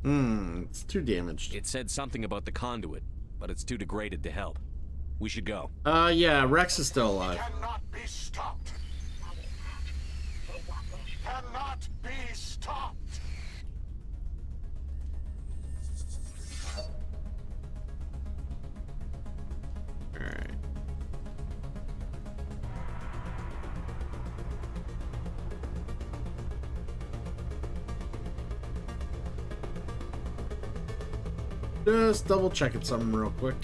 It's too damaged. It said something about the conduit, but it's too degraded to help. We should go. Yeah, Rex is still alive. Cannot be stopped. Cannot be stopped. Alright. Just double checking something real quick.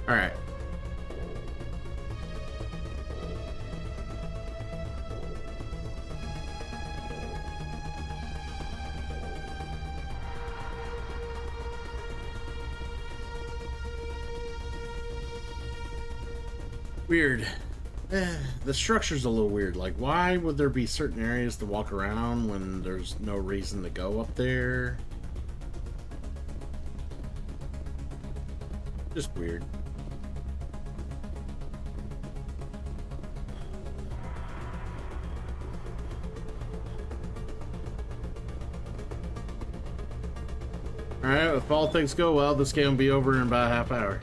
All right. Weird. The structure's a little weird. Like, why would there be certain areas to walk around when there's no reason to go up there? Just weird. Alright, if all things go well, this game will be over in about a half hour.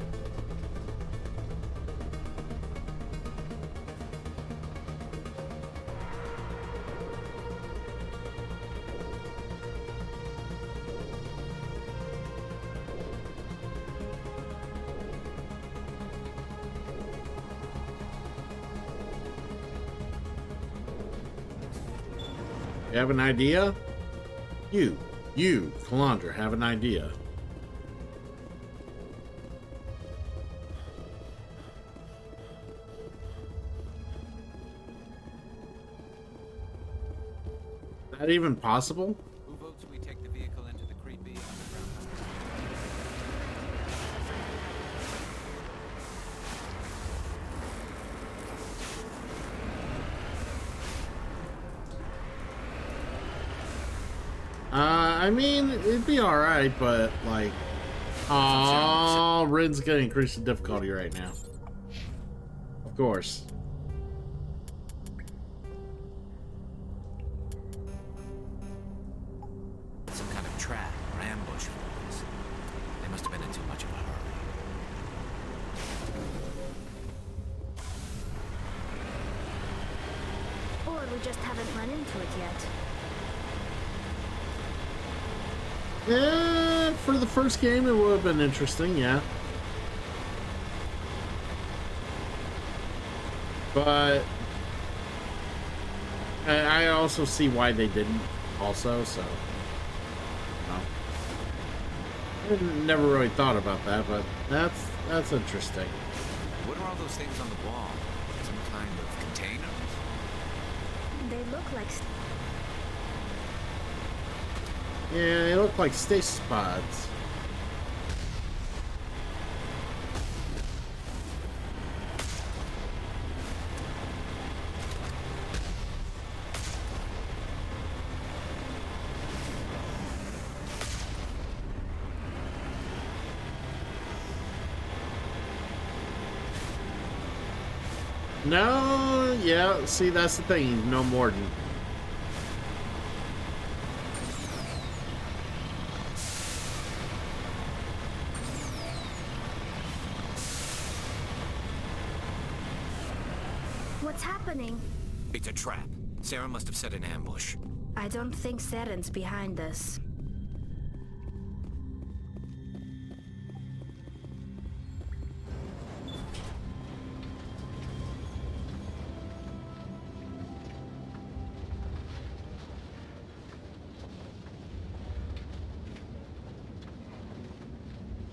You have an idea? You, Calandra, have an idea. Is that even possible? Who votes we take the vehicle into the creepy underground? I mean, it'd be alright, but like, oh, Rin's gonna increase the difficulty right now. Of course. Some kind of trap or ambush for us. They must have been in too much of a hurry. Or we just haven't run into it yet. Yeah, for the first game, it would have been interesting, yeah. But I also see why they didn't, also, so. I never really thought about that, but that's interesting. What are all those things on the wall? Some kind of containers? They look like... Yeah, they look like stasis pods. No, yeah, see, that's the thing. No Mordin. It's a trap. Saren must have set an ambush. I don't think Saren's behind this.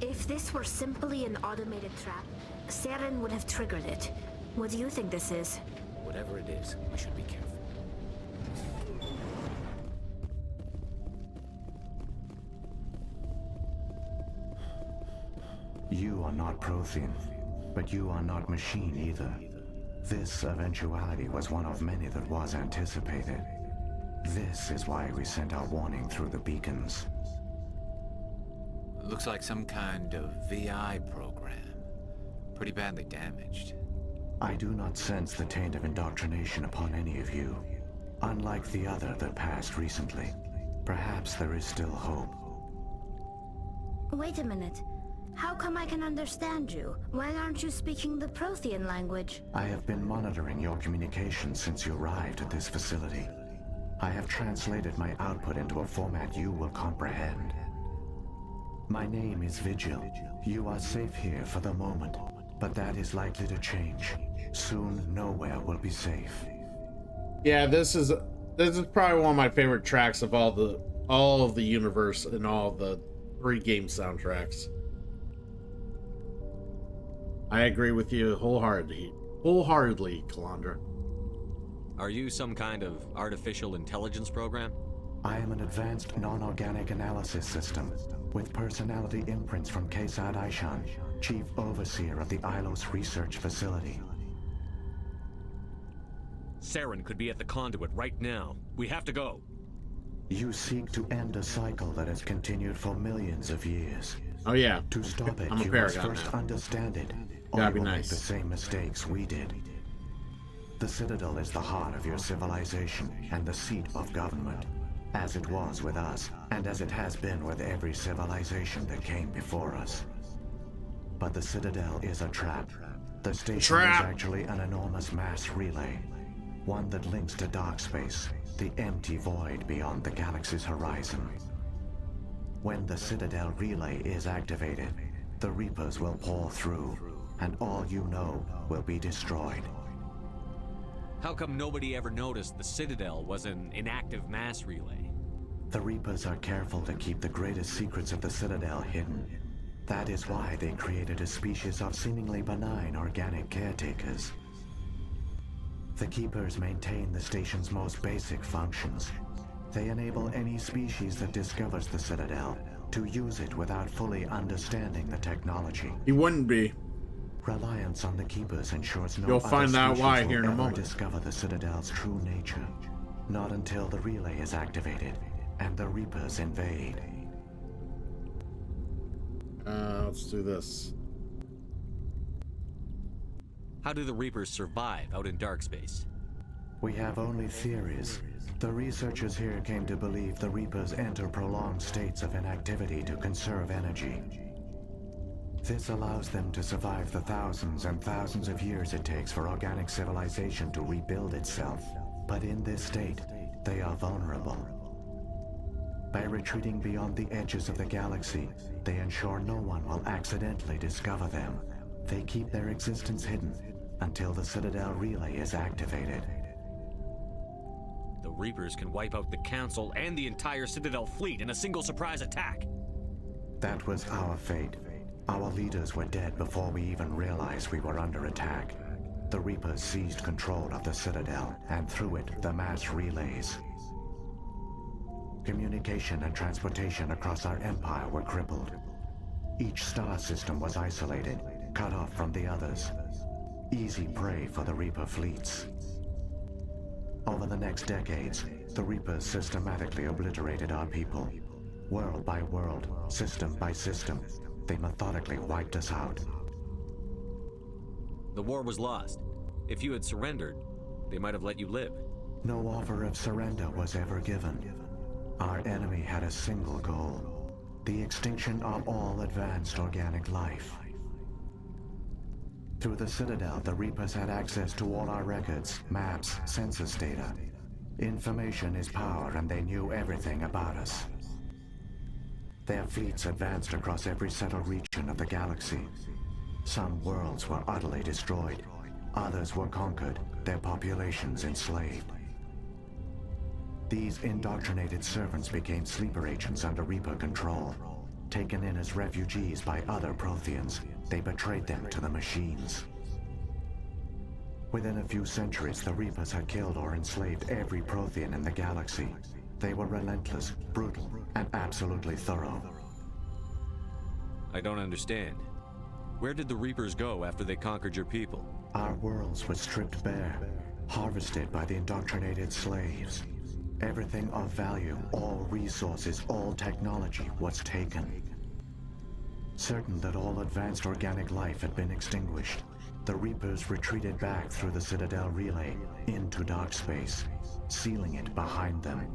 If this were simply an automated trap, Saren would have triggered it. What do you think this is? Whatever it is, we should be careful. You are not Prothean, but you are not machine either. This eventuality was one of many that was anticipated. This is why we sent our warning through the beacons. Looks like some kind of VI program. Pretty badly damaged. I do not sense the taint of indoctrination upon any of you. Unlike the other that passed recently. Perhaps there is still hope. Wait a minute. How come I can understand you? Why aren't you speaking the Prothean language? I have been monitoring your communications since you arrived at this facility. I have translated my output into a format you will comprehend. My name is Vigil. You are safe here for the moment, but that is likely to change. Soon, nowhere will be safe. Yeah, this is probably one of my favorite tracks of all of the universe and all the 3 game soundtracks. I agree with you wholeheartedly, Calandra. Are you some kind of artificial intelligence program? I am an advanced non-organic analysis system with personality imprints from Kesad Aishan, Chief Overseer of the Ilos Research Facility. Saren could be at the conduit right now. We have to go. You seek to end a cycle that has continued for millions of years. Oh yeah. To stop it, I'm a you must Paragon first now. understand it, or That'd you be will make nice. the same mistakes we did. The Citadel is the heart of your civilization and the seat of government, as it was with us, and as it has been with every civilization that came before us. But the Citadel is a trap. The station is actually an enormous mass relay, one that links to dark space, the empty void beyond the galaxy's horizon. When the Citadel relay is activated, the Reapers will pour through, and all you know will be destroyed. How come nobody ever noticed the Citadel was an inactive mass relay? The Reapers are careful to keep the greatest secrets of the Citadel hidden. That is why they created a species of seemingly benign organic caretakers. The Keepers maintain the station's most basic functions. They enable any species that discovers the Citadel to use it without fully understanding the technology. He wouldn't be. Reliance on the Keepers ensures no You'll other find out species why will here in a ever moment. discover the Citadel's true nature. Not until the relay is activated and the Reapers invade. Let's do this. How do the Reapers survive out in dark space? We have only theories. The researchers here came to believe the Reapers enter prolonged states of inactivity to conserve energy. This allows them to survive the thousands and thousands of years it takes for organic civilization to rebuild itself. But in this state, they are vulnerable. By retreating beyond the edges of the galaxy, they ensure no one will accidentally discover them. They keep their existence hidden until the Citadel relay is activated. The Reapers can wipe out the Council and the entire Citadel fleet in a single surprise attack. That was our fate. Our leaders were dead before we even realized we were under attack. The Reapers seized control of the Citadel, and through it, the mass relays. Communication and transportation across our empire were crippled. Each star system was isolated, cut off from the others. Easy prey for the Reaper fleets. Over the next decades, the Reapers systematically obliterated our people. World by world, system by system, they methodically wiped us out. The war was lost. If you had surrendered, they might have let you live. No offer of surrender was ever given. Our enemy had a single goal: the extinction of all advanced organic life. Through the Citadel, the Reapers had access to all our records, maps, census data. Information is power, and they knew everything about us. Their fleets advanced across every settled region of the galaxy. Some worlds were utterly destroyed. Others were conquered, their populations enslaved. These indoctrinated servants became sleeper agents under Reaper control. Taken in as refugees by other Protheans, they betrayed them to the machines. Within a few centuries, the Reapers had killed or enslaved every Prothean in the galaxy. They were relentless, brutal, and absolutely thorough. I don't understand. Where did the Reapers go after they conquered your people? Our worlds were stripped bare, harvested by the indoctrinated slaves. Everything of value, all resources, all technology was taken. Certain that all advanced organic life had been extinguished, the Reapers retreated back through the Citadel relay into dark space, sealing it behind them.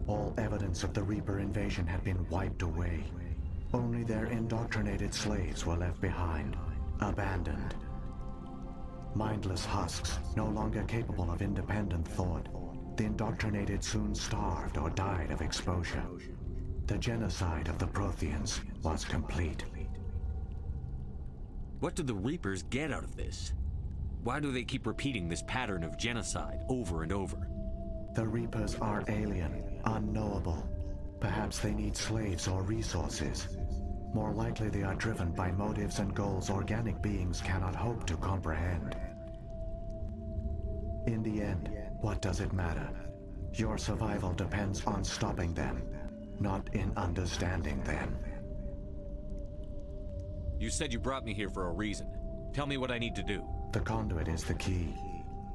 All evidence of the Reaper invasion had been wiped away. Only their indoctrinated slaves were left behind, abandoned. Mindless husks, no longer capable of independent thought, the indoctrinated soon starved or died of exposure. The genocide of the Protheans was complete. What do the Reapers get out of this? Why do they keep repeating this pattern of genocide over and over? The Reapers are alien, unknowable. Perhaps they need slaves or resources. More likely they are driven by motives and goals organic beings cannot hope to comprehend. In the end, what does it matter? Your survival depends on stopping them, not in understanding them. You said you brought me here for a reason. Tell me what I need to do. The conduit is the key.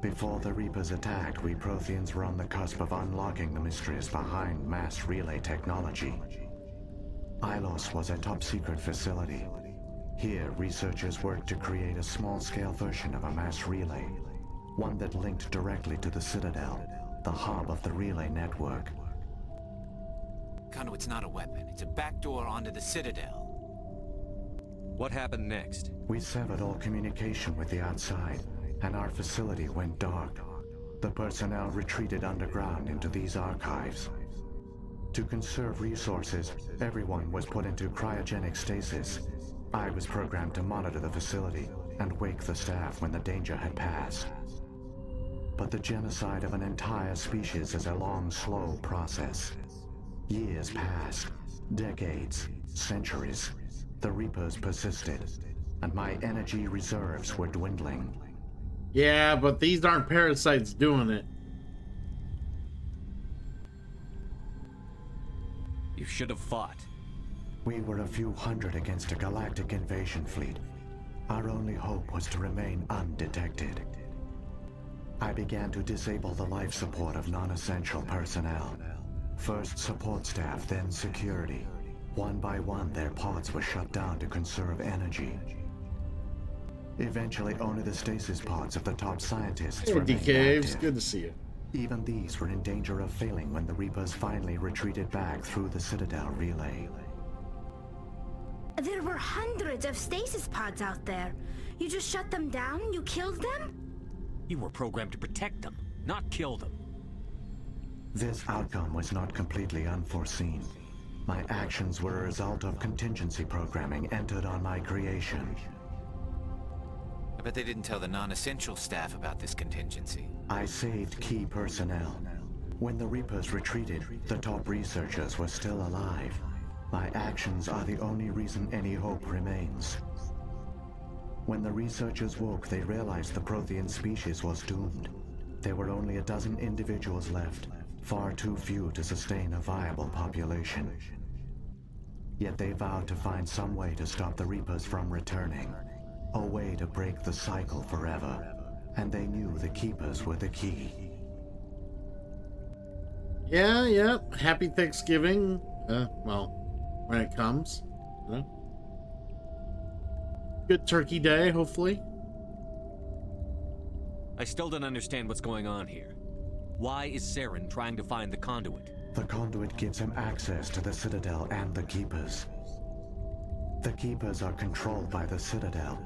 Before the Reapers attacked, we Protheans were on the cusp of unlocking the mysteries behind mass relay technology. Ilos was a top-secret facility. Here, researchers worked to create a small-scale version of a mass relay, one that linked directly to the Citadel, the hub of the relay network. Conduit's not a weapon. It's a backdoor onto the Citadel. What happened next? We severed all communication with the outside, and our facility went dark. The personnel retreated underground into these archives. To conserve resources, everyone was put into cryogenic stasis. I was programmed to monitor the facility and wake the staff when the danger had passed. But the genocide of an entire species is a long, slow process. Years passed, decades, centuries. The Reapers persisted, and my energy reserves were dwindling. Yeah, but these aren't parasites doing it. You should have fought. We were a few hundred against a galactic invasion fleet. Our only hope was to remain undetected. I began to disable the life support of non-essential personnel. First support staff, then security. One by one, their pods were shut down to conserve energy. Eventually, only the stasis pods of the top scientists remained active. Good to see you. Even these were in danger of failing when the Reapers finally retreated back through the Citadel relay. There were hundreds of stasis pods out there. You just shut them down? You killed them? You were programmed to protect them, not kill them. This outcome was not completely unforeseen. My actions were a result of contingency programming entered on my creation. I bet they didn't tell the non-essential staff about this contingency. I saved key personnel. When the Reapers retreated, the top researchers were still alive. My actions are the only reason any hope remains. When the researchers woke, they realized the Prothean species was doomed. There were only a dozen individuals left, far too few to sustain a viable population. Yet they vowed to find some way to stop the Reapers from returning. A way to break the cycle forever. And they knew the Keepers were the key. Yeah. Happy Thanksgiving. Well, when it comes. Good turkey day, hopefully. I still don't understand what's going on here. Why is Saren trying to find the conduit? The conduit gives him access to the Citadel and the Keepers. The Keepers are controlled by the Citadel.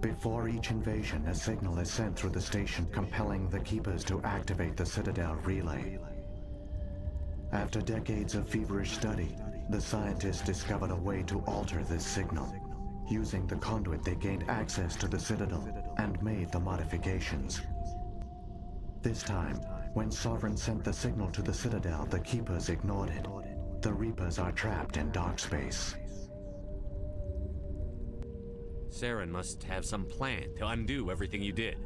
Before each invasion, a signal is sent through the station compelling the Keepers to activate the Citadel relay. After decades of feverish study, the scientists discovered a way to alter this signal. Using the conduit, they gained access to the Citadel and made the modifications. This time, when Sovereign sent the signal to the Citadel, the Keepers ignored it. The Reapers are trapped in dark space. Saren must have some plan to undo everything you did.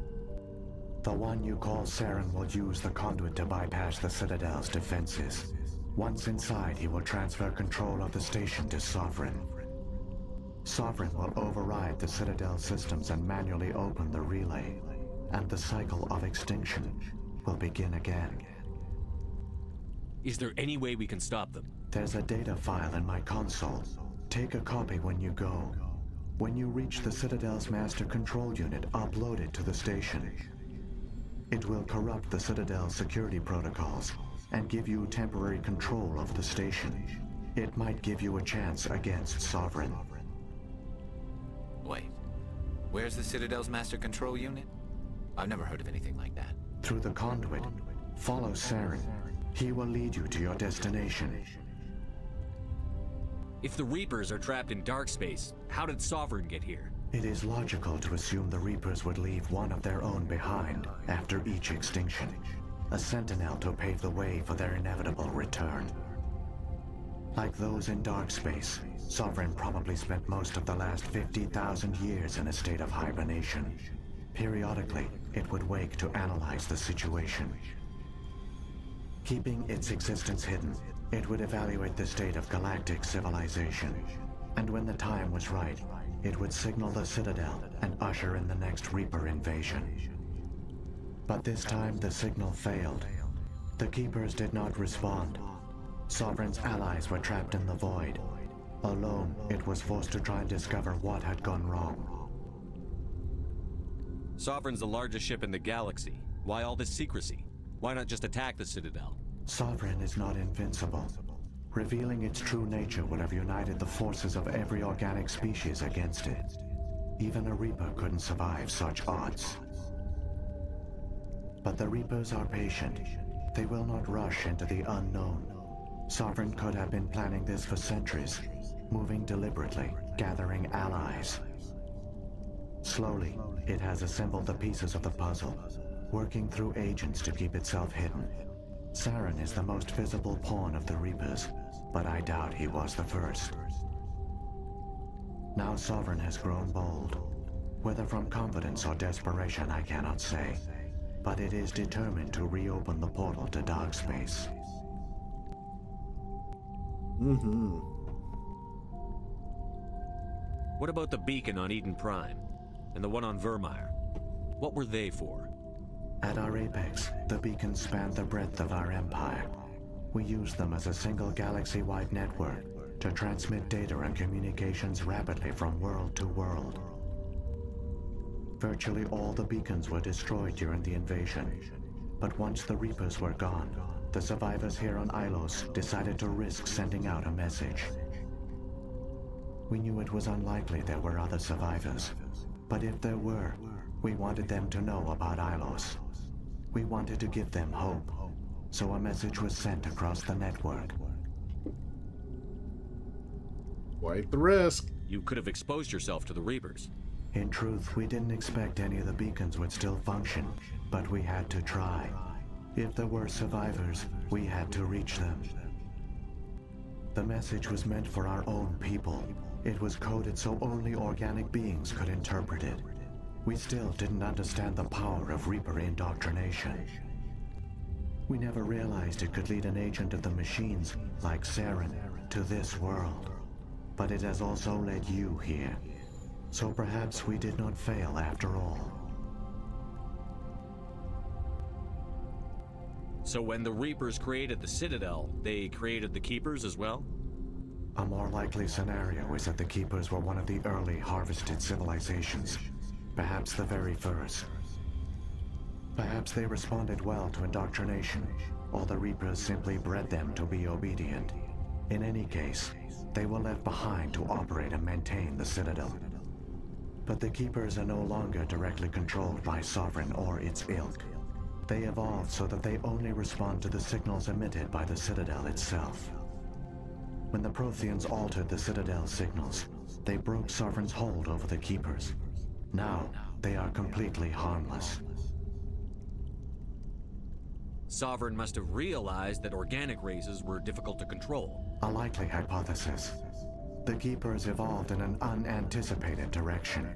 The one you call Saren will use the conduit to bypass the Citadel's defenses. Once inside, he will transfer control of the station to Sovereign. Sovereign will override the Citadel systems and manually open the relay, and the cycle of extinction will begin again. Is there any way we can stop them? There's a data file in my console. Take a copy when you go. When you reach the Citadel's master control unit, upload it to the station. It will corrupt the Citadel's security protocols and give you temporary control of the station. It might give you a chance against Sovereign. Wait, where's the Citadel's master control unit? I've never heard of anything like that. Through the conduit, follow Saren. He will lead you to your destination. If the Reapers are trapped in dark space, how did Sovereign get here? It is logical to assume the Reapers would leave one of their own behind after each extinction. A sentinel to pave the way for their inevitable return. Like those in dark space, Sovereign probably spent most of the last 50,000 years in a state of hibernation. Periodically, it would wake to analyze the situation. Keeping its existence hidden, it would evaluate the state of galactic civilization. And when the time was right, it would signal the Citadel and usher in the next Reaper invasion. But this time the signal failed. The Keepers did not respond. Sovereign's allies were trapped in the void. Alone, it was forced to try and discover what had gone wrong. Sovereign's the largest ship in the galaxy. Why all this secrecy? Why not just attack the Citadel? Sovereign is not invincible. Revealing its true nature would have united the forces of every organic species against it. Even a Reaper couldn't survive such odds. But the Reapers are patient. They will not rush into the unknown. Sovereign could have been planning this for centuries, moving deliberately, gathering allies. Slowly, it has assembled the pieces of the puzzle, working through agents to keep itself hidden. Saren is the most visible pawn of the Reapers, but I doubt he was the first. Now Sovereign has grown bold. Whether from confidence or desperation, I cannot say. But it is determined to reopen the portal to dark space. What about the beacon on Eden Prime? And the one on Vermeer? What were they for? At our apex, the beacons spanned the breadth of our empire. We used them as a single galaxy-wide network to transmit data and communications rapidly from world to world. Virtually all the beacons were destroyed during the invasion, but once the Reapers were gone, the survivors here on Ilos decided to risk sending out a message. We knew it was unlikely there were other survivors, but if there were, we wanted them to know about Ilos. We wanted to give them hope, so a message was sent across the network. Quite the risk. You could have exposed yourself to the Reapers. In truth, we didn't expect any of the beacons would still function, but we had to try. If there were survivors, we had to reach them. The message was meant for our own people. It was coded so only organic beings could interpret it. We still didn't understand the power of Reaper indoctrination. We never realized it could lead an agent of the machines, like Saren, to this world. But it has also led you here. So perhaps we did not fail after all. So when the Reapers created the Citadel, they created the Keepers as well? A more likely scenario is that the Keepers were one of the early harvested civilizations. Perhaps the very first. Perhaps they responded well to indoctrination, or the Reapers simply bred them to be obedient. In any case, they were left behind to operate and maintain the Citadel. But the Keepers are no longer directly controlled by Sovereign or its ilk. They evolved so that they only respond to the signals emitted by the Citadel itself. When the Protheans altered the Citadel's signals, they broke Sovereign's hold over the Keepers. Now, they are completely harmless. Sovereign must have realized that organic races were difficult to control. A likely hypothesis. The Keepers evolved in an unanticipated direction.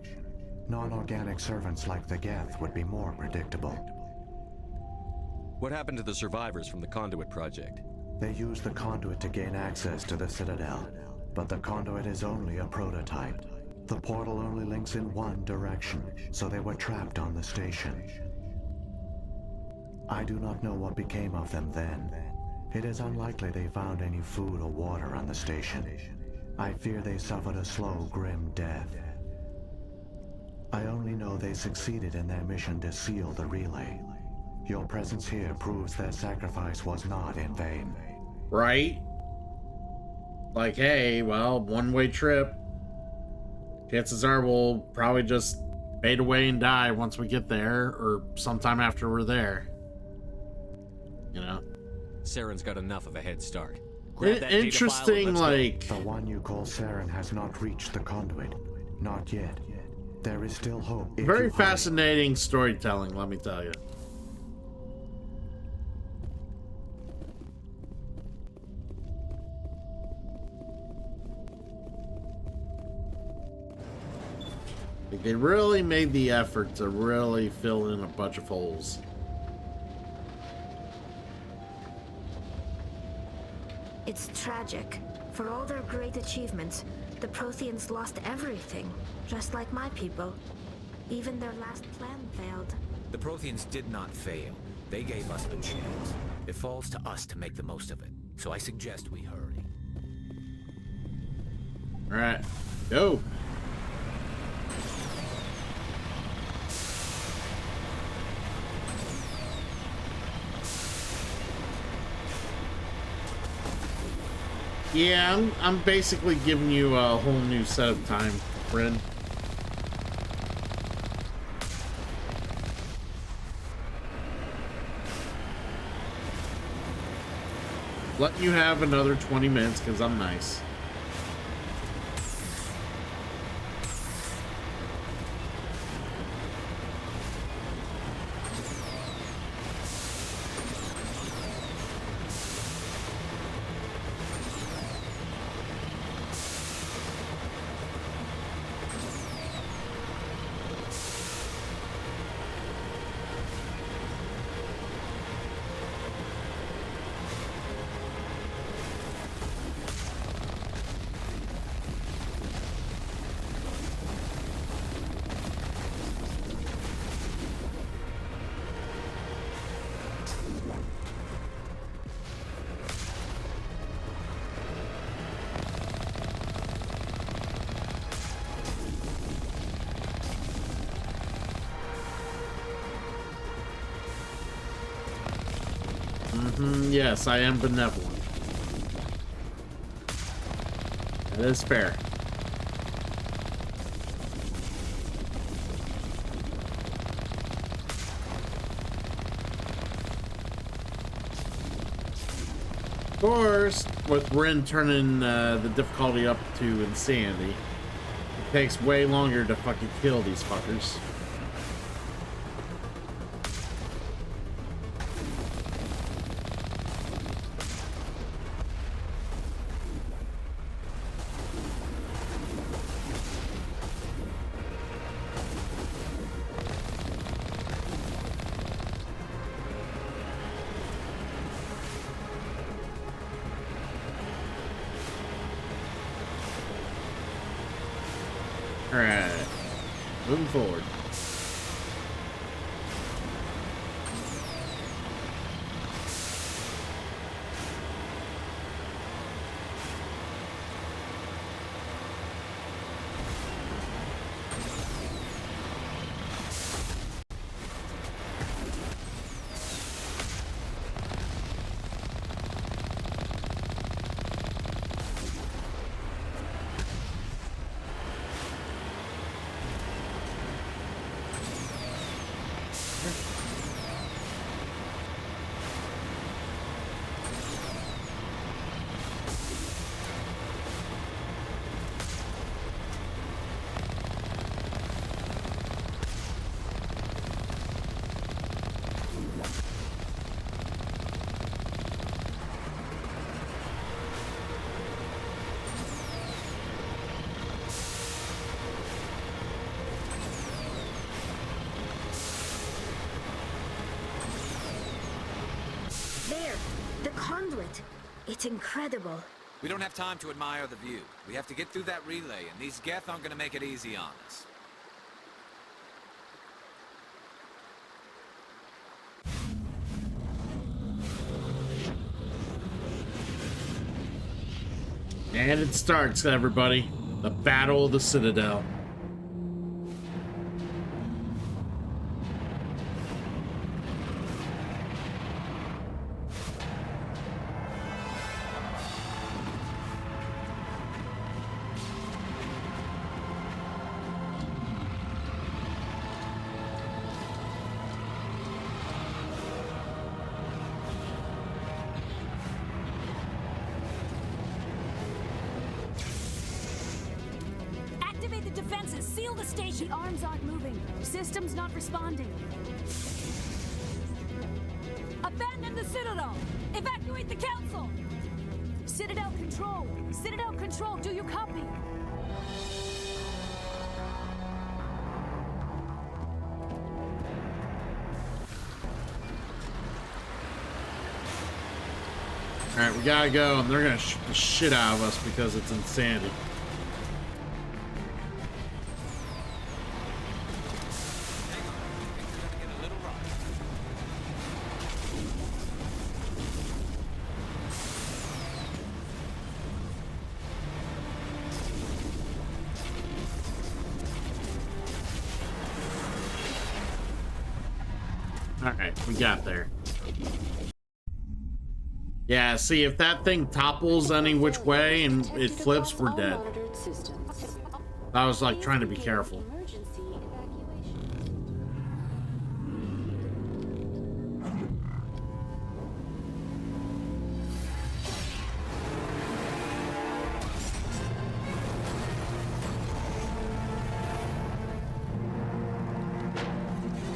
Non-organic servants like the Geth would be more predictable. What happened to the survivors from the Conduit project? They used the Conduit to gain access to the Citadel, but the Conduit is only a prototype. The portal only links in one direction, so they were trapped on the station. I do not know what became of them then. It is unlikely they found any food or water on the station. I fear they suffered a slow, grim death. I only know they succeeded in their mission to seal the relay. Your presence here proves their sacrifice was not in vain. Right? Like, hey, well, one-way trip. Chances are we'll probably just fade away and die once we get there, or sometime after we're there. You know? Saren's got enough of a head start. Grab that Interesting, data file and like... The one you call Saren has not reached the Conduit. Not yet. There is still hope. Very fascinating storytelling, let me tell you. Like, they really made the effort to really fill in a bunch of holes. It's tragic. For all their great achievements, the Protheans lost everything, just like my people. Even their last plan failed. The Protheans did not fail. They gave us a chance. It falls to us to make the most of it. So I suggest we hurry. All right, go. Yeah, I'm basically giving you a whole new set of time, friend. Letting you have another 20 minutes because I'm nice. Yes, I am benevolent. That is fair. Of course, with Rin turning the difficulty up to insanity, it takes way longer to fucking kill these fuckers. Alright, moving forward. There! The conduit! It's incredible. We don't have time to admire the view. We have to get through that relay, and these Geth aren't gonna make it easy on us. And it starts, everybody. The Battle of the Citadel. Activate the defenses! Seal the station! The arms aren't moving. Systems not responding. Abandon the Citadel! Evacuate the Council! Citadel Control! Citadel Control, do you copy? Alright, we gotta go, and they're gonna shoot the shit out of us because it's insanity. Alright, we got there. Yeah, see, if that thing topples any which way and it flips, we're dead. I was like trying to be careful.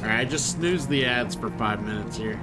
Alright, just snooze the ads for 5 minutes here.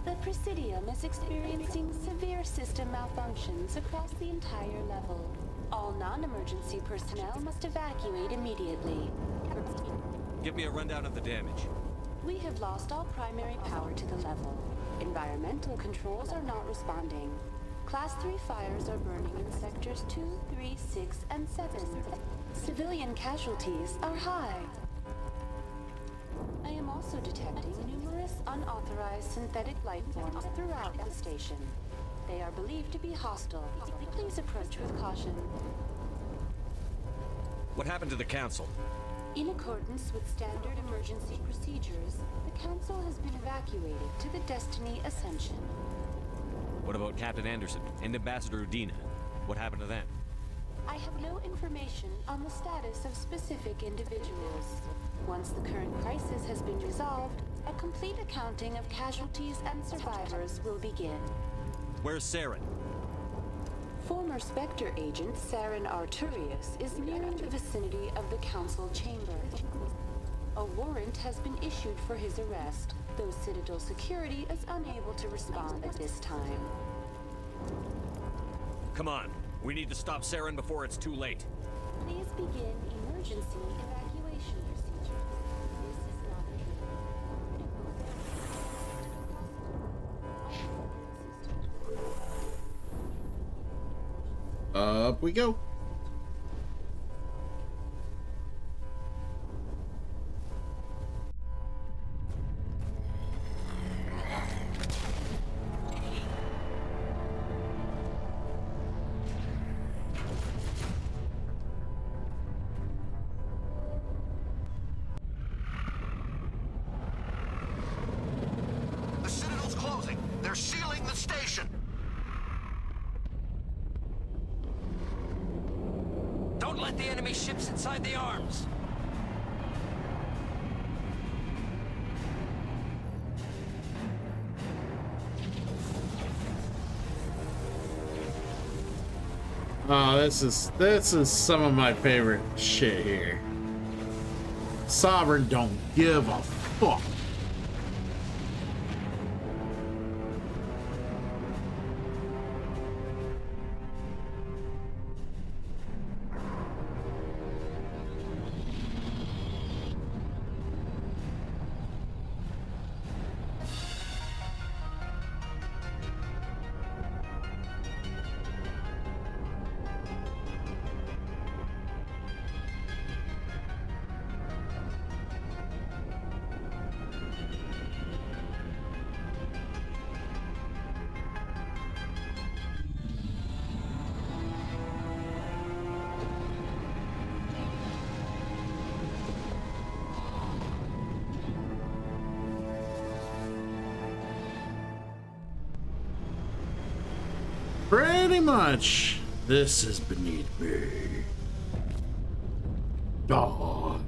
The Presidium is experiencing severe system malfunctions across the entire level. All non-emergency personnel must evacuate immediately. Give me a rundown of the damage. We have lost all primary power to the level. Environmental controls are not responding. Class 3 fires are burning in sectors 2, 3, 6, and 7. Civilian casualties are high. I am also detecting numerous unauthorized synthetic life forms throughout the station. They are believed to be hostile. Please approach with caution. What happened to the Council? In accordance with standard emergency procedures, the Council has been evacuated to the Destiny Ascension. What about Captain Anderson and Ambassador Udina? What happened to them? I have no information on the status of specific individuals. Once the current crisis has been resolved, a complete accounting of casualties and survivors will begin. Where's Saren? Former Spectre agent Saren Arturius is nearing the vicinity of the Council chamber. A warrant has been issued for his arrest, though Citadel security is unable to respond at this time. Come on, we need to stop Saren before it's too late. Please begin emergency evacuation procedures. This is not Up we go. The Citadel's closing. They're sealing the station. Don't let the enemy ships inside the arms. Oh, this is some of my favorite shit here. Sovereign don't give a fuck. Pretty much, this is beneath me. Die.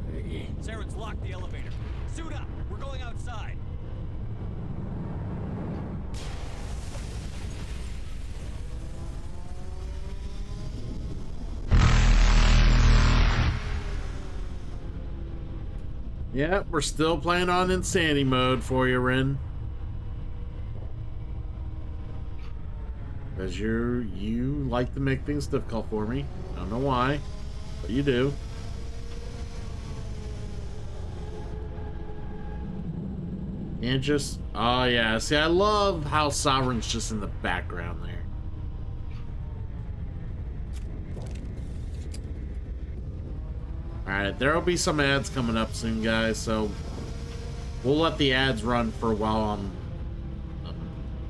Saren's locked the elevator. Suit up. We're going outside. Yep, we're still playing on insanity mode for you, Ren. Because you like to make things difficult for me. I don't know why, but you do. And just, oh yeah, see, I love how Sovereign's just in the background there. Alright, there'll be some ads coming up soon, guys, so we'll let the ads run for a while on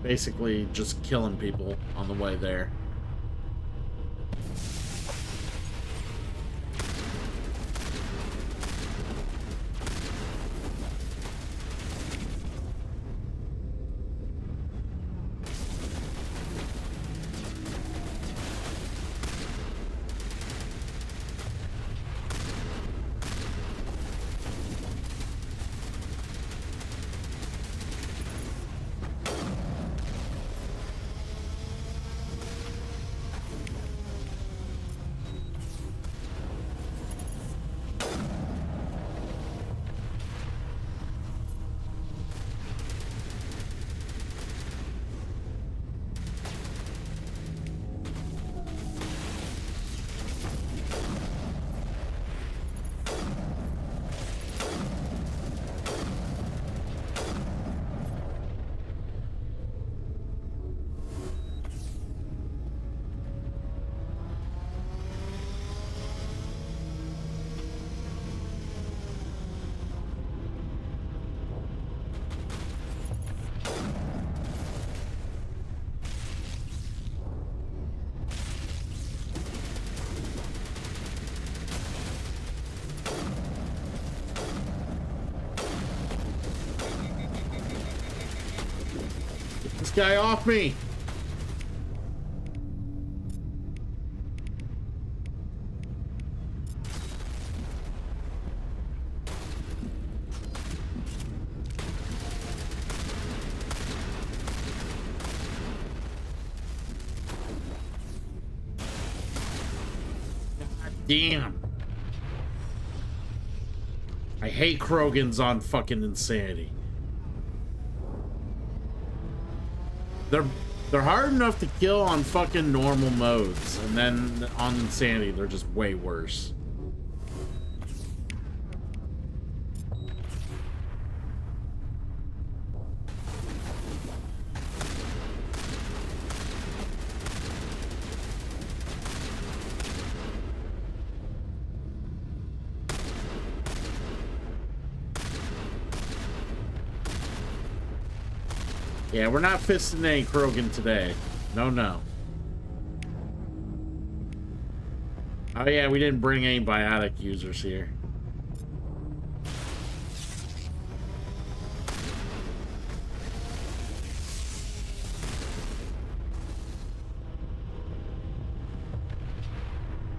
basically just killing people on the way there. This guy off me. God damn. I hate Krogans on fucking Insanity. They're hard enough to kill on fucking normal modes, and then on Insanity they're just way worse. Yeah, we're not fisting any Krogan today. No, no. Oh yeah, we didn't bring any biotic users here.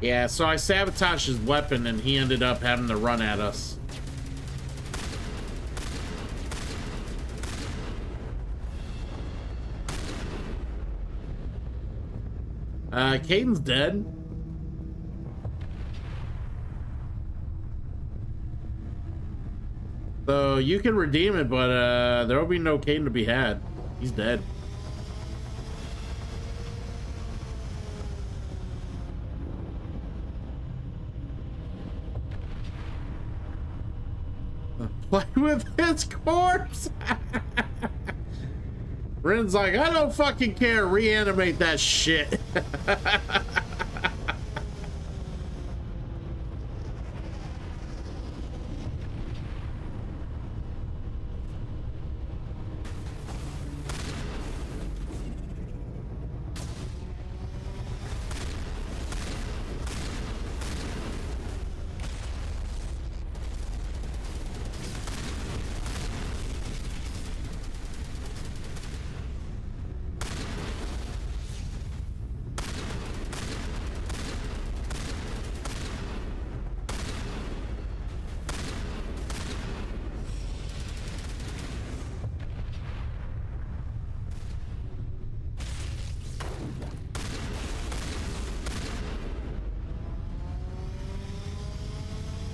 Yeah, so I sabotaged his weapon and he ended up having to run at us. Kaiden's dead. So you can redeem it, but there will be no Kaidan to be had. He's dead. Play with his corpse. Ren's like, I don't fucking care. Reanimate that shit.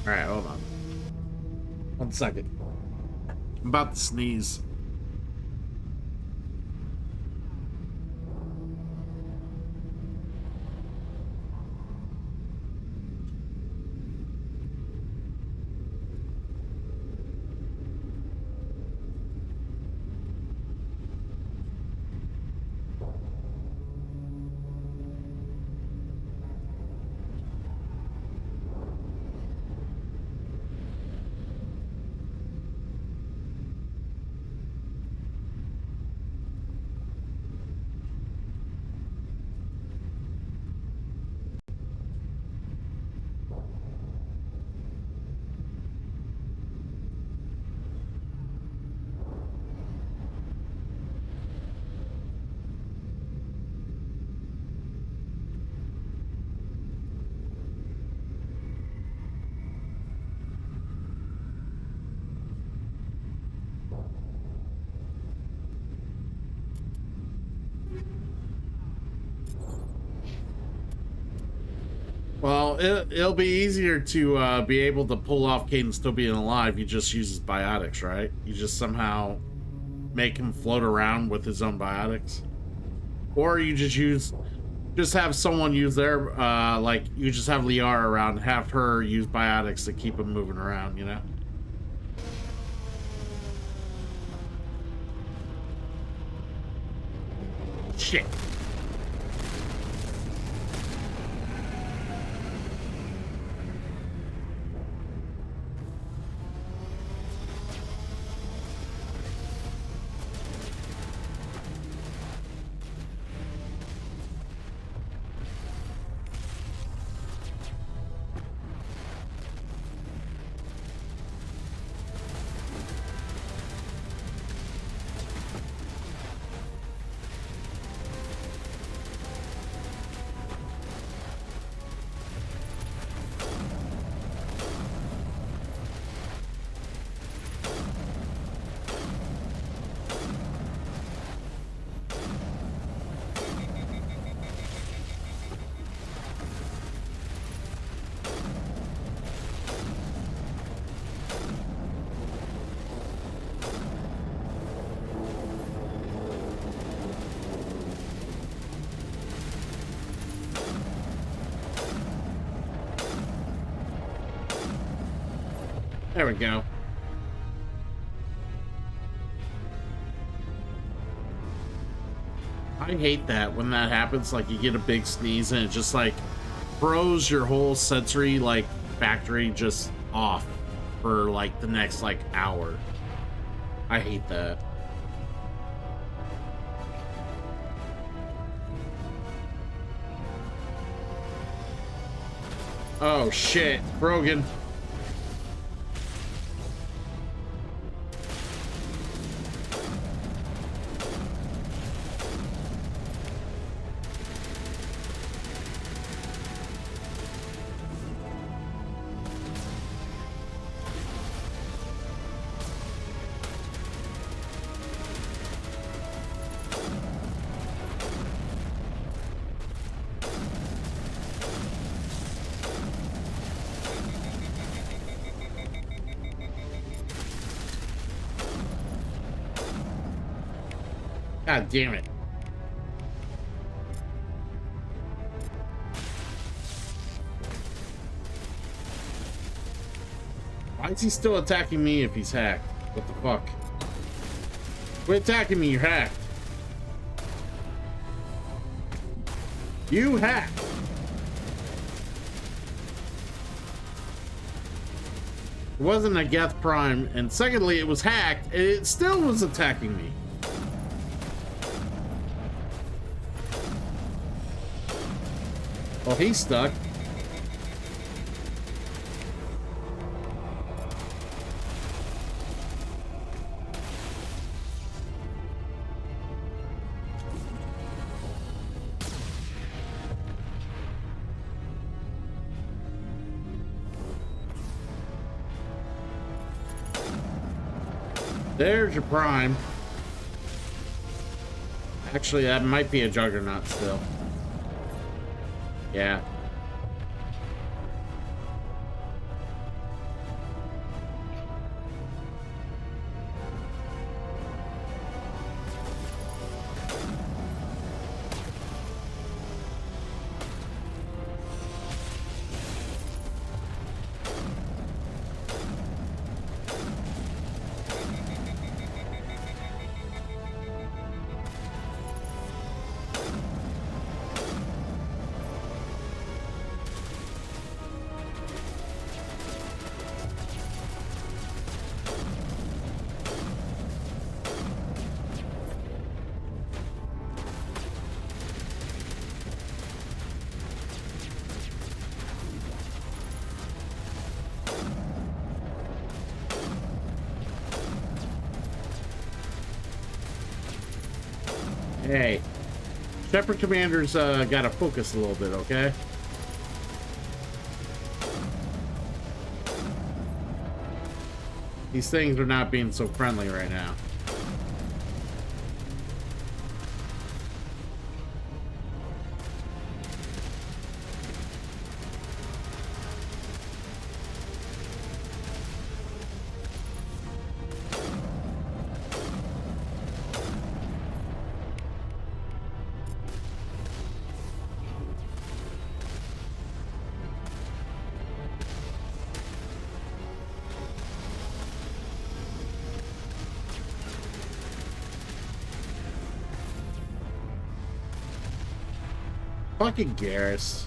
All right, hold on. 1 second. I'm about to sneeze. Well, it'll be easier to be able to pull off Kaidan still being alive. You just use his biotics, right? You just somehow make him float around with his own biotics. Or you just have someone use their, like, you just have Liara around, have her use biotics to keep him moving around, you know? Shit. There we go. I hate that when that happens, like you get a big sneeze and it just like throws your whole sensory like factory just off for like the next like hour. I hate that. Oh shit, Brogan. God damn it. Why is he still attacking me if he's hacked? What the fuck? Quit attacking me, you're hacked. You hacked. It wasn't a Geth Prime, and secondly, it was hacked, and it still was attacking me. Well, he's stuck. There's your Prime. Actually, that might be a Juggernaut still. Yeah. Hey, Shepard Commander's gotta focus a little bit, okay? These things are not being so friendly right now. Fucking Garrus.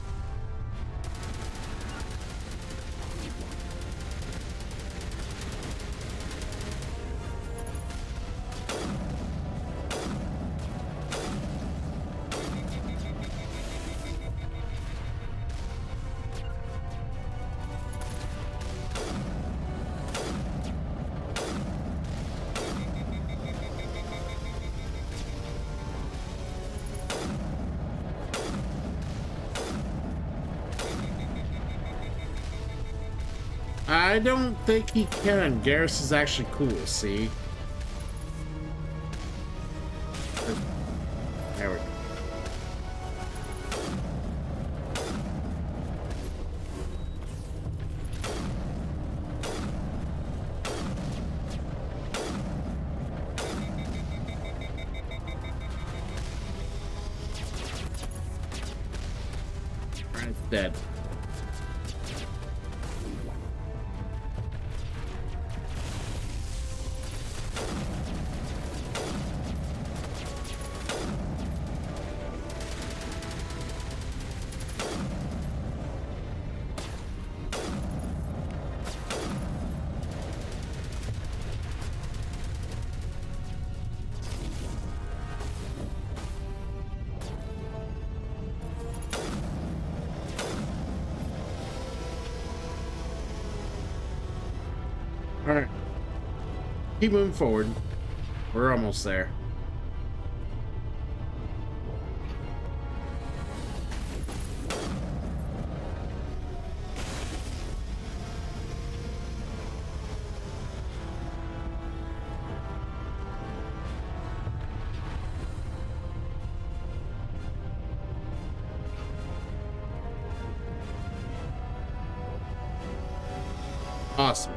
I don't think he can. Garrus is actually cool, see? There we go. It's dead. Alright. Keep moving forward. We're almost there. Awesome.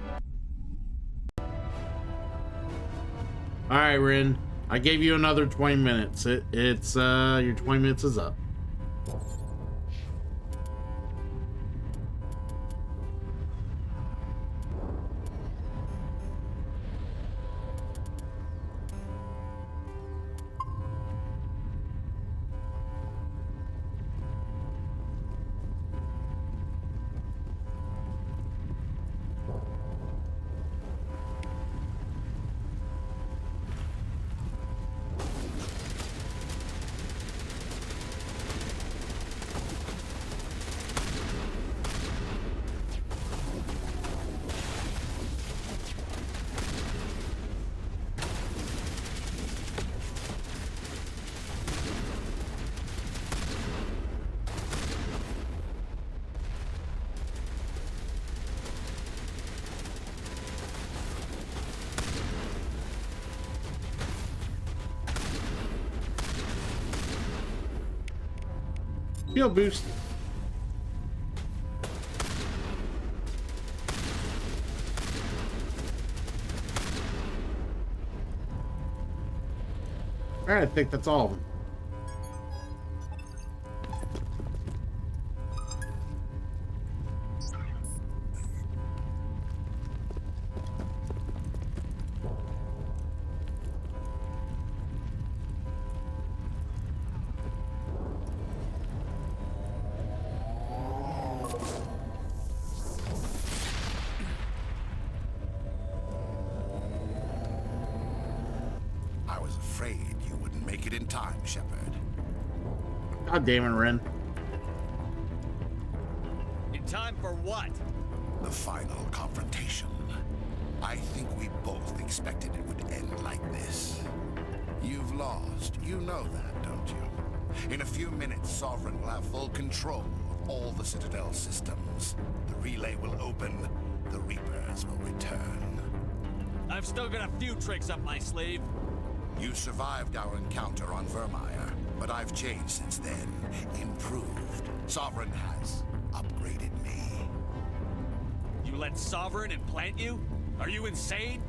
Alright, Rin. I gave you another 20 minutes. It's your 20 minutes is up. Heal boost. All right, I think that's all of them. God damn it, Ren. In time for what? The final confrontation. I think we both expected it would end like this. You've lost. You know that, don't you? In a few minutes, Sovereign will have full control of all the Citadel systems. The relay will open. The Reapers will return. I've still got a few tricks up my sleeve. You survived our encounter on Vermeer, but I've changed since then. Improved. Sovereign has upgraded me. You let Sovereign implant you? Are you insane?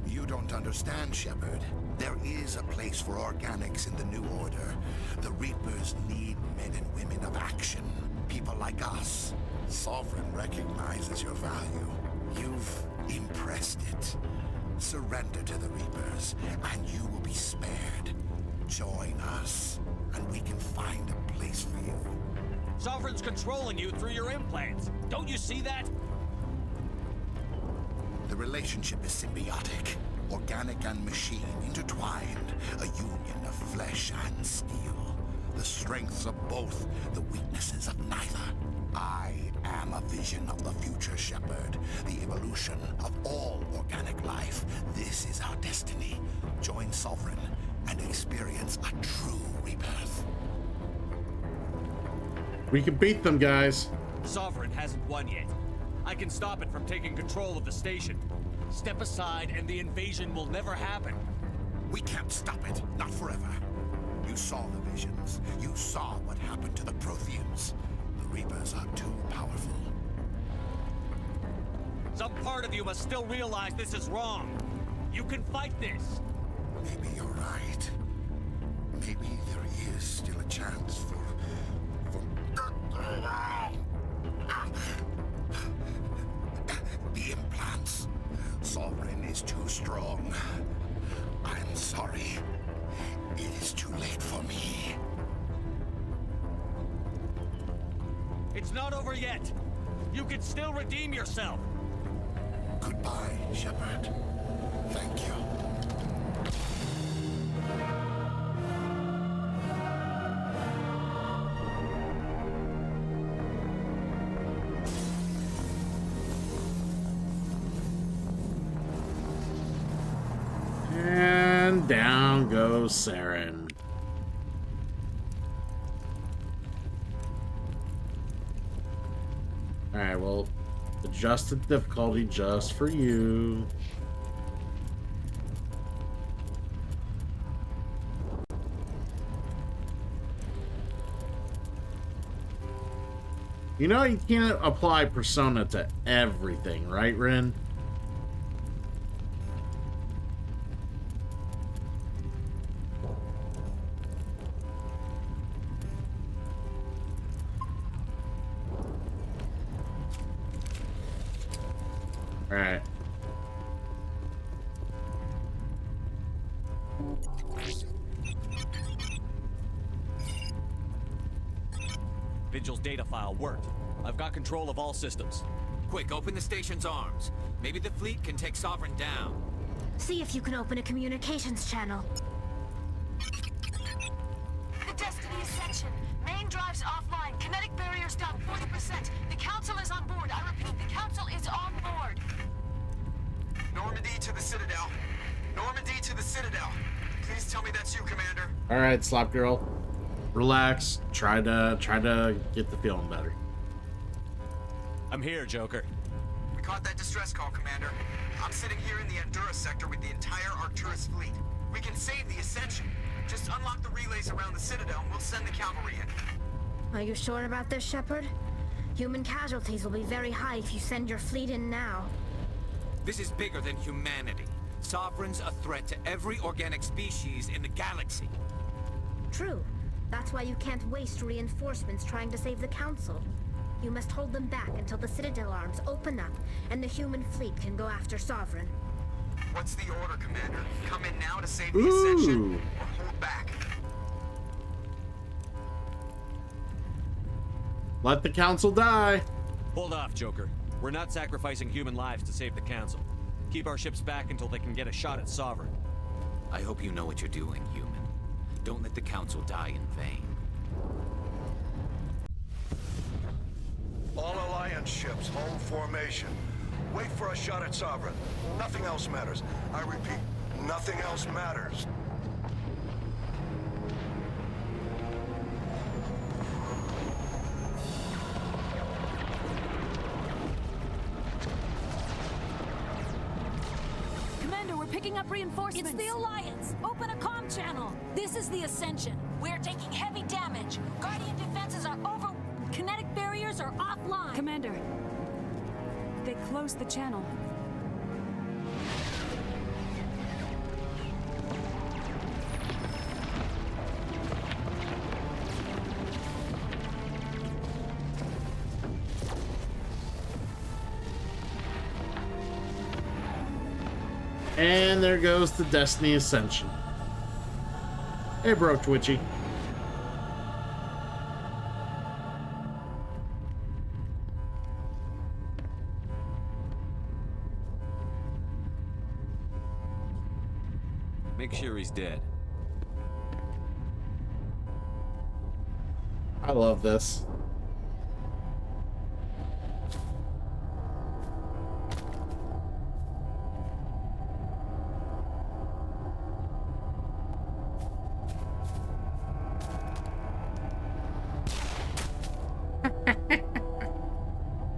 You don't understand, Shepard. There is a place for organics in the New Order. The Reapers need men and women of action. People like us. Sovereign recognizes your value. You've impressed it. Surrender to the Reapers, and you will be spared. Join us, and we can find a place for you. Sovereign's controlling you through your implants. Don't you see that? The relationship is symbiotic. Organic and machine intertwined. A union of flesh and steel. The strengths of both, the weaknesses of neither. I am a vision of the future, Shepard. The evolution of all organic life. This is our destiny. Join Sovereign and experience a true rebirth. We can beat them, guys. Sovereign hasn't won yet. I can stop it from taking control of the station. Step aside and the invasion will never happen. We can't stop it. Not forever. You saw the visions. You saw what happened to the Protheans. The Reapers are too powerful. Some part of you must still realize this is wrong. You can fight this. Maybe you're right. Maybe there is still a chance for... The implants. Sovereign is too strong. I'm sorry. It is too late for me. It's not over yet. You can still redeem yourself. Goodbye, Shepard. Thank you. And down goes Saren. Alright, well, adjusted difficulty just for you. You know you can't apply Persona to everything, right, Ren? Alright. Vigil's data file worked. I've got control of all systems. Quick, open the station's arms. Maybe the fleet can take Sovereign down. See if you can open a communications channel. The Destiny Ascension. Main drives offline. Kinetic barriers down 40%. The Council is on board. I repeat, the Council is on board. Normandy to the Citadel. Normandy to the Citadel. Please tell me that's you, Commander. Alright, Slop Girl. Relax. Try to get the feeling better. I'm here, Joker. We caught that distress call, Commander. I'm sitting here in the Endura sector with the entire Arcturus fleet. We can save the Ascension. Just unlock the relays around the Citadel and we'll send the cavalry in. Are you sure about this, Shepard? Human casualties will be very high if you send your fleet in now. This is bigger than humanity. Sovereign's a threat to every organic species in the galaxy. True. That's why you can't waste reinforcements trying to save the Council. You must hold them back until the Citadel arms open up and the human fleet can go after Sovereign. What's the order, Commander? Come in now to save the Ascension, or hold back? Let the Council die. Hold off, Joker. We're not sacrificing human lives to save the Council. Keep our ships back until they can get a shot at Sovereign. I hope you know what you're doing, human. Don't let the Council die in vain. All Alliance ships, hold formation. Wait for a shot at Sovereign. Nothing else matters. I repeat, nothing else matters. Commander, we're picking up reinforcements. It's the Alliance. Open a comm channel. This is the Ascension. We're taking heavy damage. Guardian defenses are over. Kinetic barriers are offline. Commander, they closed the channel. And there goes the Destiny Ascension. Hey, bro, Twitchy. Make sure he's dead. I love this.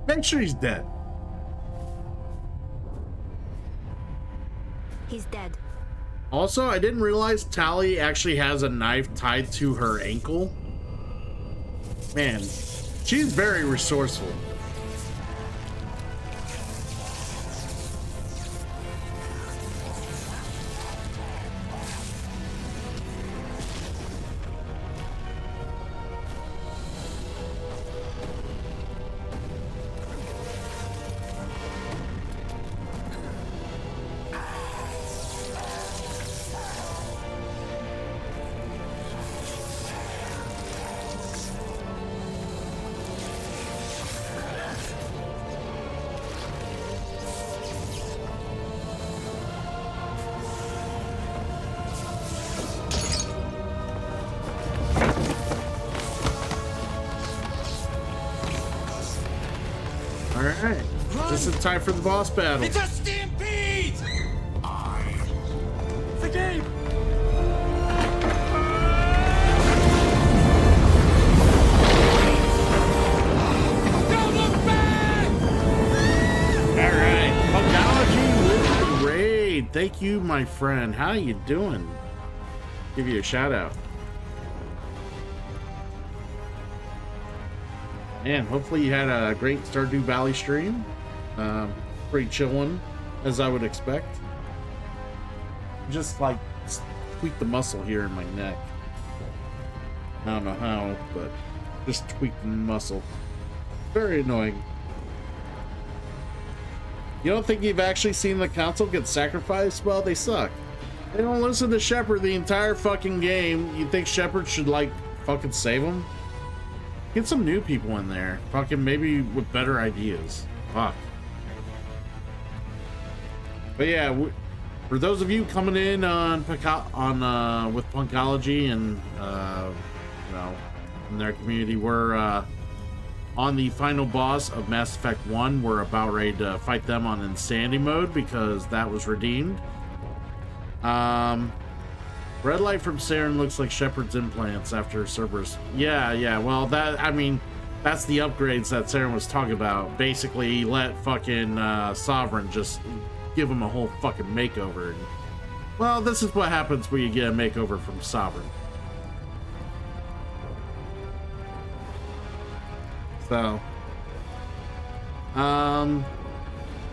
Make sure he's dead. He's dead. Also, I didn't realize Tali actually has a knife tied to her ankle. Man, she's very resourceful. Alright, just in time for the boss battle. It's a stampede! The game! Don't look back! Alright, Pogology with the raid. Thank you, my friend. How you doing? Give you a shout out. Man, hopefully you had a great Stardew Valley stream. Pretty chill one, as I would expect. Just like tweak the muscle here in my neck. I don't know how, but just tweak the muscle. Very annoying. You don't think you've actually seen the council get sacrificed? Well, they suck. They don't listen to Shepard the entire fucking game. You think Shepard should, like, fucking save them? Get some new people in there. Fucking maybe with better ideas. Fuck. But yeah, for those of you coming in on with Punkology and you know, in their community, we're on the final boss of Mass Effect 1. We're about ready to fight them on Insanity mode because that was redeemed. Red light from Saren looks like Shepard's implants after Cerberus. Yeah, well, that, I mean, that's the upgrades that Saren was talking about. Basically, he let fucking Sovereign just give him a whole fucking makeover. And, well, this is what happens when you get a makeover from Sovereign. So,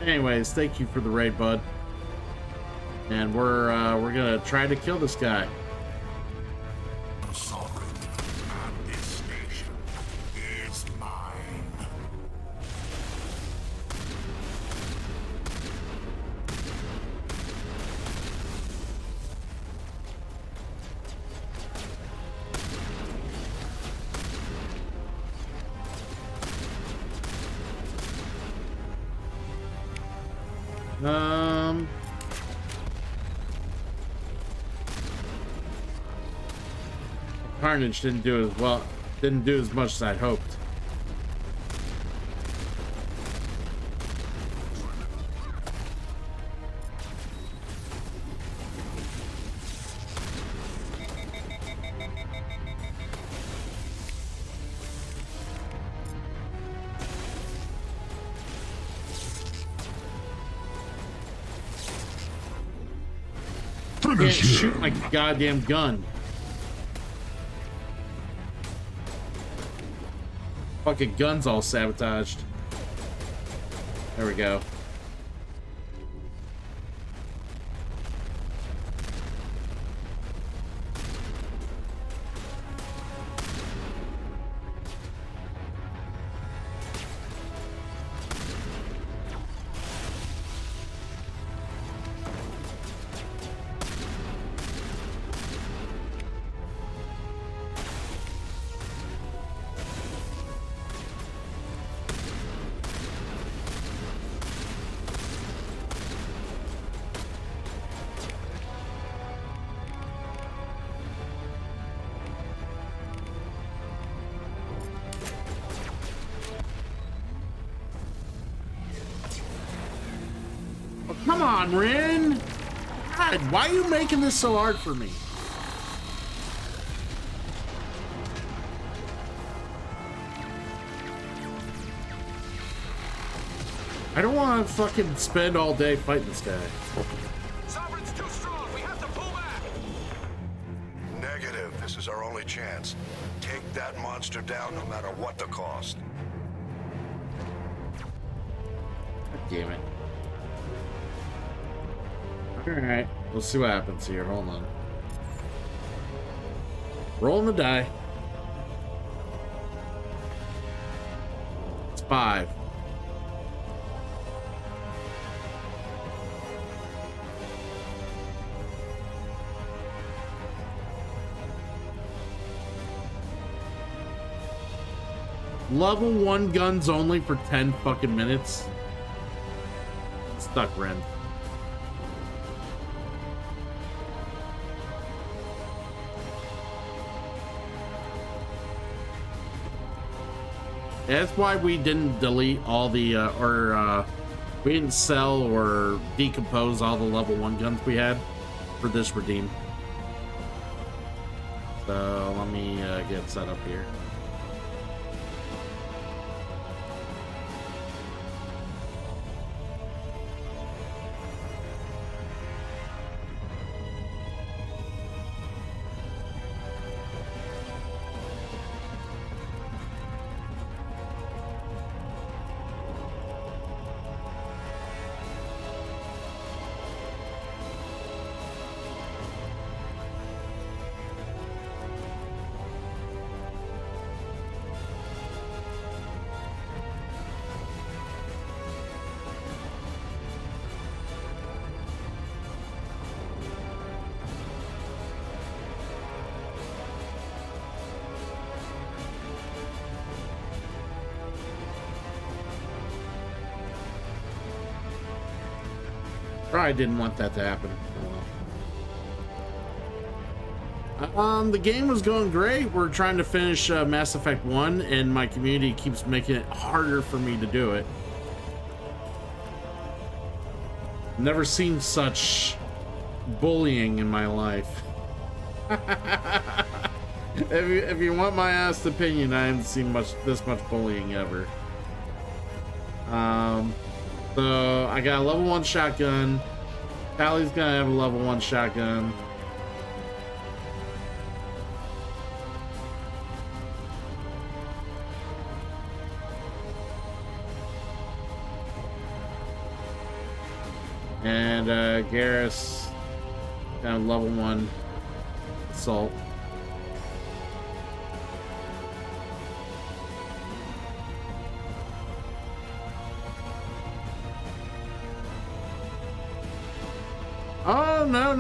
anyways, thank you for the raid, bud. And we're gonna try to kill this guy. Sovereign, and this station is mine. Carnage didn't do as well, didn't do as much as I'd hoped. Can't shoot my goddamn gun. Fucking gun's all sabotaged. There we go. Come on, Rin! God, why are you making this so hard for me? I don't want to fucking spend all day fighting this guy. Sovereign's too strong. We have to pull back. Negative. This is our only chance. Take that monster down no matter what the cost. God damn it. Alright, we'll see what happens here. Hold on. Rolling the die. It's 5. Level 1 guns only for 10 fucking minutes. Stuck, Ren. That's why we didn't delete all the, we didn't sell or decompose all the level 1 guns we had for this redeem. So let me get set up here. Probably didn't want that to happen. Oh, well. The game was going great. We're trying to finish Mass Effect 1, and my community keeps making it harder for me to do it. Never seen such bullying in my life. If you want my honest opinion, I haven't seen this much bullying ever. So I got a level 1 shotgun. Tally's gonna have a level 1 shotgun. And Garrus got a level 1 assault. Oh, no.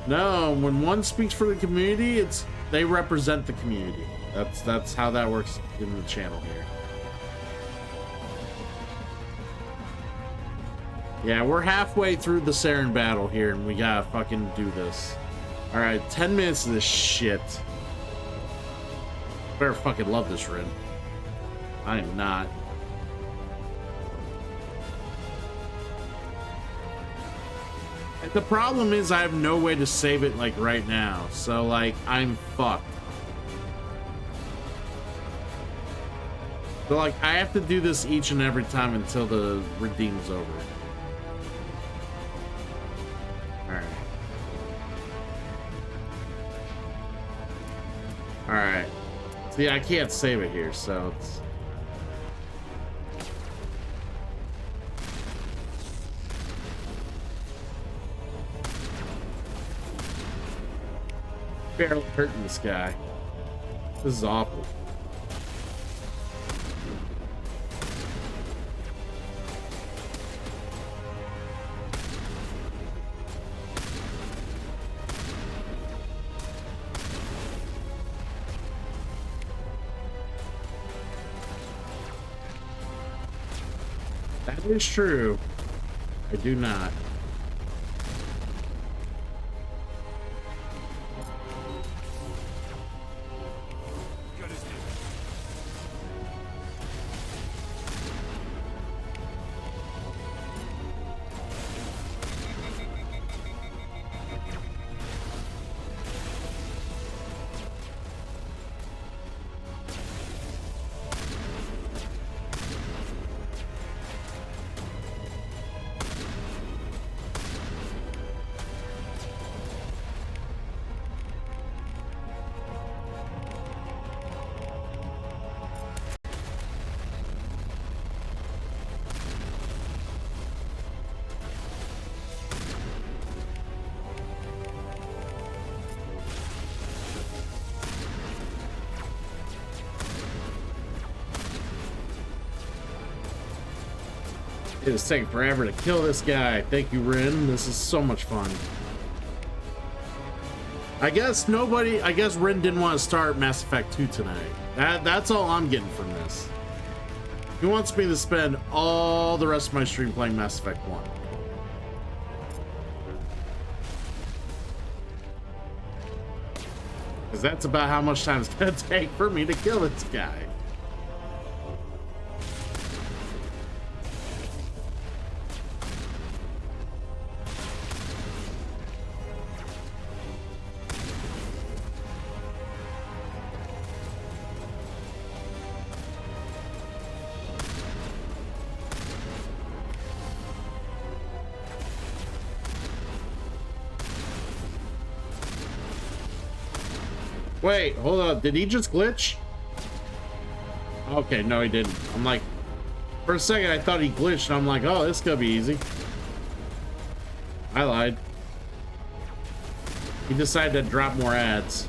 No, when one speaks for the community, they represent the community. That's how that works in the channel here. Yeah, we're halfway through the Saren battle here, and we gotta fucking do this. Alright, 10 minutes of this shit. Better fucking love this Rin. I am not. The problem is I have no way to save it like right now, so like I'm fucked. So like I have to do this each and every time until the redeem's over. Alright. See, I can't save it here, so it's... barely hurting this guy. This is awful. That is true. I do not. It is taking forever to kill this guy. Thank you, Rin. This is so much fun. I guess Rin didn't want to start Mass Effect 2 tonight. That's all I'm getting from this. He wants me to spend all the rest of my stream playing Mass Effect 1. Because that's about how much time it's going to take for me to kill this guy. Wait, hold up. Did he just glitch? Okay, no, he didn't. I'm like, for a second, I thought he glitched, and I'm like, oh, this is gonna be easy. I lied. He decided to drop more ads.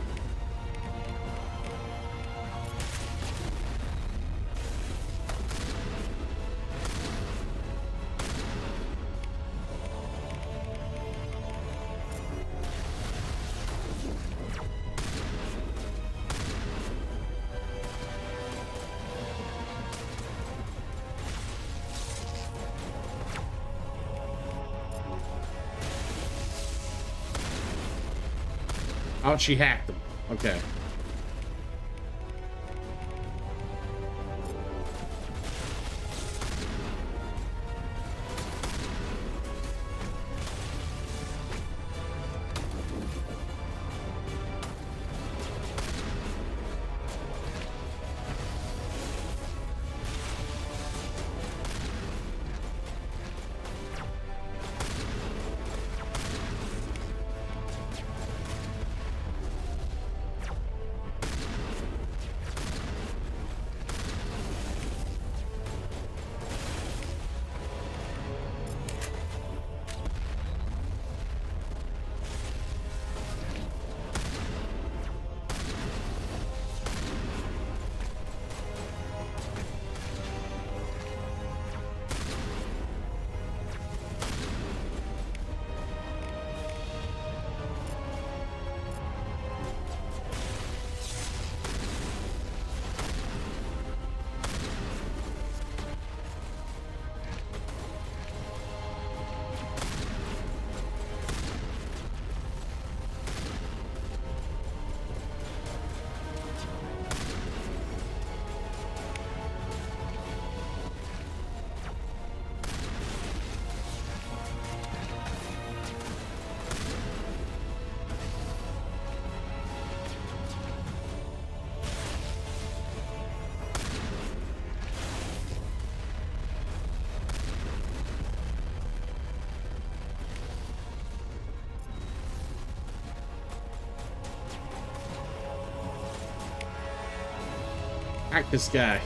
Oh, she hacked them. Okay. Hack this guy.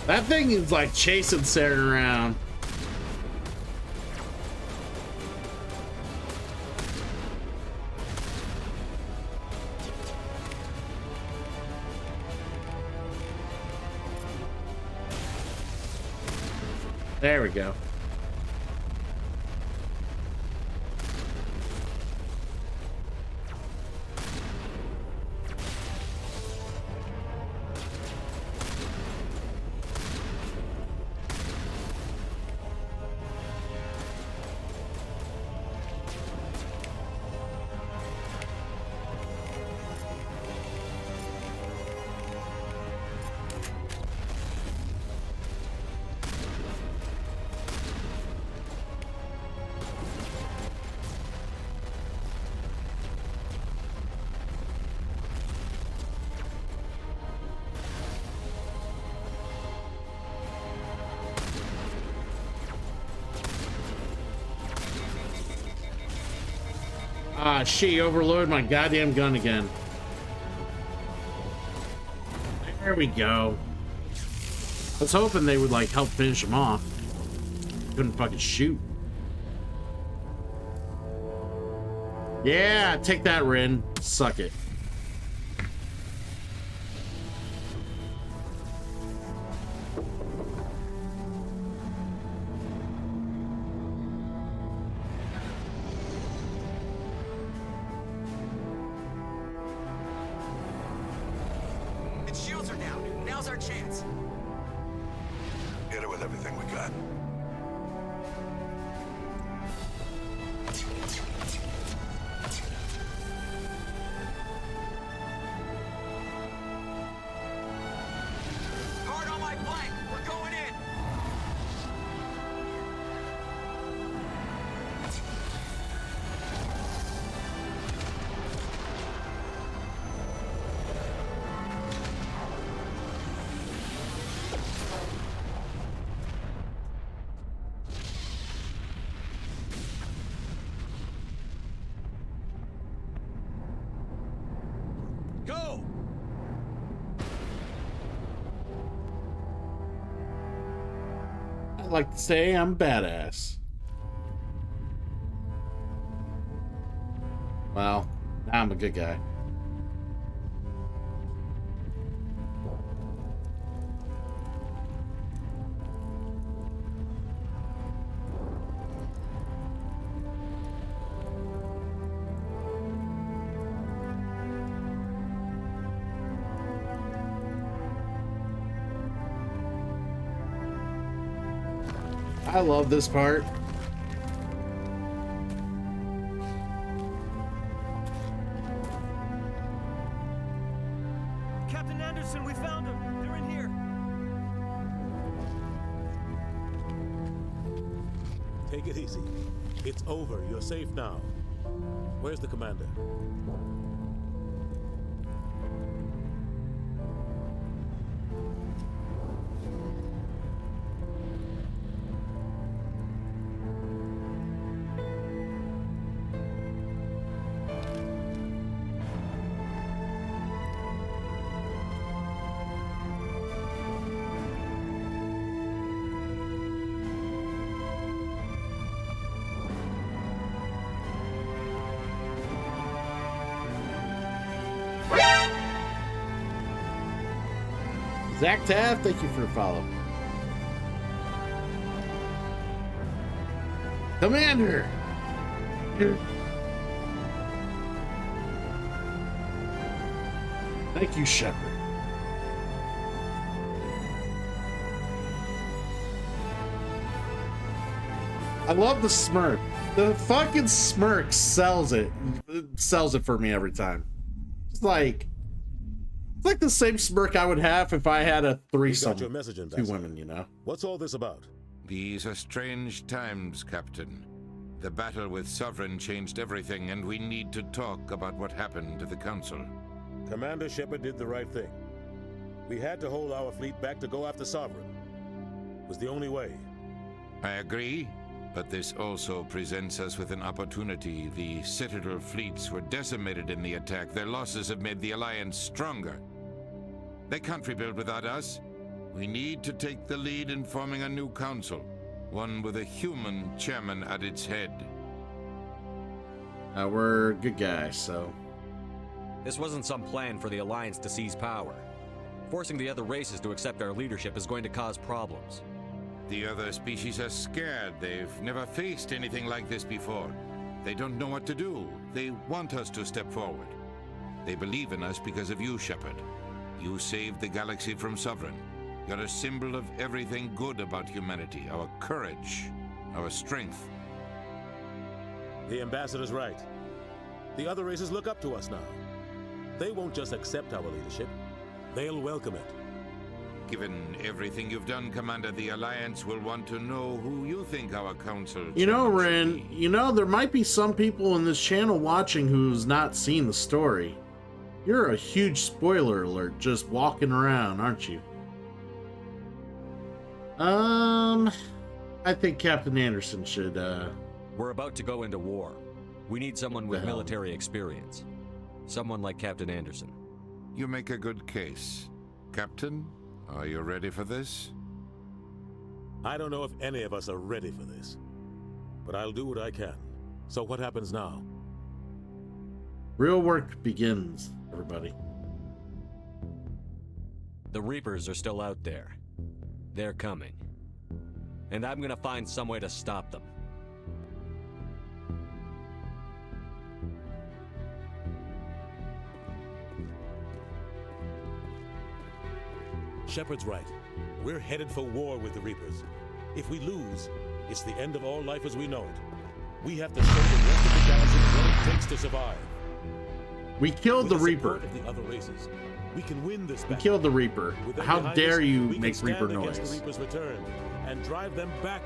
That thing is like chasing Saren around. There we go. Ah, she overloaded my goddamn gun again. There we go. I was hoping they would like help finish him off. Couldn't fucking shoot. Yeah, take that, Rin. Suck it. Its shields are down. Now's our chance. Hit it with everything we got. Hard on my flank. We're going in. Go! I like to say I'm badass. Well, now I'm a good guy. I love this part. Captain Anderson, we found them. They're in here. Take it easy. It's over. You're safe now. Where's the commander? Zach Taft, thank you for the follow. Commander! Thank you, Shepard. I love the smirk. The fucking smirk sells it. It sells it for me every time. It's like the same smirk I would have if I had a threesome. Your message, two Ambassador. women, you know? What's all this about? These are strange times, Captain. The battle with Sovereign changed everything, and we need to talk about what happened to the Council. Commander Shepard did the right thing. We had to hold our fleet back to go after Sovereign. It was the only way. I agree, but this also presents us with an opportunity. The Citadel fleets were decimated in the attack. Their losses have made the Alliance stronger. They can't rebuild without us. We need to take the lead in forming a new council, one with a human chairman at its head. We're good guys, so... This wasn't some plan for the Alliance to seize power. Forcing the other races to accept our leadership is going to cause problems. The other species are scared. They've never faced anything like this before. They don't know what to do. They want us to step forward. They believe in us because of you, Shepard. You saved the galaxy from Sovereign. You're a symbol of everything good about humanity, our courage, our strength. The Ambassador's right. The other races look up to us now. They won't just accept our leadership. They'll welcome it. Given everything you've done, Commander, the Alliance will want to know who you think our council... You know, chairman should Ren, be. you know, there might be some people in this channel watching who's not seen the story. You're a huge spoiler alert just walking around, aren't you? I think Captain Anderson should, We're about to go into war. We need someone with The hell? military experience. Someone like Captain Anderson. You make a good case. Captain, are you ready for this? I don't know if any of us are ready for this, but I'll do what I can. So what happens now? Real work begins, everybody. The Reapers are still out there. They're coming. And I'm gonna find some way to stop them. Shepard's right. We're headed for war with the Reapers. If we lose, it's the end of all life as we know it. We have to show the rest of the galaxy what it takes to survive. We killed With the Reaper. support of the other races, we can win this We battle. killed the Reaper. With them How behind dare us, you we can make stand Reaper against noise? the Reaper's return and drive them back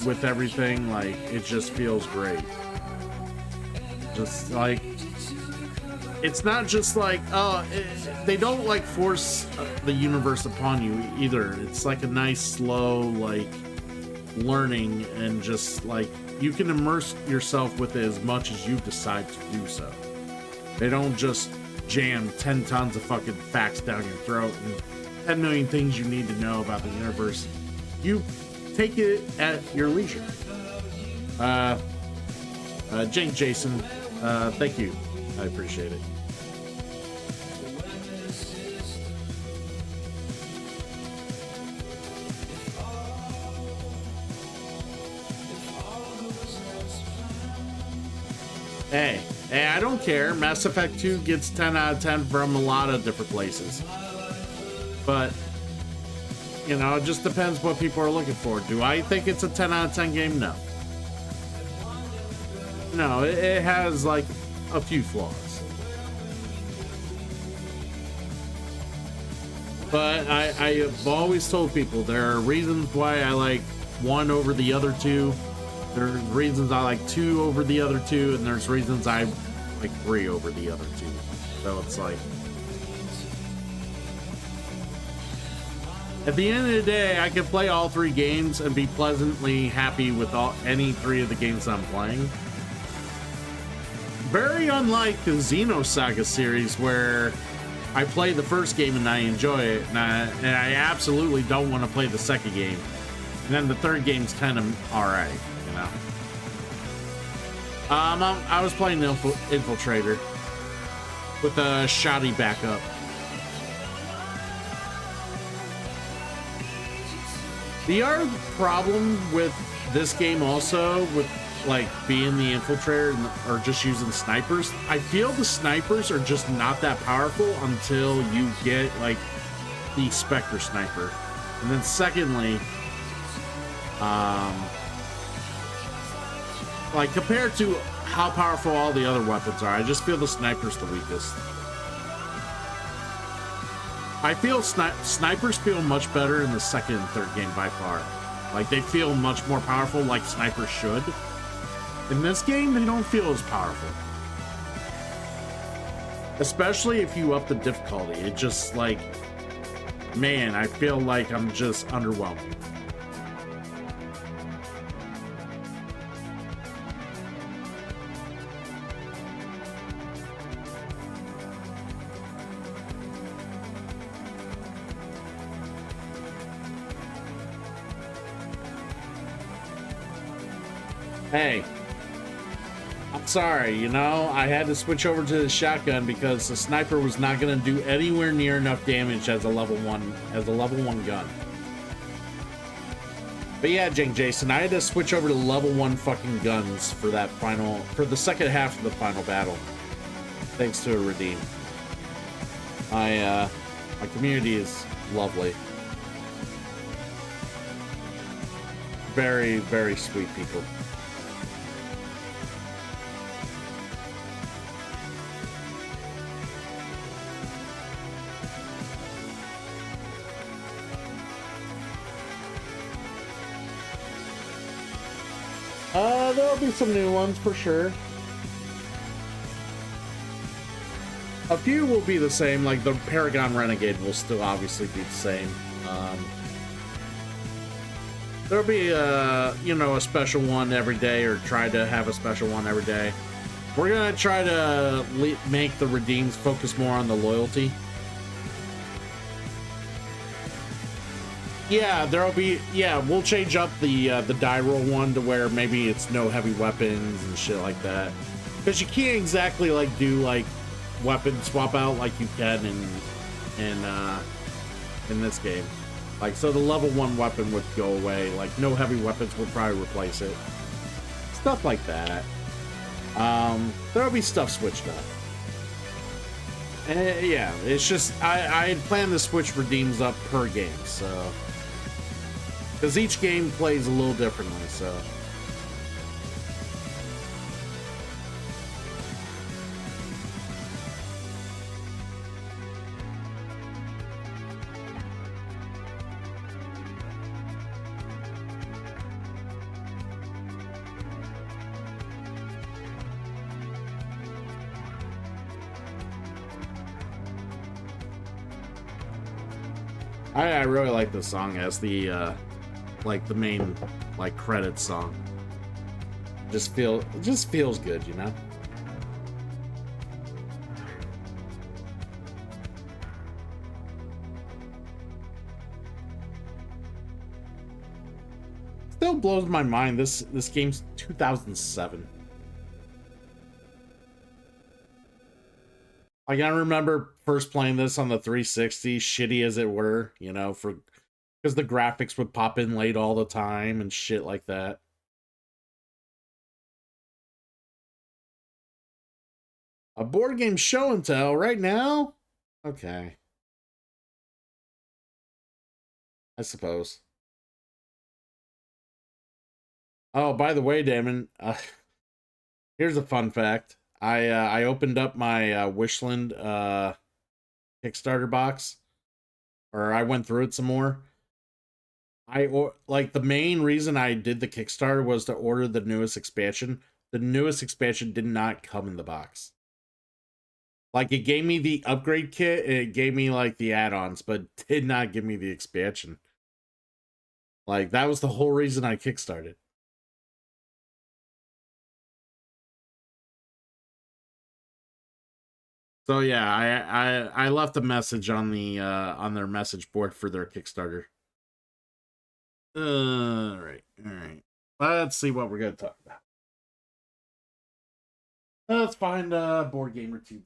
with everything, like, it just feels great. Just like, it's not just like, oh, they don't like force the universe upon you either. It's like a nice, slow, like, learning, and just like, you can immerse yourself with it as much as you decide to do so. They don't just jam 10 tons of fucking facts down your throat and 10 million things you need to know about the universe. You take it at your leisure. Jake Jason, thank you. I appreciate it. Hey, I don't care. Mass Effect 2 gets 10 out of 10 from a lot of different places. But, you know, it just depends what people are looking for. Do I think it's a 10 out of 10 game? No. No, it has, like, a few flaws. But I've always told people there are reasons why I like one over the other two. There's reasons I like 2 over the other 2, and there's reasons I like 3 over the other 2. So it's like, at the end of the day, I can play all 3 games and be pleasantly happy with any 3 of the games I'm playing. Very unlike the Xenosaga series, where I play the first game and I enjoy it, and I absolutely don't want to play the second game. And then the third game's kind of alright. No. I was playing Infiltrator with a shoddy backup. The other problem with this game also, with like being the Infiltrator or just using snipers, I feel the snipers are just not that powerful until you get like the Spectre sniper. And then secondly, like, compared to how powerful all the other weapons are, I just feel the sniper's the weakest. I feel snipers feel much better in the second and third game by far. Like, they feel much more powerful, like snipers should. In this game, they don't feel as powerful. Especially if you up the difficulty. It just, like, man, I feel like I'm just underwhelmed. Hey, I'm sorry, you know, I had to switch over to the shotgun because the sniper was not going to do anywhere near enough damage as a level 1 gun. But yeah, Jason, I had to switch over to level 1 fucking guns for the second half of the final battle. Thanks to a redeem. My community is lovely. Very, very sweet people. There'll be some new ones for sure. A few will be the same, like the Paragon Renegade will still obviously be the same. There'll be you know, a special one every day, or try to have a special one every day. We're gonna try to make the redeems focus more on the loyalty. Yeah, we'll change up the die roll one to where maybe it's no heavy weapons and shit like that. Because you can't exactly like do like weapon swap out like you can in this game. Like, so the level 1 weapon would go away. Like, no heavy weapons would probably replace it. Stuff like that. There'll be stuff switched up. And yeah, it's just I had planned to switch redeems up per game, so. Because each game plays a little differently, so. I really like this song as the like the main like credits song. It just feels good, you know. Still blows my mind. This game's 2007. Like, I remember first playing this on the 360, shitty as it were, you know, because the graphics would pop in late all the time and shit like that. A board game show and tell right now? Okay. I suppose. Oh, by the way, Damon, here's a fun fact. I opened up my Wishland Kickstarter box, or I went through it some more. Like the main reason I did the Kickstarter was to order the newest expansion. The newest expansion did not come in the box. Like, it gave me the upgrade kit, it gave me like the add-ons, but did not give me the expansion. Like, that was the whole reason I Kickstarted. So yeah, I left a message on the on their message board for their Kickstarter. All right. Let's see what we're gonna talk about. Let's find Board Gamer 2.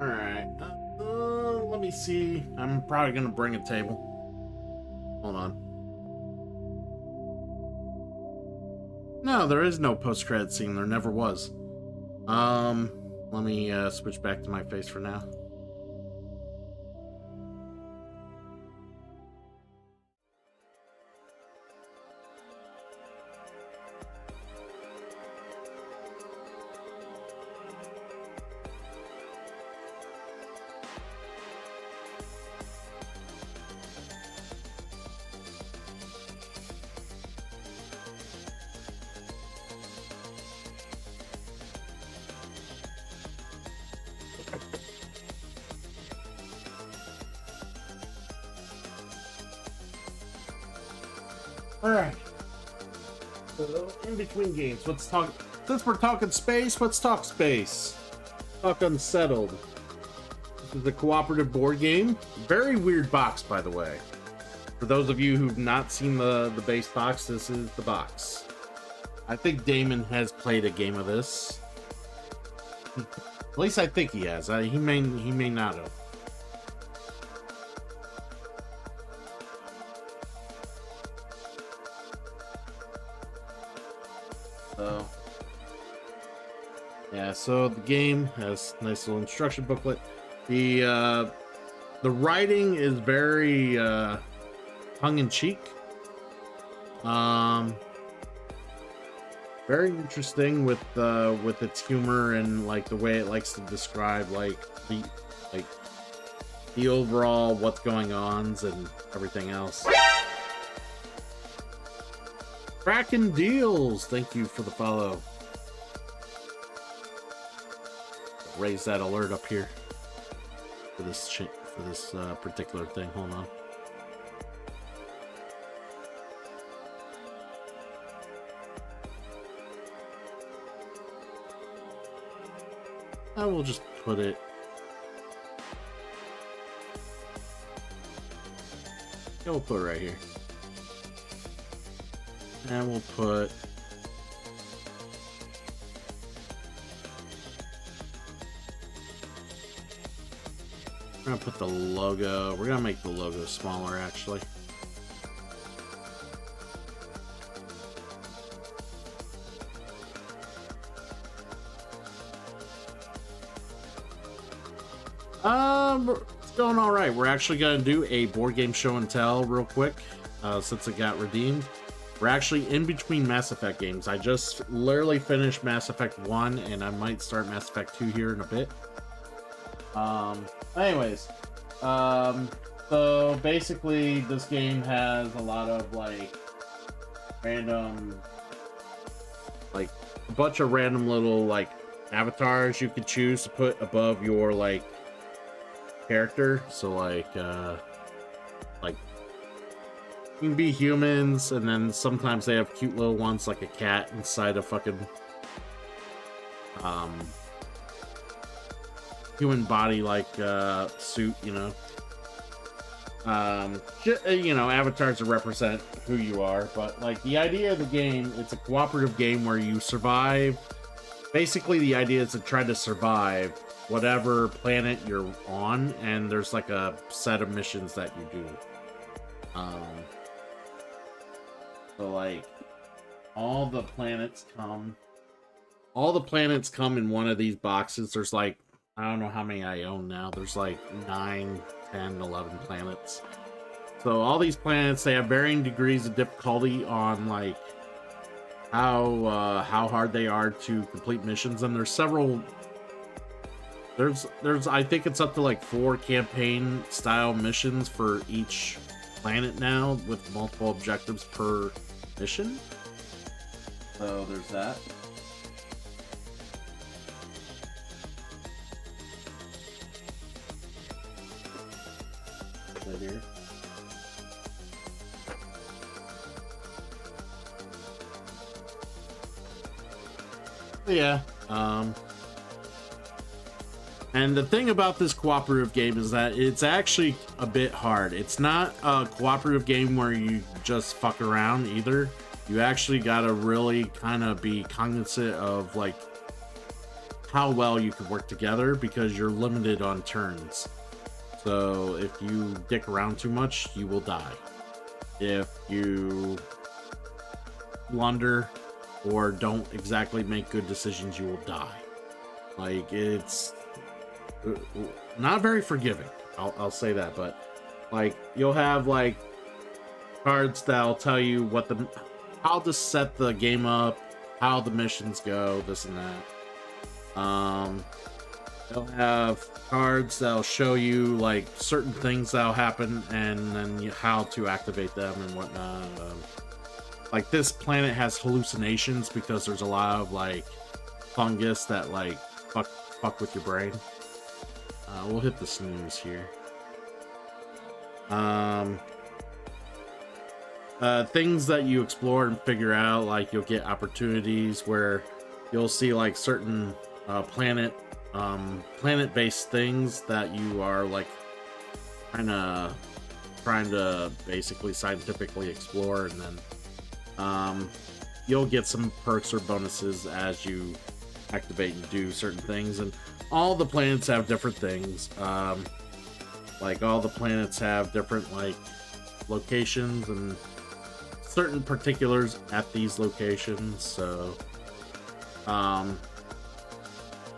Alright, let me see. I'm probably gonna bring a table. Hold on. No, there is no post-credit scene. There never was. Let me switch back to my face for now. Alright. So, in between games, let's talk. Since we're talking space, let's talk space. Talk Unsettled. This is a cooperative board game. Very weird box, by the way. For those of you who've not seen the base box, this is the box. I think Damon has played a game of this. At least I think he has. He may not have. Yeah, so the game has a nice little instruction booklet. The writing is very tongue-in-cheek. Very interesting with its humor and like the way it likes to describe like the overall what's going on and everything else. Kraken Deals, thank you for the follow. Raise that alert up here for this particular thing. Hold on. I will just put it. Yeah, we'll put it right here. And we'll put. We're gonna put the logo. We're gonna make the logo smaller, actually. It's going all right. We're actually gonna do a board game show and tell real quick, since it got redeemed. We're actually in between Mass Effect games. I just literally finished Mass Effect 1, and I might start Mass Effect 2 here in a bit. Anyways, so basically this game has a lot of like random, like a bunch of random little like avatars you could choose to put above your like character. So like you can be humans, and then sometimes they have cute little ones like a cat inside a fucking human body like suit, you know. You know, avatars to represent who you are. But like the idea of the game, it's a cooperative game where you survive. Basically the idea is to try to survive whatever planet you're on, and there's like a set of missions that you do. So like all the planets come in one of these boxes. There's like, I don't know how many I own now. There's like 9, 10, 11 planets. So all these planets, they have varying degrees of difficulty on like how hard they are to complete missions. And there's several, there's I think it's up to like 4 campaign style missions for each planet now, with multiple objectives per mission. So there's that. Right here. Yeah. And the thing about this cooperative game is that it's actually a bit hard. It's not a cooperative game where you just fuck around either. You actually gotta really kind of be cognizant of like how well you can work together, because you're limited on turns. So if you dick around too much, you will die. If you blunder or don't exactly make good decisions, you will die. Like, it's not very forgiving, I'll say that. But like, you'll have like cards that'll tell you how to set the game up, how the missions go, this and that. They'll have cards that'll show you like certain things that'll happen, and then how to activate them and whatnot. Like this planet has hallucinations because there's a lot of like fungus that like fuck with your brain. We'll hit the snooze here. Things that you explore and figure out, like you'll get opportunities where you'll see like certain planet-based things that you are like trying to basically scientifically explore, and then you'll get some perks or bonuses as you activate and do certain things. And all the planets have different things. Like all the planets have different like locations and certain particulars at these locations. So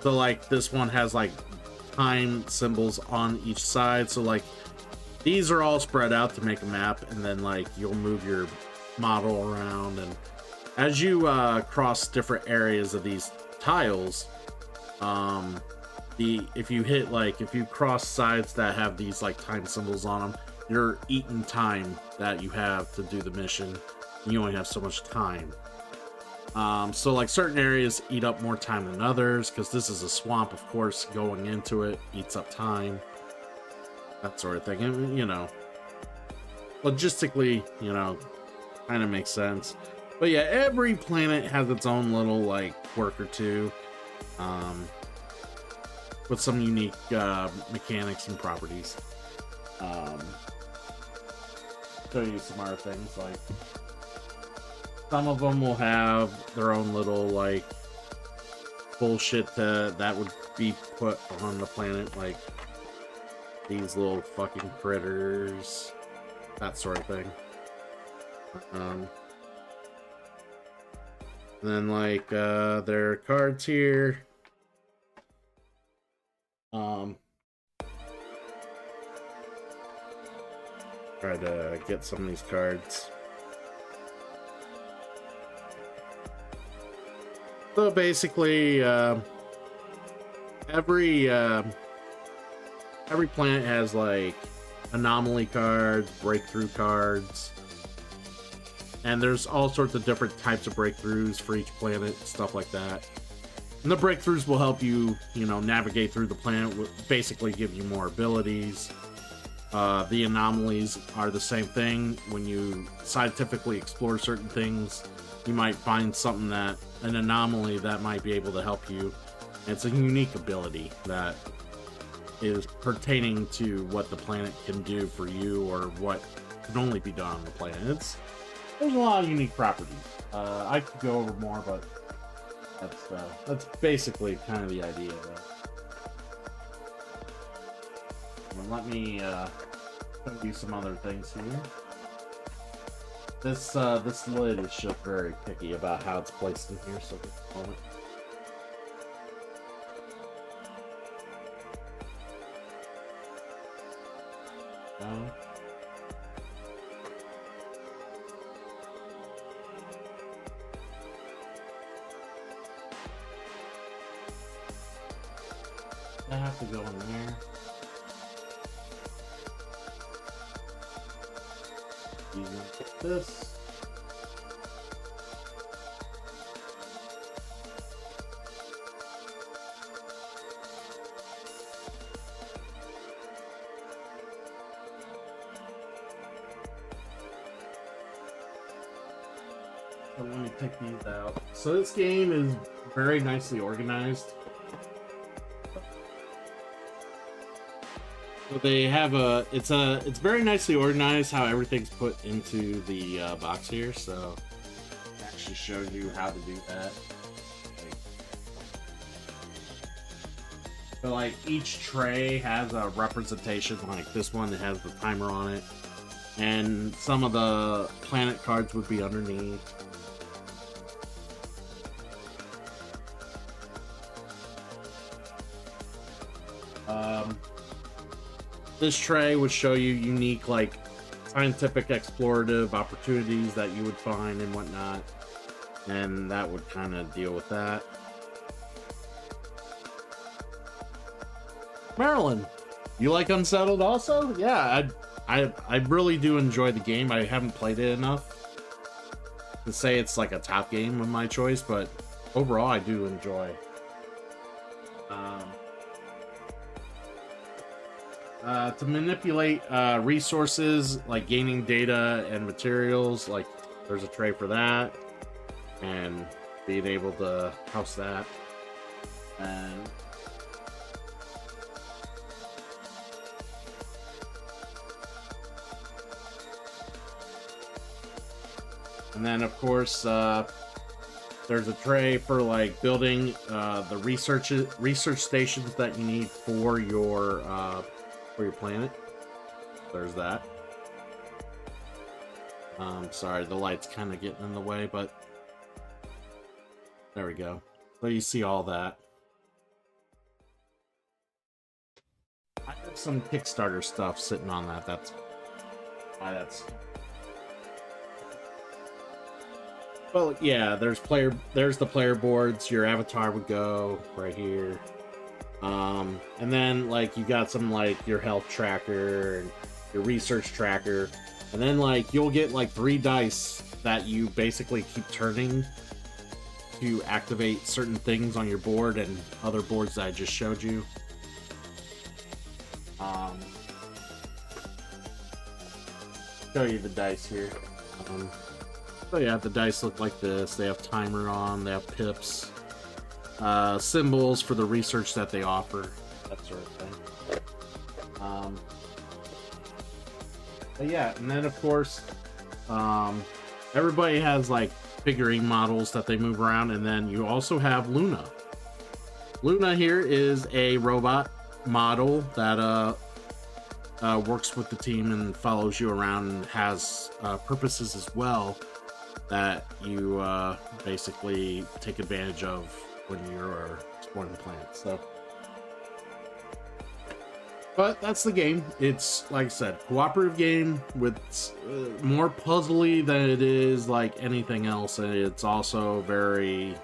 like this one has like time symbols on each side. So like these are all spread out to make a map, and then like you'll move your model around, and as you cross different areas of these tiles, if you cross sides that have these like time symbols on them, you're eating time that you have to do the mission. You only have so much time. So like certain areas eat up more time than others, because this is a swamp, of course, going into it eats up time. That sort of thing. And, you know, logistically, you know, kind of makes sense. But yeah, every planet has its own little like quirk or two. With some unique mechanics and properties. Show you some other things, like some of them will have their own little like bullshit that would be put on the planet, like these little fucking critters, that sort of thing. And then like there are cards here. Try to get some of these cards. So basically, every planet has like anomaly cards, breakthrough cards, and there's all sorts of different types of breakthroughs for each planet, stuff like that. And the breakthroughs will help you, you know, navigate through the planet, basically give you more abilities. The anomalies are the same thing. When you scientifically explore certain things, you might find something an anomaly that might be able to help you. And it's a unique ability that is pertaining to what the planet can do for you, or what can only be done on the planet. There's a lot of unique properties. I could go over more, but that's basically kind of the idea of it. Well, let me show you some other things here. This lid is just very picky about how it's placed in here, so just a moment. I have to go in there. Get this. So let me pick these out. So this game is very nicely organized. So they have it's very nicely organized how everything's put into the box here. So it actually shows you how to do that. So like each tray has a representation, like this one that has the timer on it, and some of the planet cards would be underneath. This tray would show you unique, like, scientific explorative opportunities that you would find and whatnot, and that would kind of deal with that. Marilyn, you like Unsettled also? Yeah, I really do enjoy the game. I haven't played it enough to say it's like a top game of my choice, but overall I do enjoy. To manipulate resources, like gaining data and materials, like there's a tray for that, and being able to house that. And then of course there's a tray for like building the research stations that you need for your planet. There's that. Sorry, the light's kind of getting in the way, but there we go. So you see all that. I have some Kickstarter stuff sitting on that. That's why that's. Well, yeah. There's the player boards. Your avatar would go right here. And then like you got some like your health tracker and your research tracker, and then like you'll get like 3 dice that you basically keep turning to activate certain things on your board and other boards that I just showed you. Show you the dice here. So yeah, the dice look like this. They have timer on, they have pips, symbols for the research that they offer, that sort of thing. But yeah, and then of course, everybody has like figurine models that they move around, and then you also have Luna. Luna here is a robot model that works with the team and follows you around and has purposes as well that you basically take advantage of when you're exploring the planet. So, but that's the game. It's, like I said, cooperative game with more puzzly than it is like anything else, and it's also very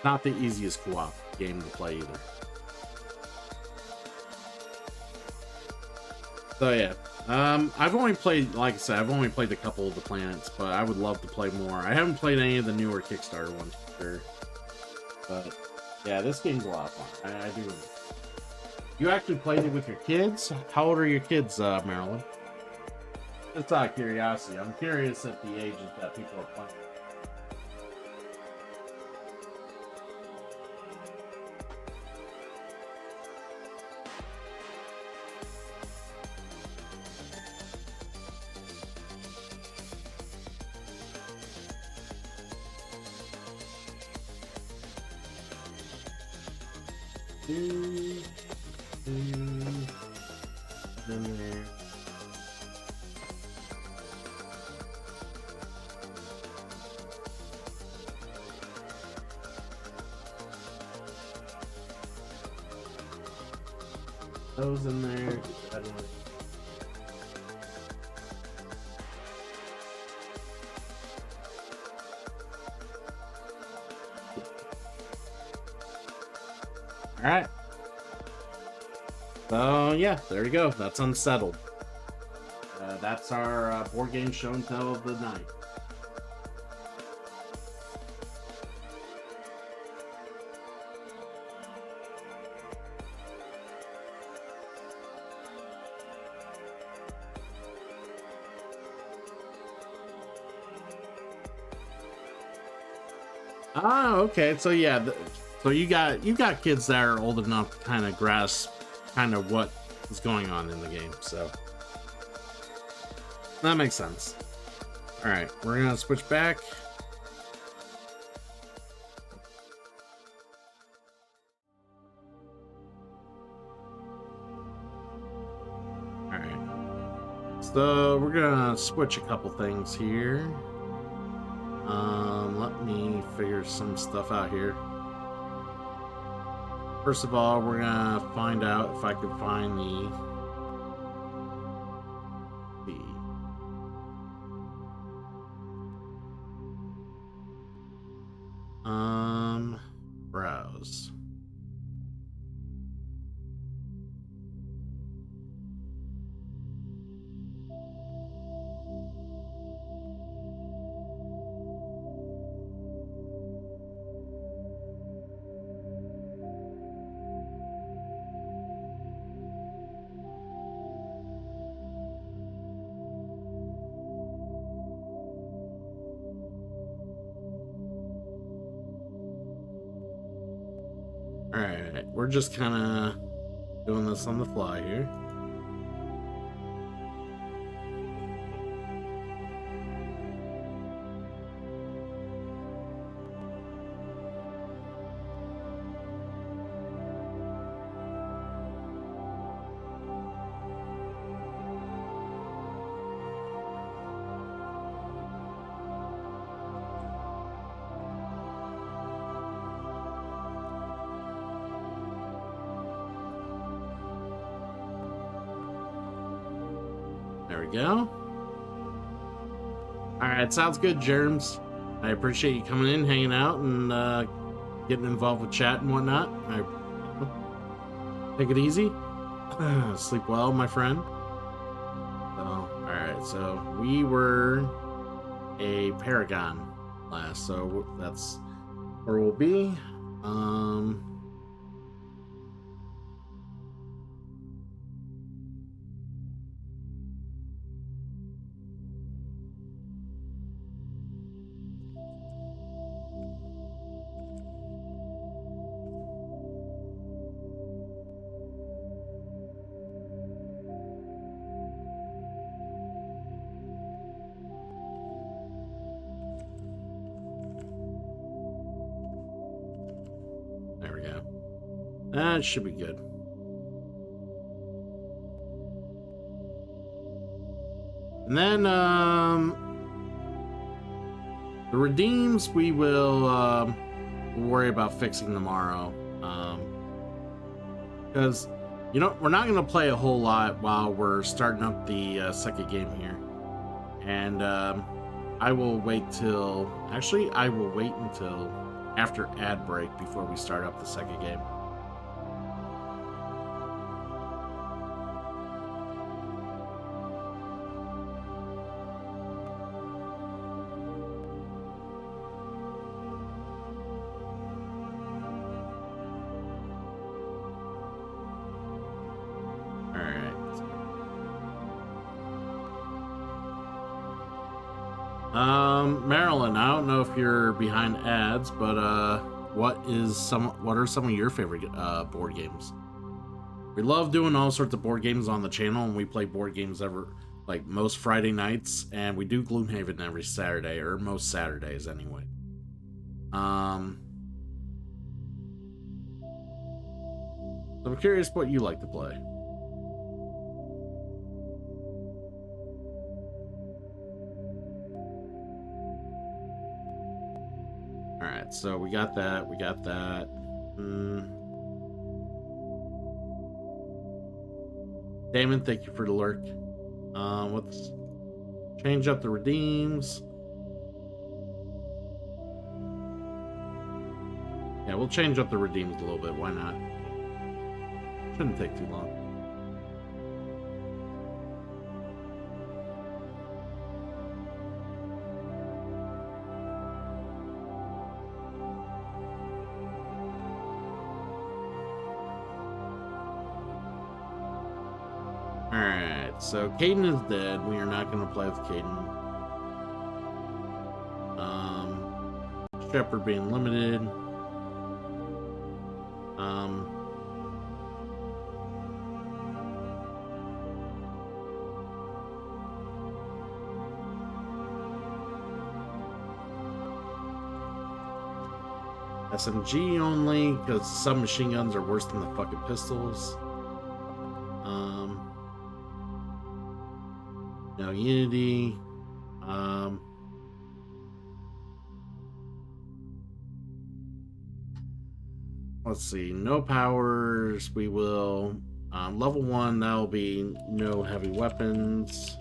not the easiest co-op game to play either. So yeah, I've only played, like I said, I've only played a couple of the planets, but I would love to play more. I haven't played any of the newer Kickstarter ones for sure. But yeah, this game's a lot of fun. I do. You actually played it with your kids? How old are your kids, Marilyn? Just out of curiosity, I'm curious at the ages that people are playing. Those in there. Get that in there. All right. So yeah, there you go. That's Unsettled. That's our board game show and tell of the night. Ah, okay. So yeah, so you got kids that are old enough to kind of grasp kind of what is going on in the game. So that makes sense. All right, we're gonna switch back. All right, so we're gonna switch a couple things here. Let me figure some stuff out here. First of all, we're gonna find out if I can find the browse. Alright, we're just kind of doing this on the fly here. There we go. Alright, sounds good, Germs. I appreciate you coming in, hanging out, and getting involved with chat and whatnot. Take it easy. Sleep well, my friend. So, alright, so we were a Paragon last, so that's where we'll be. There we go. That should be good. And then, the redeems we will worry about fixing tomorrow. Because, you know, we're not going to play a whole lot while we're starting up the second game here. And I will wait till... Actually, I will wait until after ad break before we start up the second game. Marilyn, I don't know if you're behind ads, but what are some of your favorite board games? We love doing all sorts of board games on the channel, and we play board games most Friday nights, and we do Gloomhaven every Saturday, or most Saturdays anyway. So I'm curious what you like to play. Alright, so we got that. Damon, thank you for the lurk. Let's change up the redeems. Yeah, we'll change up the redeems a little bit. Why not? Shouldn't take too long. Alright, so Caden is dead. We are not going to play with Caden. Shepard being limited. SMG only, because submachine guns are worse than the fucking pistols. No Unity. Let's see. No powers. We will level 1. That'll be no heavy weapons.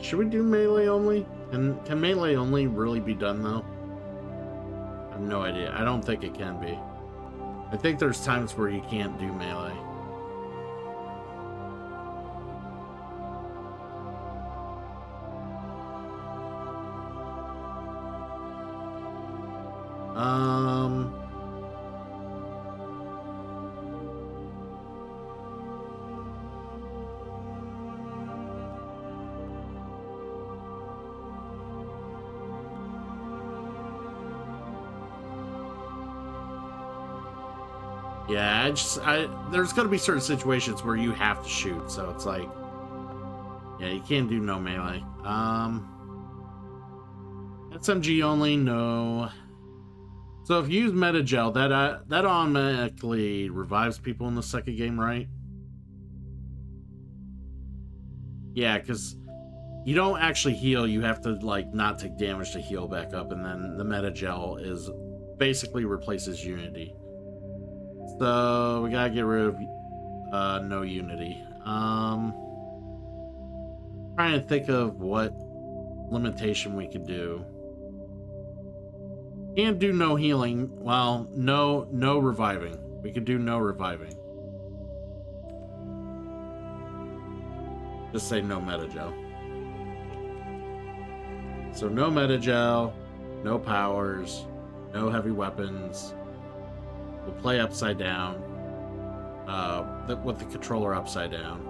Should we do melee only? Can melee only really be done though? I have no idea. I don't think it can be. I think there's times where you can't do melee. Yeah, there's gonna be certain situations where you have to shoot, so it's like, yeah, you can't do no melee. SMG only, no. So if you use Metagel, that automatically revives people in the second game, right? Yeah, because you don't actually heal. You have to, like, not take damage to heal back up, and then the Metagel is basically replaces Unity. So we gotta get rid of no Unity. Trying to think of what limitation we could do. Can't do no healing. Well, no reviving. We could do no reviving. Just say no Metagel. So no Metagel, no powers, no heavy weapons. We'll play upside down. With the controller upside down.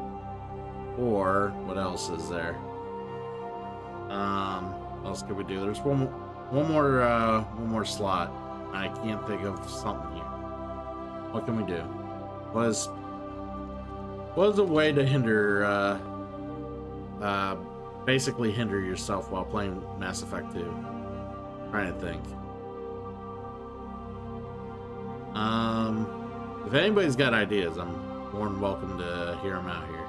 Or what else is there? What else could we do? There's one more slot. I can't think of something here. What can we do? What is a way to hinder basically hinder yourself while playing Mass Effect 2? Trying to think. If anybody's got ideas, I'm more than welcome to hear them out here.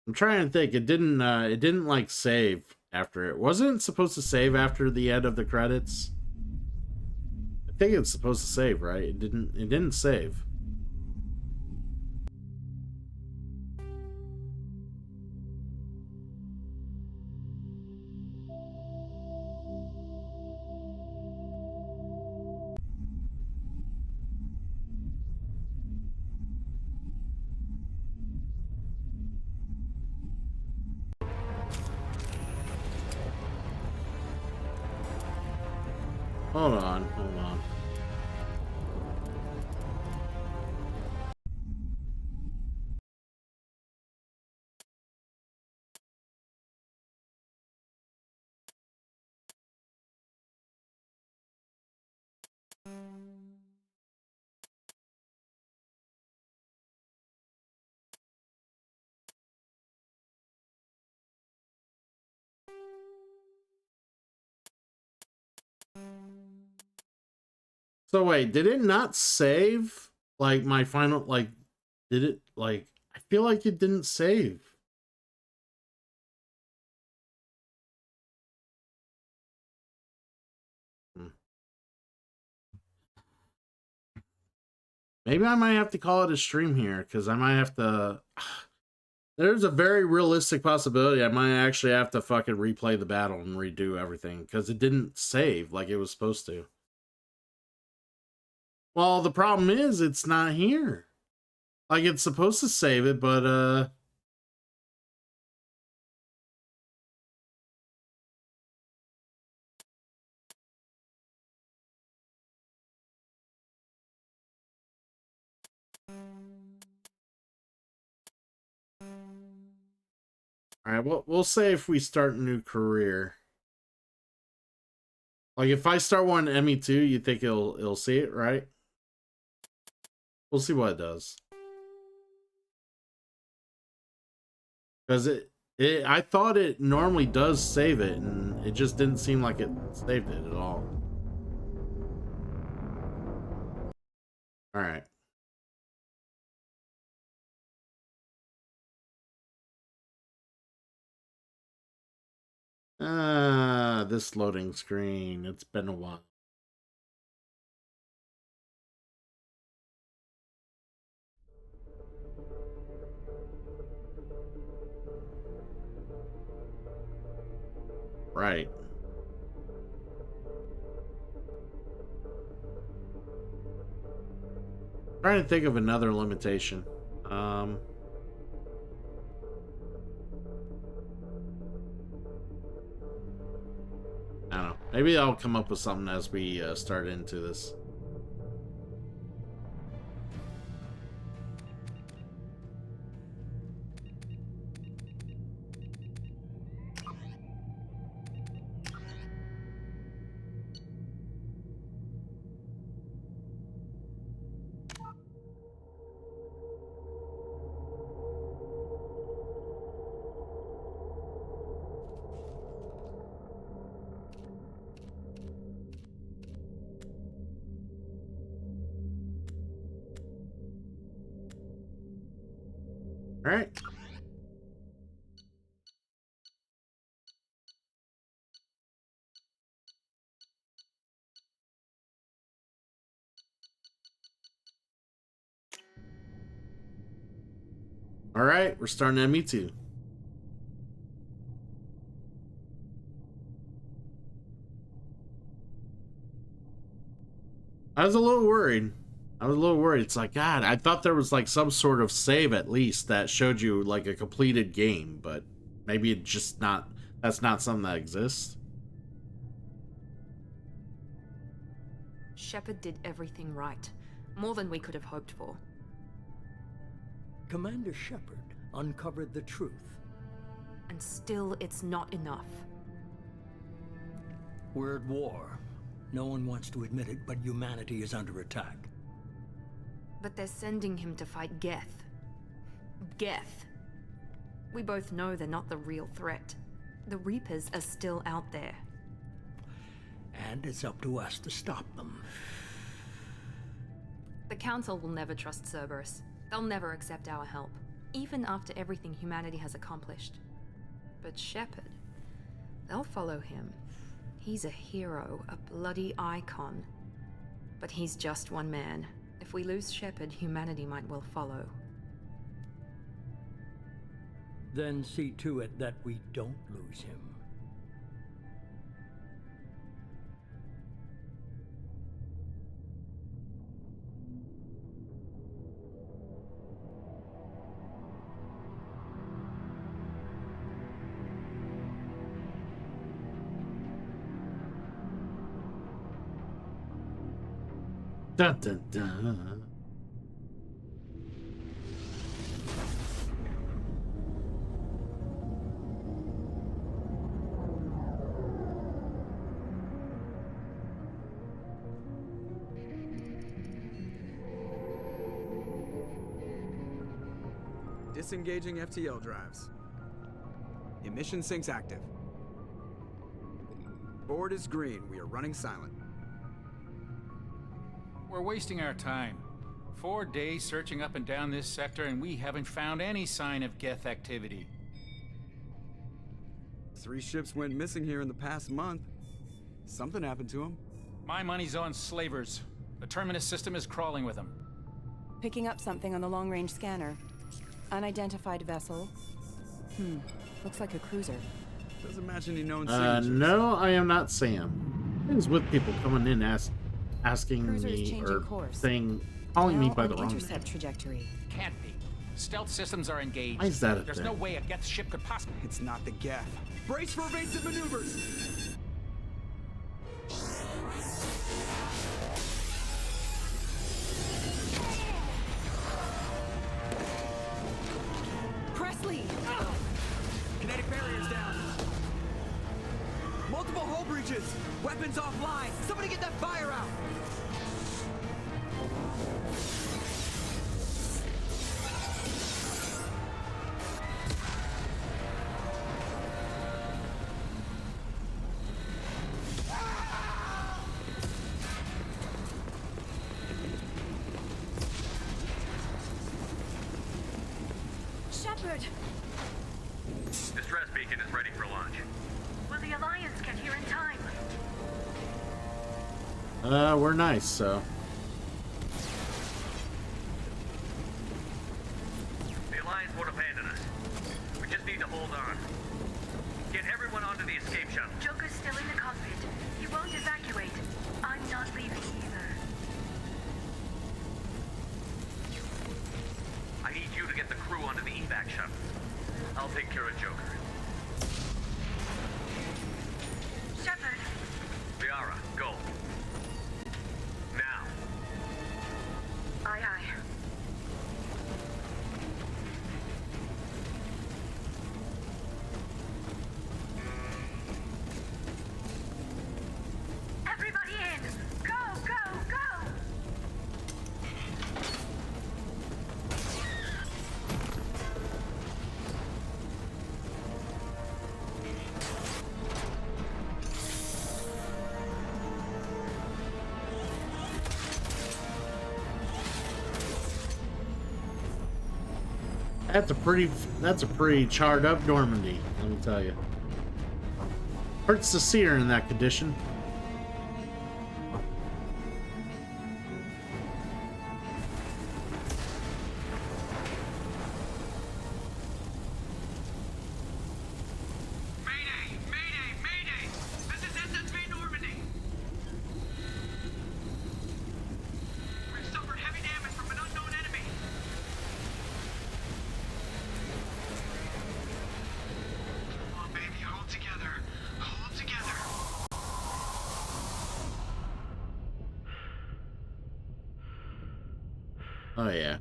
I'm trying to think. It didn't like save after it. Wasn't it supposed to save after the end of the credits? I think it's supposed to save, right? It didn't save. Hold on. So wait, did it not save? Like my final, like, did it, like, I feel like it didn't save. Maybe I might have to call it a stream here, because I might have to... There's a very realistic possibility I might actually have to fucking replay the battle and redo everything, because it didn't save like it was supposed to. Well, the problem is it's not here. Like, it's supposed to save it, but, Alright, well, we'll say if we start a new career. Like, if I start one ME2, you think it'll see it, right? We'll see what it does. Because I thought it normally does save it, and it just didn't seem like it saved it at all. Alright. This loading screen. It's been a while. Right. Trying to think of another limitation. I don't know. Maybe I'll come up with something as we start into this. All right. All right, we're starting ME2. I was a little worried. It's like, God, I thought there was like some sort of save at least that showed you like a completed game, but maybe it's just not, that's not something that exists. Shepard did everything right. More than we could have hoped for. Commander Shepard uncovered the truth. And still, it's not enough. We're at war. No one wants to admit it, but humanity is under attack. But they're sending him to fight Geth. Geth. We both know they're not the real threat. The Reapers are still out there. And it's up to us to stop them. The Council will never trust Cerberus. They'll never accept our help, even after everything humanity has accomplished. But Shepard, they'll follow him. He's a hero, a bloody icon. But he's just one man. If we lose Shepard, humanity might well follow. Then see to it that we don't lose him. Dun, dun, dun. Disengaging FTL drives. Emission sinks active. Board is green. We are running silent. We're wasting our time. 4 days searching up and down this sector, and we haven't found any sign of Geth activity. 3 ships went missing here in the past month. Something happened to them. My money's on slavers. The Terminus system is crawling with them. Picking up something on the long-range scanner. Unidentified vessel. Looks like a cruiser. Doesn't match any known signatures. No, I am not Sam. I was with people coming in asking me or calling me by the wrong name. Trajectory. Can't be. Stealth systems are engaged. Why is that a There's thing? no way a Geth ship could possibly... It's not the Geth. Brace for evasive maneuvers! Presley! Kinetic barriers down. Multiple hull breaches. Weapons offline. Somebody get that fire out. Shepard! Distress beacon is ready for launch. Will the Alliance get here in time? We're nice, so. The Alliance won't abandon us. We just need to hold on. Get everyone onto the escape shuttle. Joker's still in the cockpit. He won't evacuate. I'm not leaving either. That's a pretty charred up Normandy, let me tell you. Hurts to see her in that condition. Oh, yeah.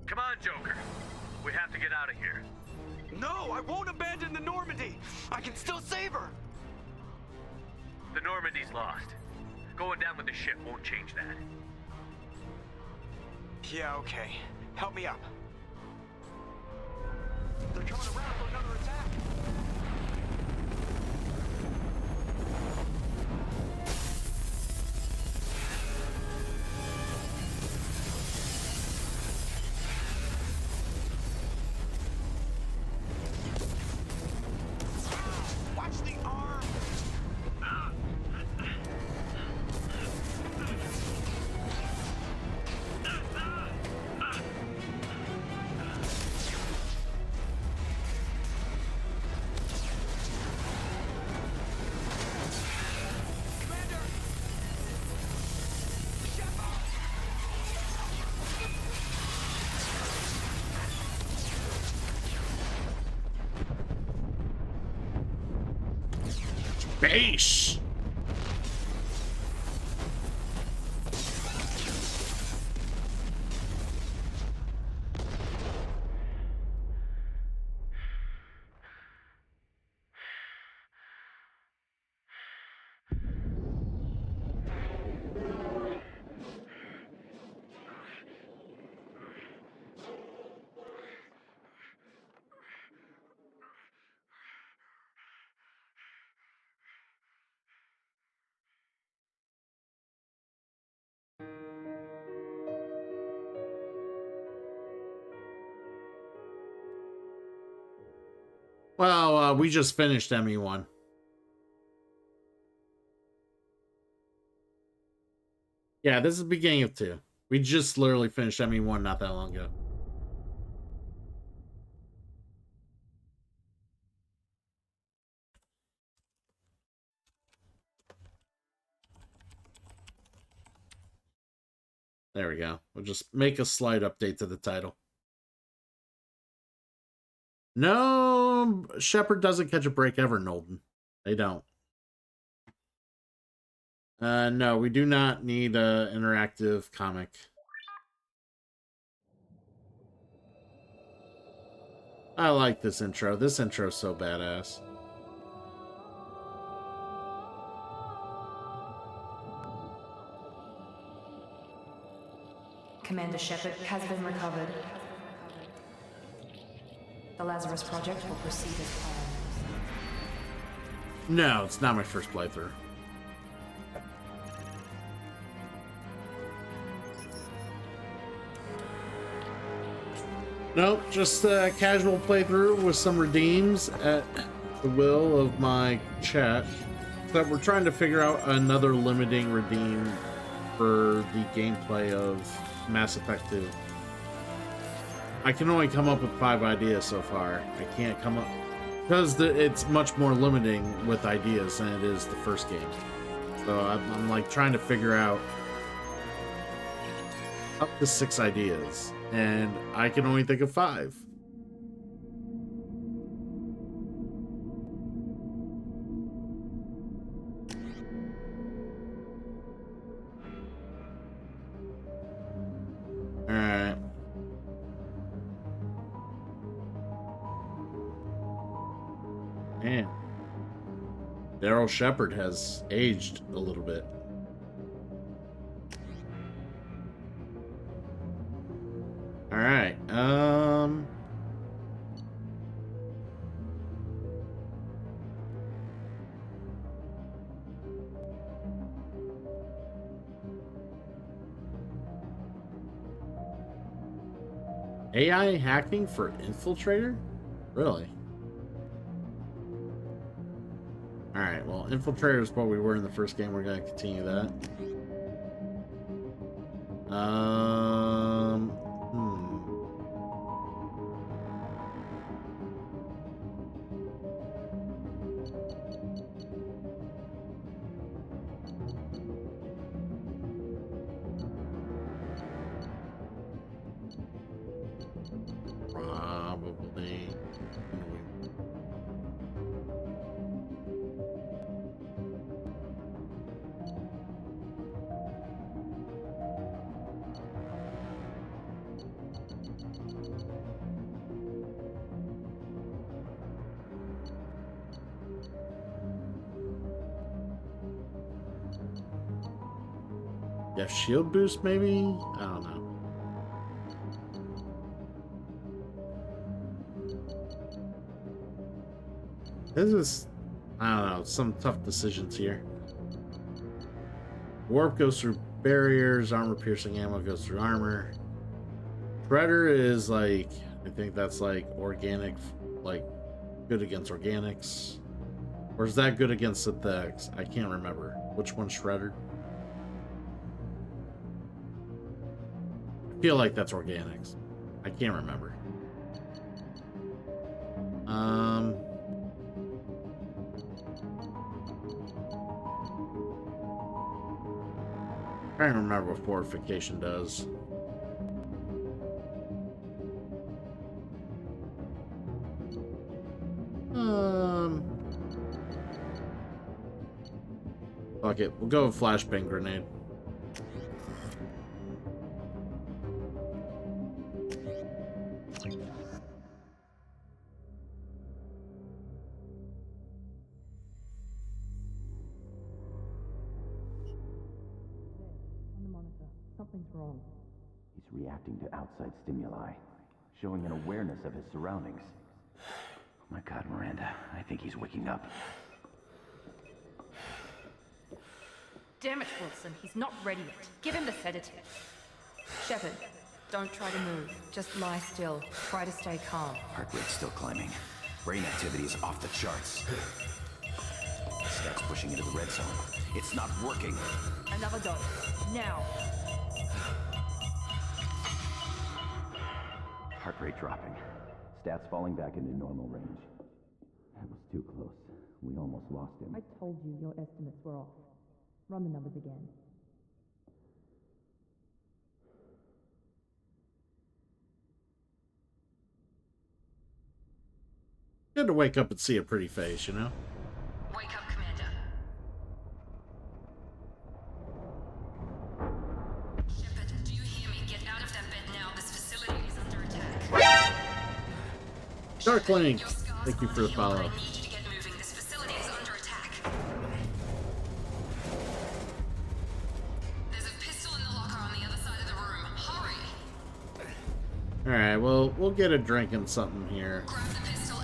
Come on, Joker. We have to get out of here. No, I won't abandon the Normandy. I can still save her. The Normandy's lost. Going down with the ship won't change that. Yeah, okay. Help me up. They're coming around for another attack. Base. Well, we just finished ME1. Yeah, this is the beginning of 2. We just literally finished ME1 not that long ago. There we go. We'll just make a slight update to the title. No, Shepard doesn't catch a break ever, Nolden. They don't. No, we do not need an interactive comic. I like this intro. This intro is so badass. Commander Shepard has been recovered. The Lazarus Project will proceed as planned. No, it's not my first playthrough. Nope, just a casual playthrough with some redeems at the will of my chat. But we're trying to figure out another limiting redeem for the gameplay of Mass Effect 2. I can only come up with 5 ideas so far. I can't come up... Because it's much more limiting with ideas than it is the first game. So I'm like trying to figure out up to 6 ideas. And I can only think of 5. Alright. Man. Daryl Shepard has aged a little bit. All right. AI hacking for Infiltrator? Really? Alright, well, Infiltrator is what we were in the first game. We're going to continue that. Probably. Yeah, shield boost maybe? I don't know. This is, I don't know, some tough decisions here. Warp goes through barriers, armor piercing ammo goes through armor. Shredder is like, I think that's like organic, like good against organics. Or is that good against synthetics? I can't remember. Which one's Shredder? I feel like that's organics. I can't remember. I don't remember what fortification does. Fuck it. We'll go with flashbang grenade. Something's wrong. He's reacting to outside stimuli, showing an awareness of his surroundings. Oh my God, Miranda, I think he's waking up. Damn it, Wilson, he's not ready yet. Give him the sedative. Shepard, don't try to move. Just lie still. Try to stay calm. Heart rate's still climbing. Brain activity is off the charts. Stats pushing into the red zone. It's not working. Another dose. Now. Heart rate dropping. Stats falling back into normal range. That was too close. We almost lost him. I told you your estimates were off. Run the numbers again. Good to wake up and see a pretty face, you know? Wake up, Commander. Shepard, do you hear me? Get out of that bed now. This facility is under attack. Darkling, thank you for the follow. I need you to get moving. This facility is under attack. There's a pistol in the locker on the other side of the room. Hurry! Alright, well, we'll get a drink and something here.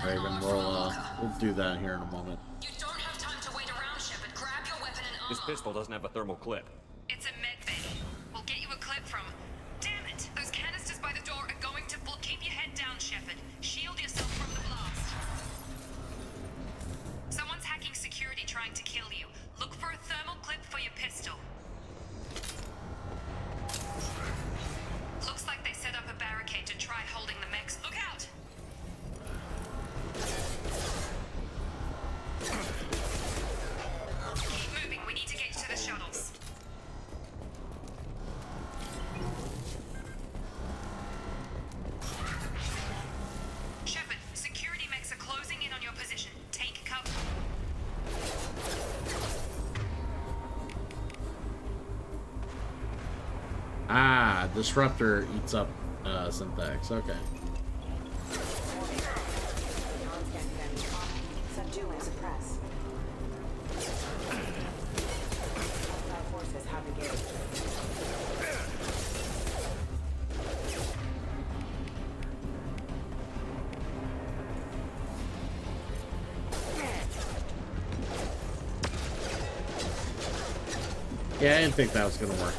Raven, we'll do that here in a moment. You don't have time to wait around, Shepard. Grab your weapon and armor. This pistol doesn't have a thermal clip. It's a med bay. We'll get you a clip from. Damn it! Those canisters by the door are going to. Keep your head down, Shepard. Shield yourself from the blast. Someone's hacking security trying to kill you. Look for a thermal clip for your pistol. Looks like they set up a barricade to try holding the mechs. Look out! Keep moving. We need to get to the shuttles. Shepard, security mechs are closing in on your position. Take cover. Ah, Disruptor eats up synthetics. Okay. Subdue and suppress. Forces have engaged. Yeah, I didn't think that was gonna work.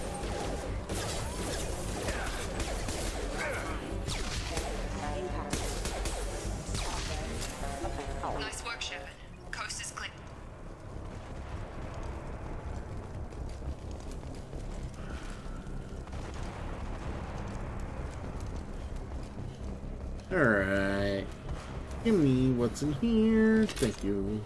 Nice work, Shepard. Coast is clear. Alright. Give me what's in here. Thank you.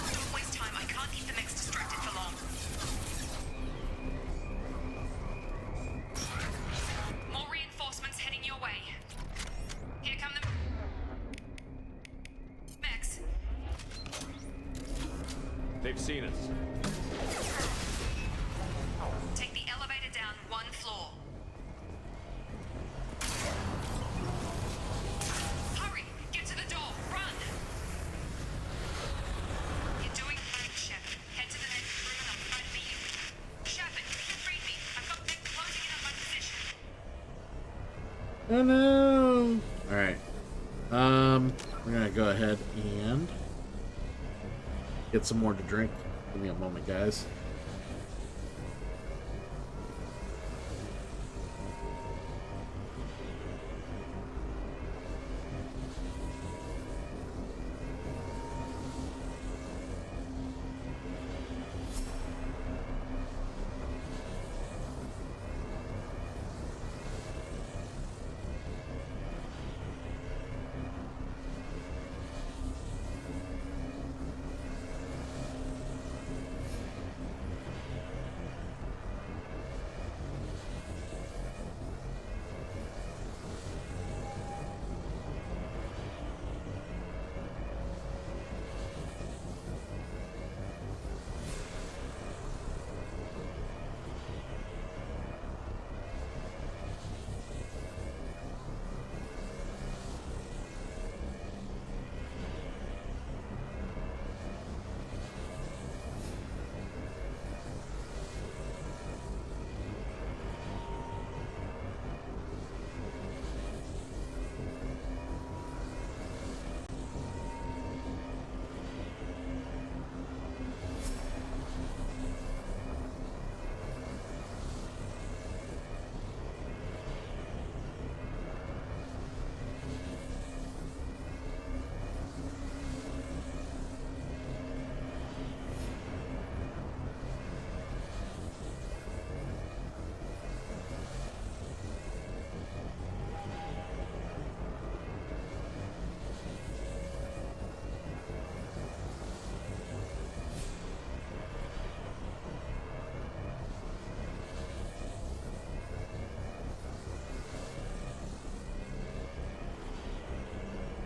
Don't waste time. I can't keep the mechs distracted for long. More reinforcements heading your way. Here come the mechs. They've seen us. Take the elevator down one floor. Hurry! Get to the door! Run! You're doing great, Shepard. Head to the next room and I'll try to beat you. Shepard, read me. I've got mech closing in on my position. Oh no! Alright. We're gonna go ahead and get some more to drink. Give me a moment, guys.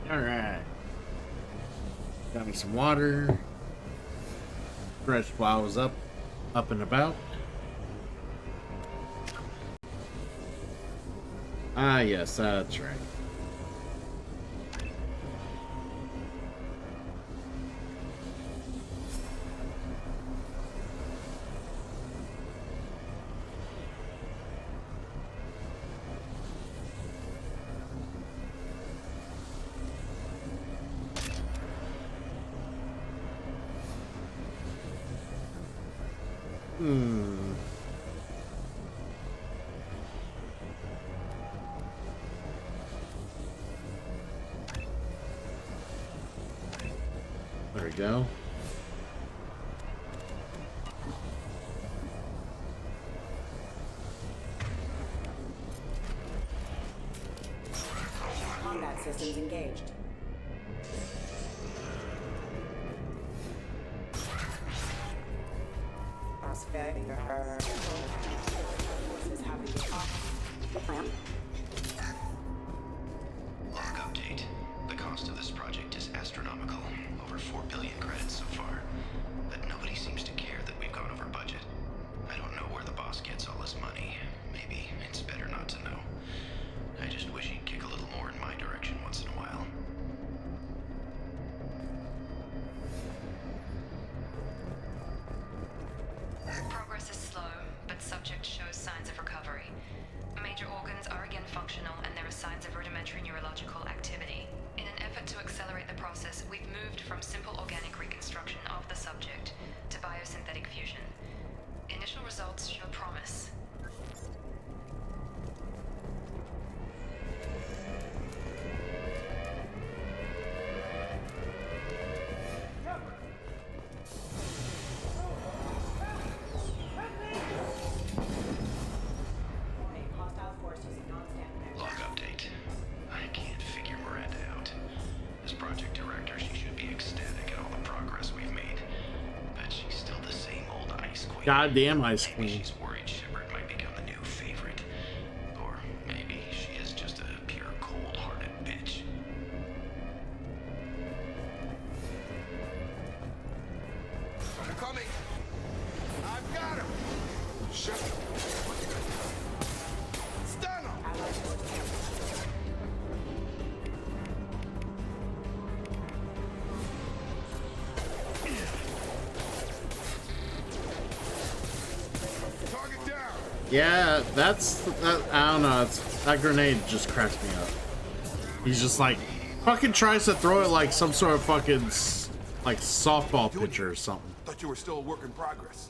Alright. Got me some water. Stretched while I was up and about. Ah, yes, that's right. There we go. Combat systems engaged. Forces have engaged. Log update. The cost of this project is astronomical. Over 4 billion credits so far. But nobody seems to care that we've gone over budget. I don't know where the boss gets all this money. Maybe it's better not to know. meteorological activity. In an effort to accelerate the process, we've moved from simple organic reconstruction of the subject to biosynthetic fusion. Initial results show promise. Log update. I can't figure Miranda out. As project director, she should be ecstatic at all the progress we've made. But she's still the same old Ice Queen. Goddamn Ice Queen. She's worried Shepard might become the new favorite. Or maybe she is just a pure cold-hearted bitch. I'm coming. I've got him. Shepard. Stun him. Target down. Yeah, that, I don't know. That grenade just cracks me up. He's just like, fucking tries to throw it like some sort of fucking, like, softball pitcher or something. Thought you were still a work in progress.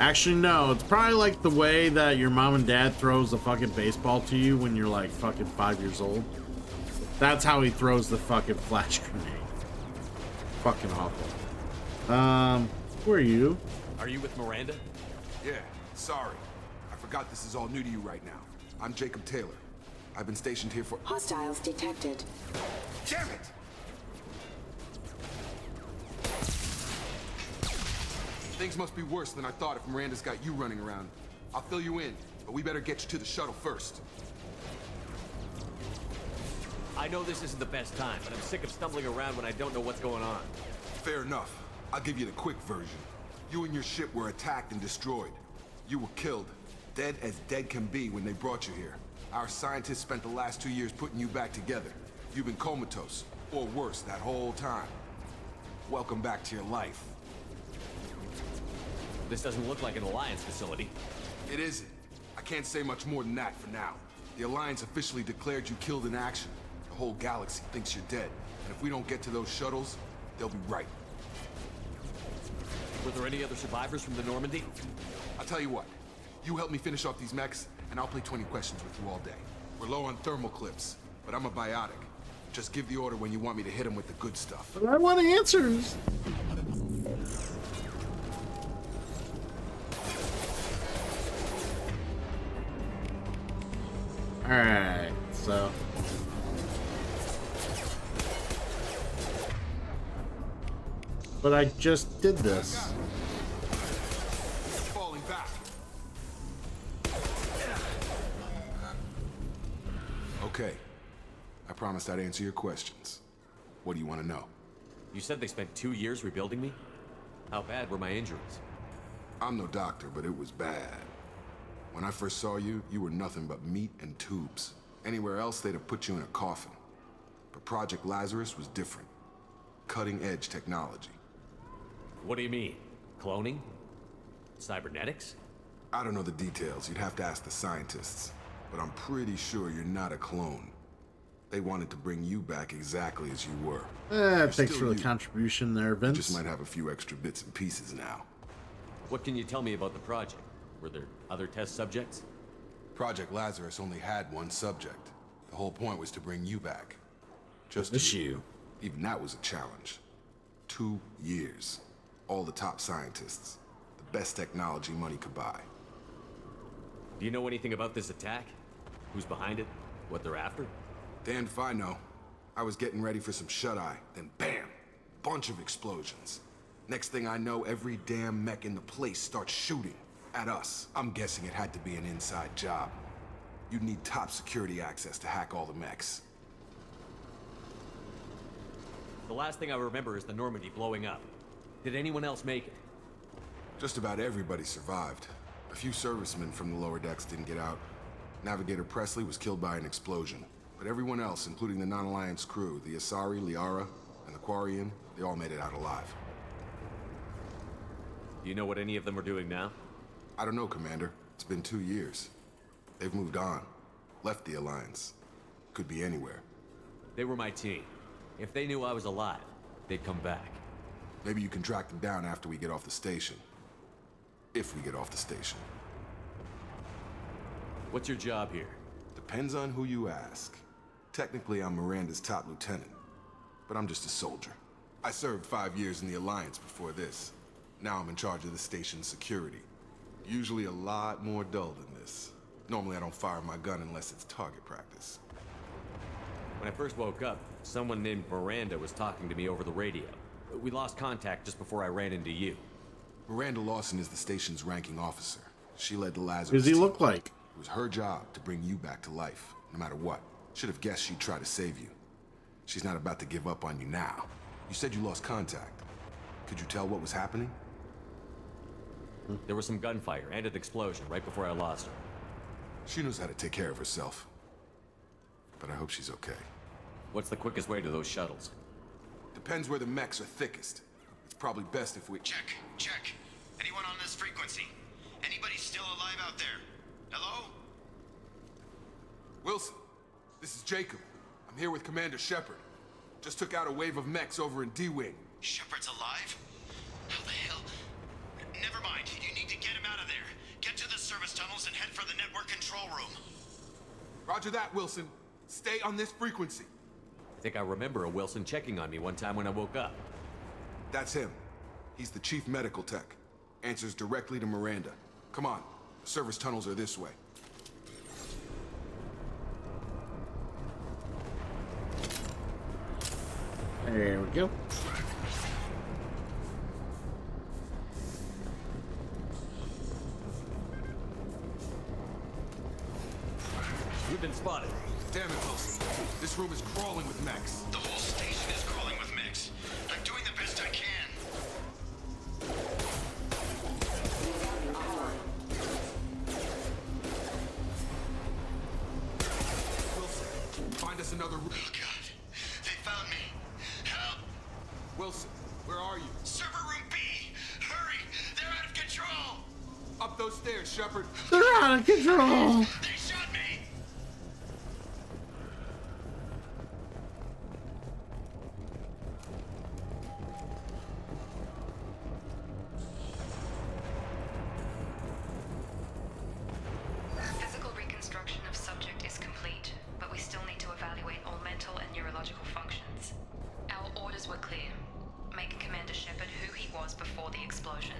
Actually, no. It's probably like the way that your mom and dad throws a fucking baseball to you when you're like fucking 5 years old. That's how he throws the fucking flash grenade. Fucking awful. Who are you? Are you with Miranda? Yeah, sorry. I forgot this is all new to you right now. I'm Jacob Taylor. I've been stationed here for— Hostiles detected. Damn it! Things must be worse than I thought if Miranda's got you running around. I'll fill you in, but we better get you to the shuttle first. I know this isn't the best time, but I'm sick of stumbling around when I don't know what's going on. Fair enough. I'll give you the quick version. You and your ship were attacked and destroyed. You were killed, dead as dead can be when they brought you here. Our scientists spent the last 2 years putting you back together. You've been comatose, or worse, that whole time. Welcome back to your life. This doesn't look like an Alliance facility. It isn't. I can't say much more than that for now. The Alliance officially declared you killed in action. The whole galaxy thinks you're dead. And if we don't get to those shuttles, they'll be right. Were there any other survivors from the Normandy? I'll tell you what. You help me finish off these mechs, and I'll play 20 questions with you all day. We're low on thermal clips, but I'm a biotic. Just give the order when you want me to hit them with the good stuff. But I want answers. Alright, so. But I just did this. Falling back. Okay. I promised I'd answer your questions. What do you want to know? You said they spent 2 years rebuilding me? How bad were my injuries? I'm no doctor, but it was bad. When I first saw you, you were nothing but meat and tubes. Anywhere else, they'd have put you in a coffin. But Project Lazarus was different. Cutting-edge technology. What do you mean? Cloning? Cybernetics? I don't know the details. You'd have to ask the scientists. But I'm pretty sure you're not a clone. They wanted to bring you back exactly as you were. Thanks for the contribution there, Vince. You just might have a few extra bits and pieces now. What can you tell me about the project? Were there other test subjects? Project Lazarus only had one subject. The whole point was to bring you back. Just you. Even that was a challenge. 2 years. All the top scientists. The best technology money could buy. Do you know anything about this attack? Who's behind it? What they're after? Damned if I know. I was getting ready for some shut-eye, then bam! Bunch of explosions. Next thing I know, every damn mech in the place starts shooting. At us. I'm guessing it had to be an inside job. You'd need top security access to hack all the mechs. The last thing I remember is the Normandy blowing up. Did anyone else make it? Just about everybody survived. A few servicemen from the lower decks didn't get out. Navigator Presley was killed by an explosion. But everyone else, including the non-Alliance crew, the Asari, Liara, and the Quarian, they all made it out alive. Do you know what any of them are doing now? I don't know, Commander. It's been 2 years. They've moved on. Left the Alliance. Could be anywhere. They were my team. If they knew I was alive, they'd come back. Maybe you can track them down after we get off the station. If we get off the station. What's your job here? Depends on who you ask. Technically, I'm Miranda's top lieutenant, but I'm just a soldier. I served 5 years in the Alliance before this. Now I'm in charge of the station's security. Usually a lot more dull than this. Normally I don't fire my gun unless it's target practice. When I first woke up, someone named Miranda was talking to me over the radio. We lost contact just before I ran into you. Miranda Lawson is the station's ranking officer. She led the Lazarus What does he team. look like? It was her job to bring you back to life, no matter what. Should have guessed she'd try to save you. She's not about to give up on you now. You said you lost contact. Could you tell what was happening? There was some gunfire and an explosion right before I lost her. She knows how to take care of herself. But I hope she's okay. What's the quickest way to those shuttles? Depends where the mechs are thickest. It's probably best if we... Check. Anyone on this frequency? Anybody still alive out there? Hello? Wilson, this is Jacob. I'm here with Commander Shepard. Just took out a wave of mechs over in D-Wing. Shepard's alive? How the hell? Never mind. You need to get him out of there. Get to the service tunnels and head for the network control room. Roger that, Wilson. Stay on this frequency. I think I remember a Wilson checking on me one time when I woke up. That's him. He's the chief medical tech. Answers directly to Miranda. Come on. The service tunnels are this way. There we go. You've been spotted. Damn it, Wilson. This room is crawling with mechs. The whole station is crawling with mechs. I'm doing the best I can. Wilson, find us another room. Oh, God. They found me. Help! Wilson, where are you? Server room B! Hurry! They're out of control! Up those stairs, Shepard. They're out of control. They shot me! Physical reconstruction of subject is complete, but we still need to evaluate all mental and neurological functions. Our orders were clear. Make Commander Shepard who he was before the explosion.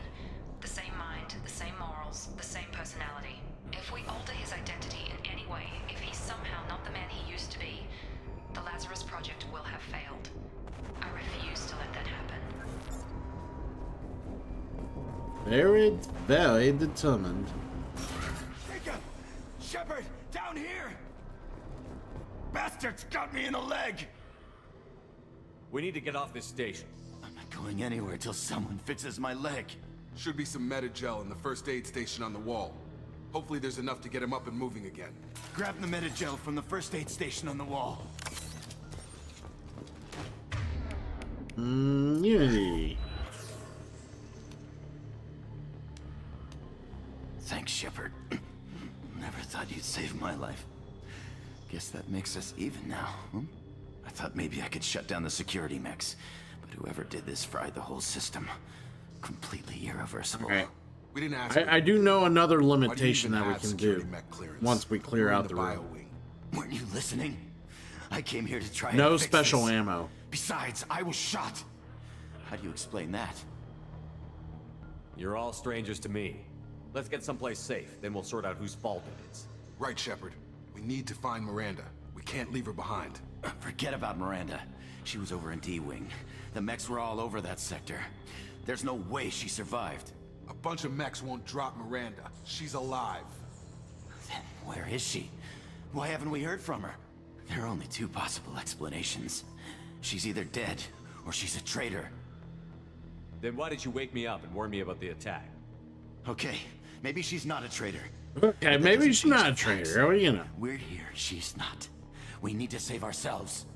The same mind, the same morals, the same personality. If we alter his identity in any way, if he's somehow not the man he used to be, the Lazarus Project will have failed. I refuse to let that happen. Very determined. Jacob! Shepard! Down here! Bastards got me in the leg! We need to get off this station. I'm not going anywhere till someone fixes my leg. Should be some Metagel in the first aid station on the wall. Hopefully there's enough to get him up and moving again. Grab the Metagel from the first aid station on the wall. Unity. Thanks, Shepard. Never thought you'd save my life. Guess that makes us even now, huh? I thought maybe I could shut down the security mechs, but whoever did this fried the whole system. Completely irreversible. Okay. We didn't ask. I do know another limitation Why do you that even we have can do security mech clearance? once we clear We're in out the bio room. wing. Weren't you listening? I came here to try No and fix special this. ammo. Besides, I was shot. How do you explain that? You're all strangers to me. Let's get someplace safe, then we'll sort out whose fault it is. Right, Shepard. We need to find Miranda. We can't leave her behind. Forget about Miranda. She was over in D-Wing. The mechs were all over that sector. There's no way she survived. A bunch of mechs won't drop Miranda. She's alive. Then where is she? Why haven't we heard from her? There are only two possible explanations. She's either dead, or she's a traitor. Then why did you wake me up and warn me about the attack? Okay, maybe she's not a traitor. Okay, maybe she's not a traitor. What do you know? We're here, she's not. We need to save ourselves.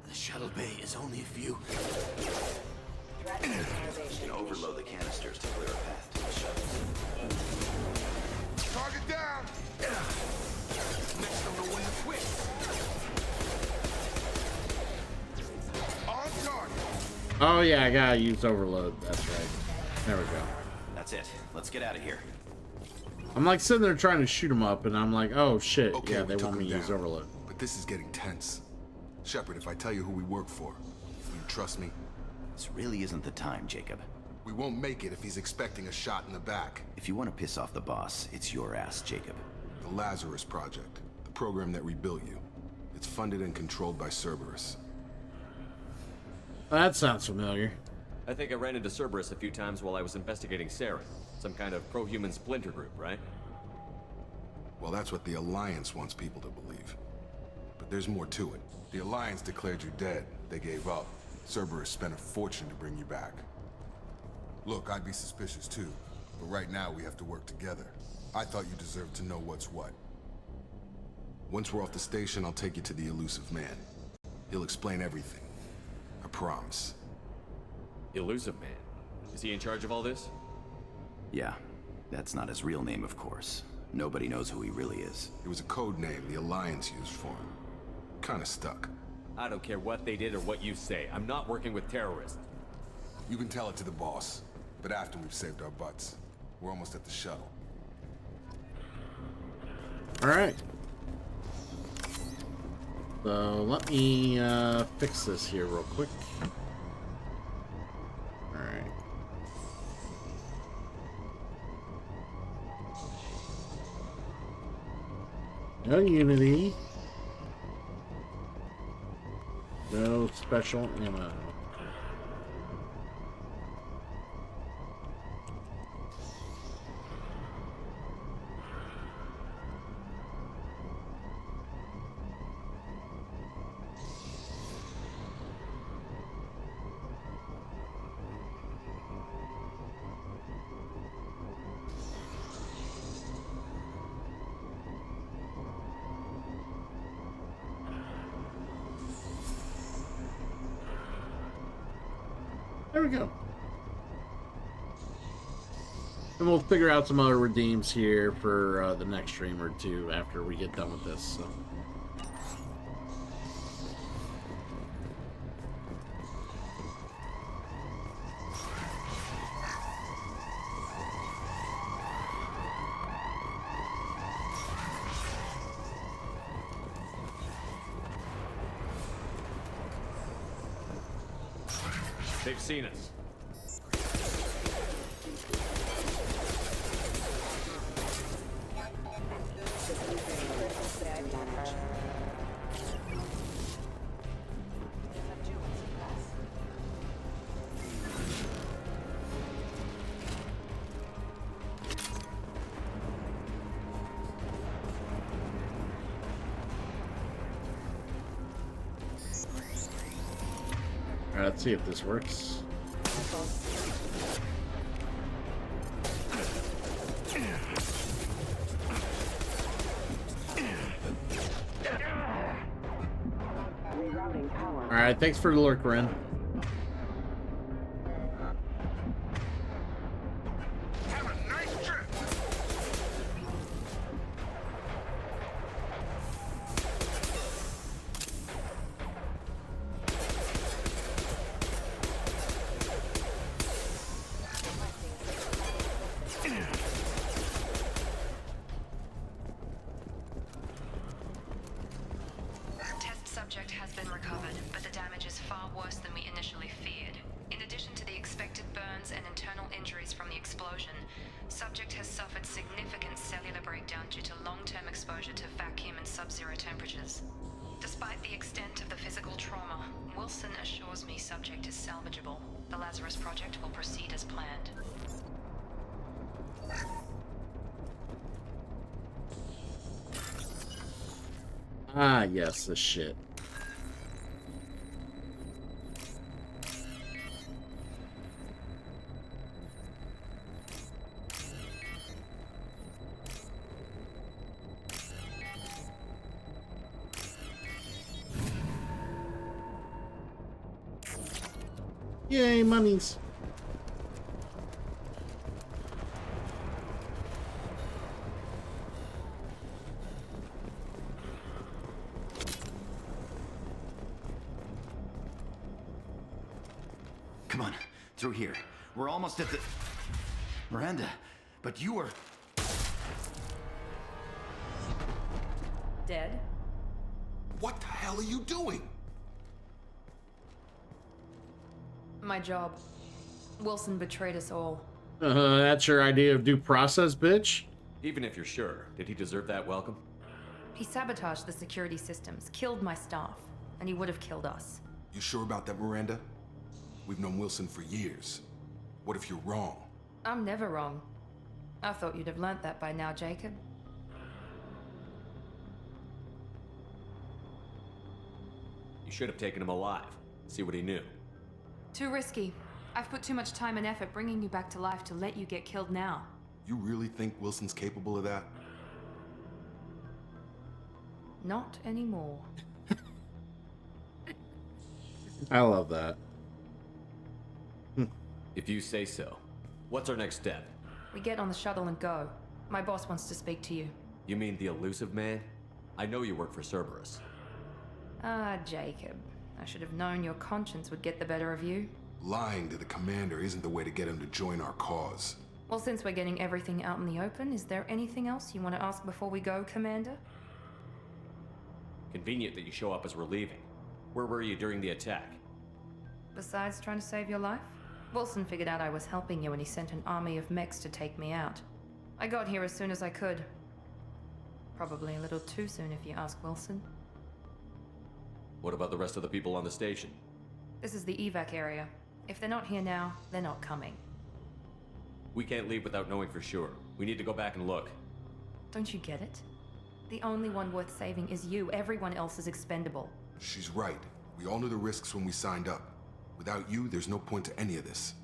The shuttle bay is only a few. You can overload the canisters to clear a path to the shuttle. Target down! Next, I'm gonna win the Oh yeah, I gotta use overload. That's right. There we go. That's it. Let's get out of here. I'm like sitting there trying to shoot him up, and I'm like, oh shit, Okay, yeah, we they took want me him to use down, overload. But this is getting tense. Shepard, if I tell you who we work for, will you trust me? This really isn't the time, Jacob. We won't make it if he's expecting a shot in the back. If you want to piss off the boss, it's your ass, Jacob. The Lazarus Project, the program that rebuilt you. It's funded and controlled by Cerberus. That sounds familiar. I think I ran into Cerberus a few times while I was investigating Saren. Some kind of pro-human splinter group, right? Well, that's what the Alliance wants people to believe. But there's more to it. The Alliance declared you dead. They gave up. Cerberus spent a fortune to bring you back. Look, I'd be suspicious too, but right now we have to work together. I thought you deserved to know what's what. Once we're off the station, I'll take you to the Elusive Man. He'll explain everything. I promise. Elusive Man? Is he in charge of all this? Yeah, that's not his real name, of course. Nobody knows who he really is. It was a code name the Alliance used for him. Kinda stuck. I don't care what they did or what you say. I'm not working with terrorists. You can tell it to the boss, but after we've saved our butts. We're almost at the shuttle. Alright. So let me fix this here real quick. Alright. No Unity. No special ammo. There we go. And we'll figure out some other redeems here for the next stream or two after we get done with this. So. They've seen us. Alright, let's see if this works. Alright, thanks for the lurk, Ren. Test subject has been recovered, but the damage is far worse than we initially feared. In addition to the expected burns and internal injuries from the explosion, subject has suffered significant cellular breakdown due to long-term exposure to vacuum and sub-zero temperatures. Despite the extent of the physical trauma, Wilson assures me subject is salvageable. The Lazarus Project will proceed as planned. Ah, yes, this shit. Yay, mummies. Come on, through here. We're almost at the... Miranda, but you were... Dead? What the hell are you doing? My job. Wilson betrayed us all. That's your idea of due process, bitch? Even if you're sure, did he deserve that welcome? He sabotaged the security systems, killed my staff, and he would have killed us. You sure about that, Miranda? We've known Wilson for years. What if you're wrong? I'm never wrong. I thought you'd have learnt that by now, Jacob. You should have taken him alive. See what he knew. Too risky. I've put too much time and effort bringing you back to life to let you get killed now. You really think Wilson's capable of that? Not anymore. I love that. If you say so. What's our next step? We get on the shuttle and go. My boss wants to speak to you. You mean the elusive man? I know you work for Cerberus. Ah, Jacob. I should have known your conscience would get the better of you. Lying to the commander isn't the way to get him to join our cause. Well, since we're getting everything out in the open, is there anything else you want to ask before we go, Commander? Convenient that you show up as we're leaving. Where were you during the attack? Besides trying to save your life? Wilson figured out I was helping you and he sent an army of mechs to take me out. I got here as soon as I could. Probably a little too soon if you ask Wilson. What about the rest of the people on the station? This is the evac area. If they're not here now, they're not coming. We can't leave without knowing for sure. We need to go back and look. Don't you get it? The only one worth saving is you. Everyone else is expendable. She's right. We all knew the risks when we signed up. Without you, there's no point to any of this.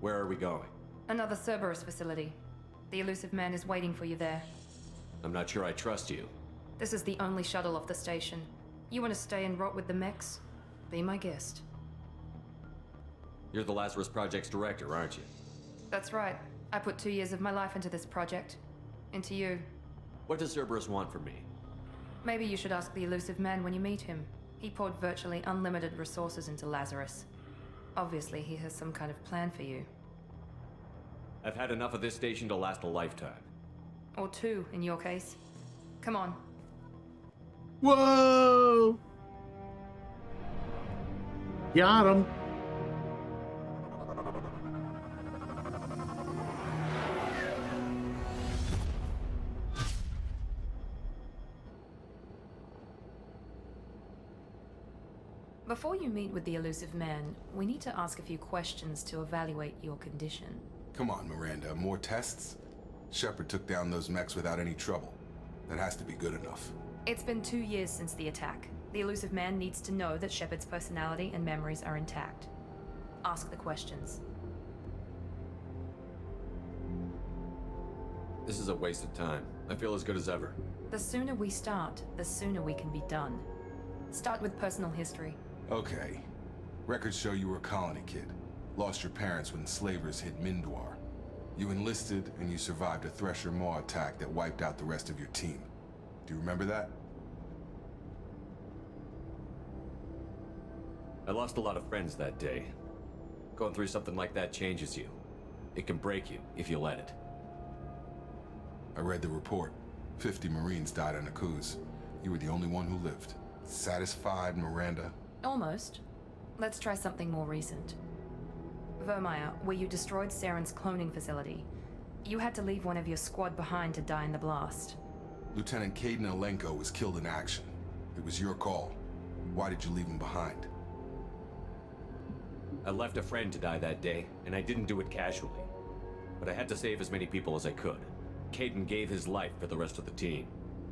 Where are we going? Another Cerberus facility. The elusive man is waiting for you there. I'm not sure I trust you. This is the only shuttle off the station. You want to stay and rot with the mechs? Be my guest. You're the Lazarus Project's director, aren't you? That's right. I put 2 years of my life into this project. Into you. What does Cerberus want from me? Maybe you should ask the elusive man when you meet him. He poured virtually unlimited resources into Lazarus. Obviously, he has some kind of plan for you. I've had enough of this station to last a lifetime. Or 2, in your case. Come on. Whoa! Got him. Before you meet with the elusive man, we need to ask a few questions to evaluate your condition. Come on, Miranda. More tests? Shepard took down those mechs without any trouble. That has to be good enough. It's been 2 years since the attack. The elusive man needs to know that Shepard's personality and memories are intact. Ask the questions. This is a waste of time. I feel as good as ever. The sooner we start, the sooner we can be done. Start with personal history. Okay. Records show you were a colony kid. Lost your parents when slavers hit Mindwar. You enlisted and you survived a Thresher Maw attack that wiped out the rest of your team. Do you remember that? I lost a lot of friends that day. Going through something like that changes you. It can break you if you let it. I read the report. 50 Marines died on Akuz. You were the only one who lived. Satisfied, Miranda? Almost. Let's try something more recent. Vermeer, where you destroyed Saren's cloning facility. You had to leave one of your squad behind to die in the blast. Lieutenant Kaidan Alenko was killed in action. It was your call. Why did you leave him behind? I left a friend to die that day, and I didn't do it casually. But I had to save as many people as I could. Kaidan gave his life for the rest of the team.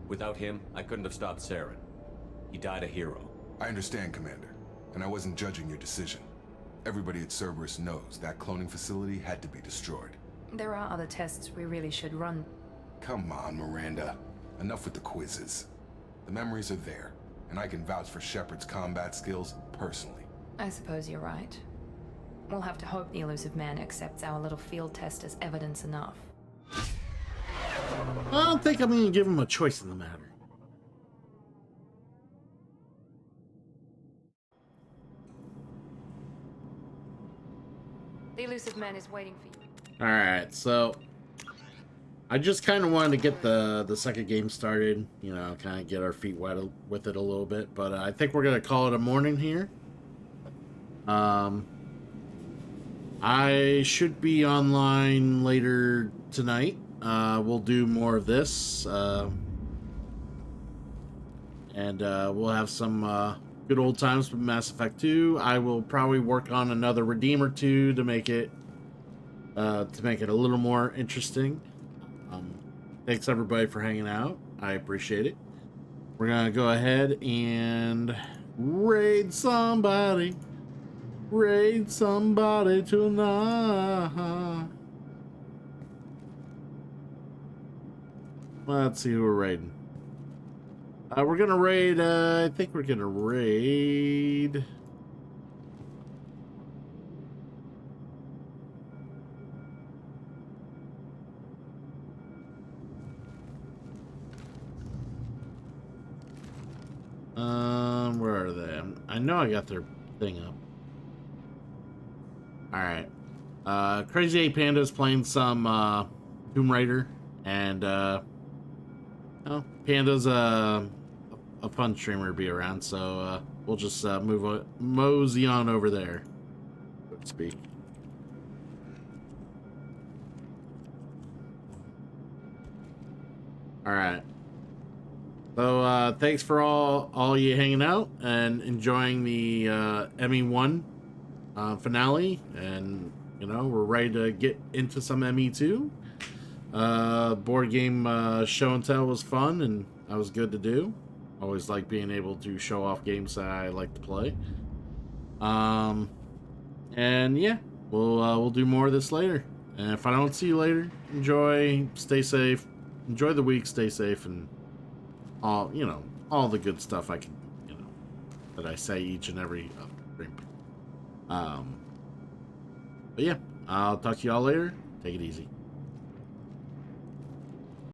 Without him, I couldn't have stopped Saren. He died a hero. I understand, Commander, and I wasn't judging your decision. Everybody at Cerberus knows that cloning facility had to be destroyed. There are other tests we really should run. Come on, Miranda. Enough with the quizzes. The memories are there, and I can vouch for Shepard's combat skills personally. I suppose you're right. We'll have to hope the elusive man accepts our little field test as evidence enough. I don't think I'm going to give him a choice in the matter. The elusive man is waiting for you. All right, so I just kind of wanted to get the second game started, you know, kind of get our feet wet with it a little bit, but I think we're gonna call it a morning here. I should be online later tonight. We'll do more of this, and we'll have some good old times with Mass Effect 2. I will probably work on another Redeem or 2 to make it a little more interesting. Thanks everybody for hanging out. I appreciate it. We're gonna go ahead and raid somebody. Raid somebody tonight. Let's see who we're raiding. We're gonna raid, I think we're gonna raid... where are they? I know I got their thing up. Alright. Crazy 8 Panda's playing some, Tomb Raider, and, oh, Panda's, a fun streamer to be around, so, we'll just, mosey on over there, so to speak. Alright. So, thanks for all you hanging out and enjoying the ME1 finale, and you know, we're ready to get into some ME2. Board game show and tell was fun, and that was good to do. Always like being able to show off games that I like to play. And yeah, we'll do more of this later. And if I don't see you later, stay safe, enjoy the week, stay safe, and all, you know, all the good stuff I can, you know, that I say each and every stream. But yeah, I'll talk to y'all later. Take it easy.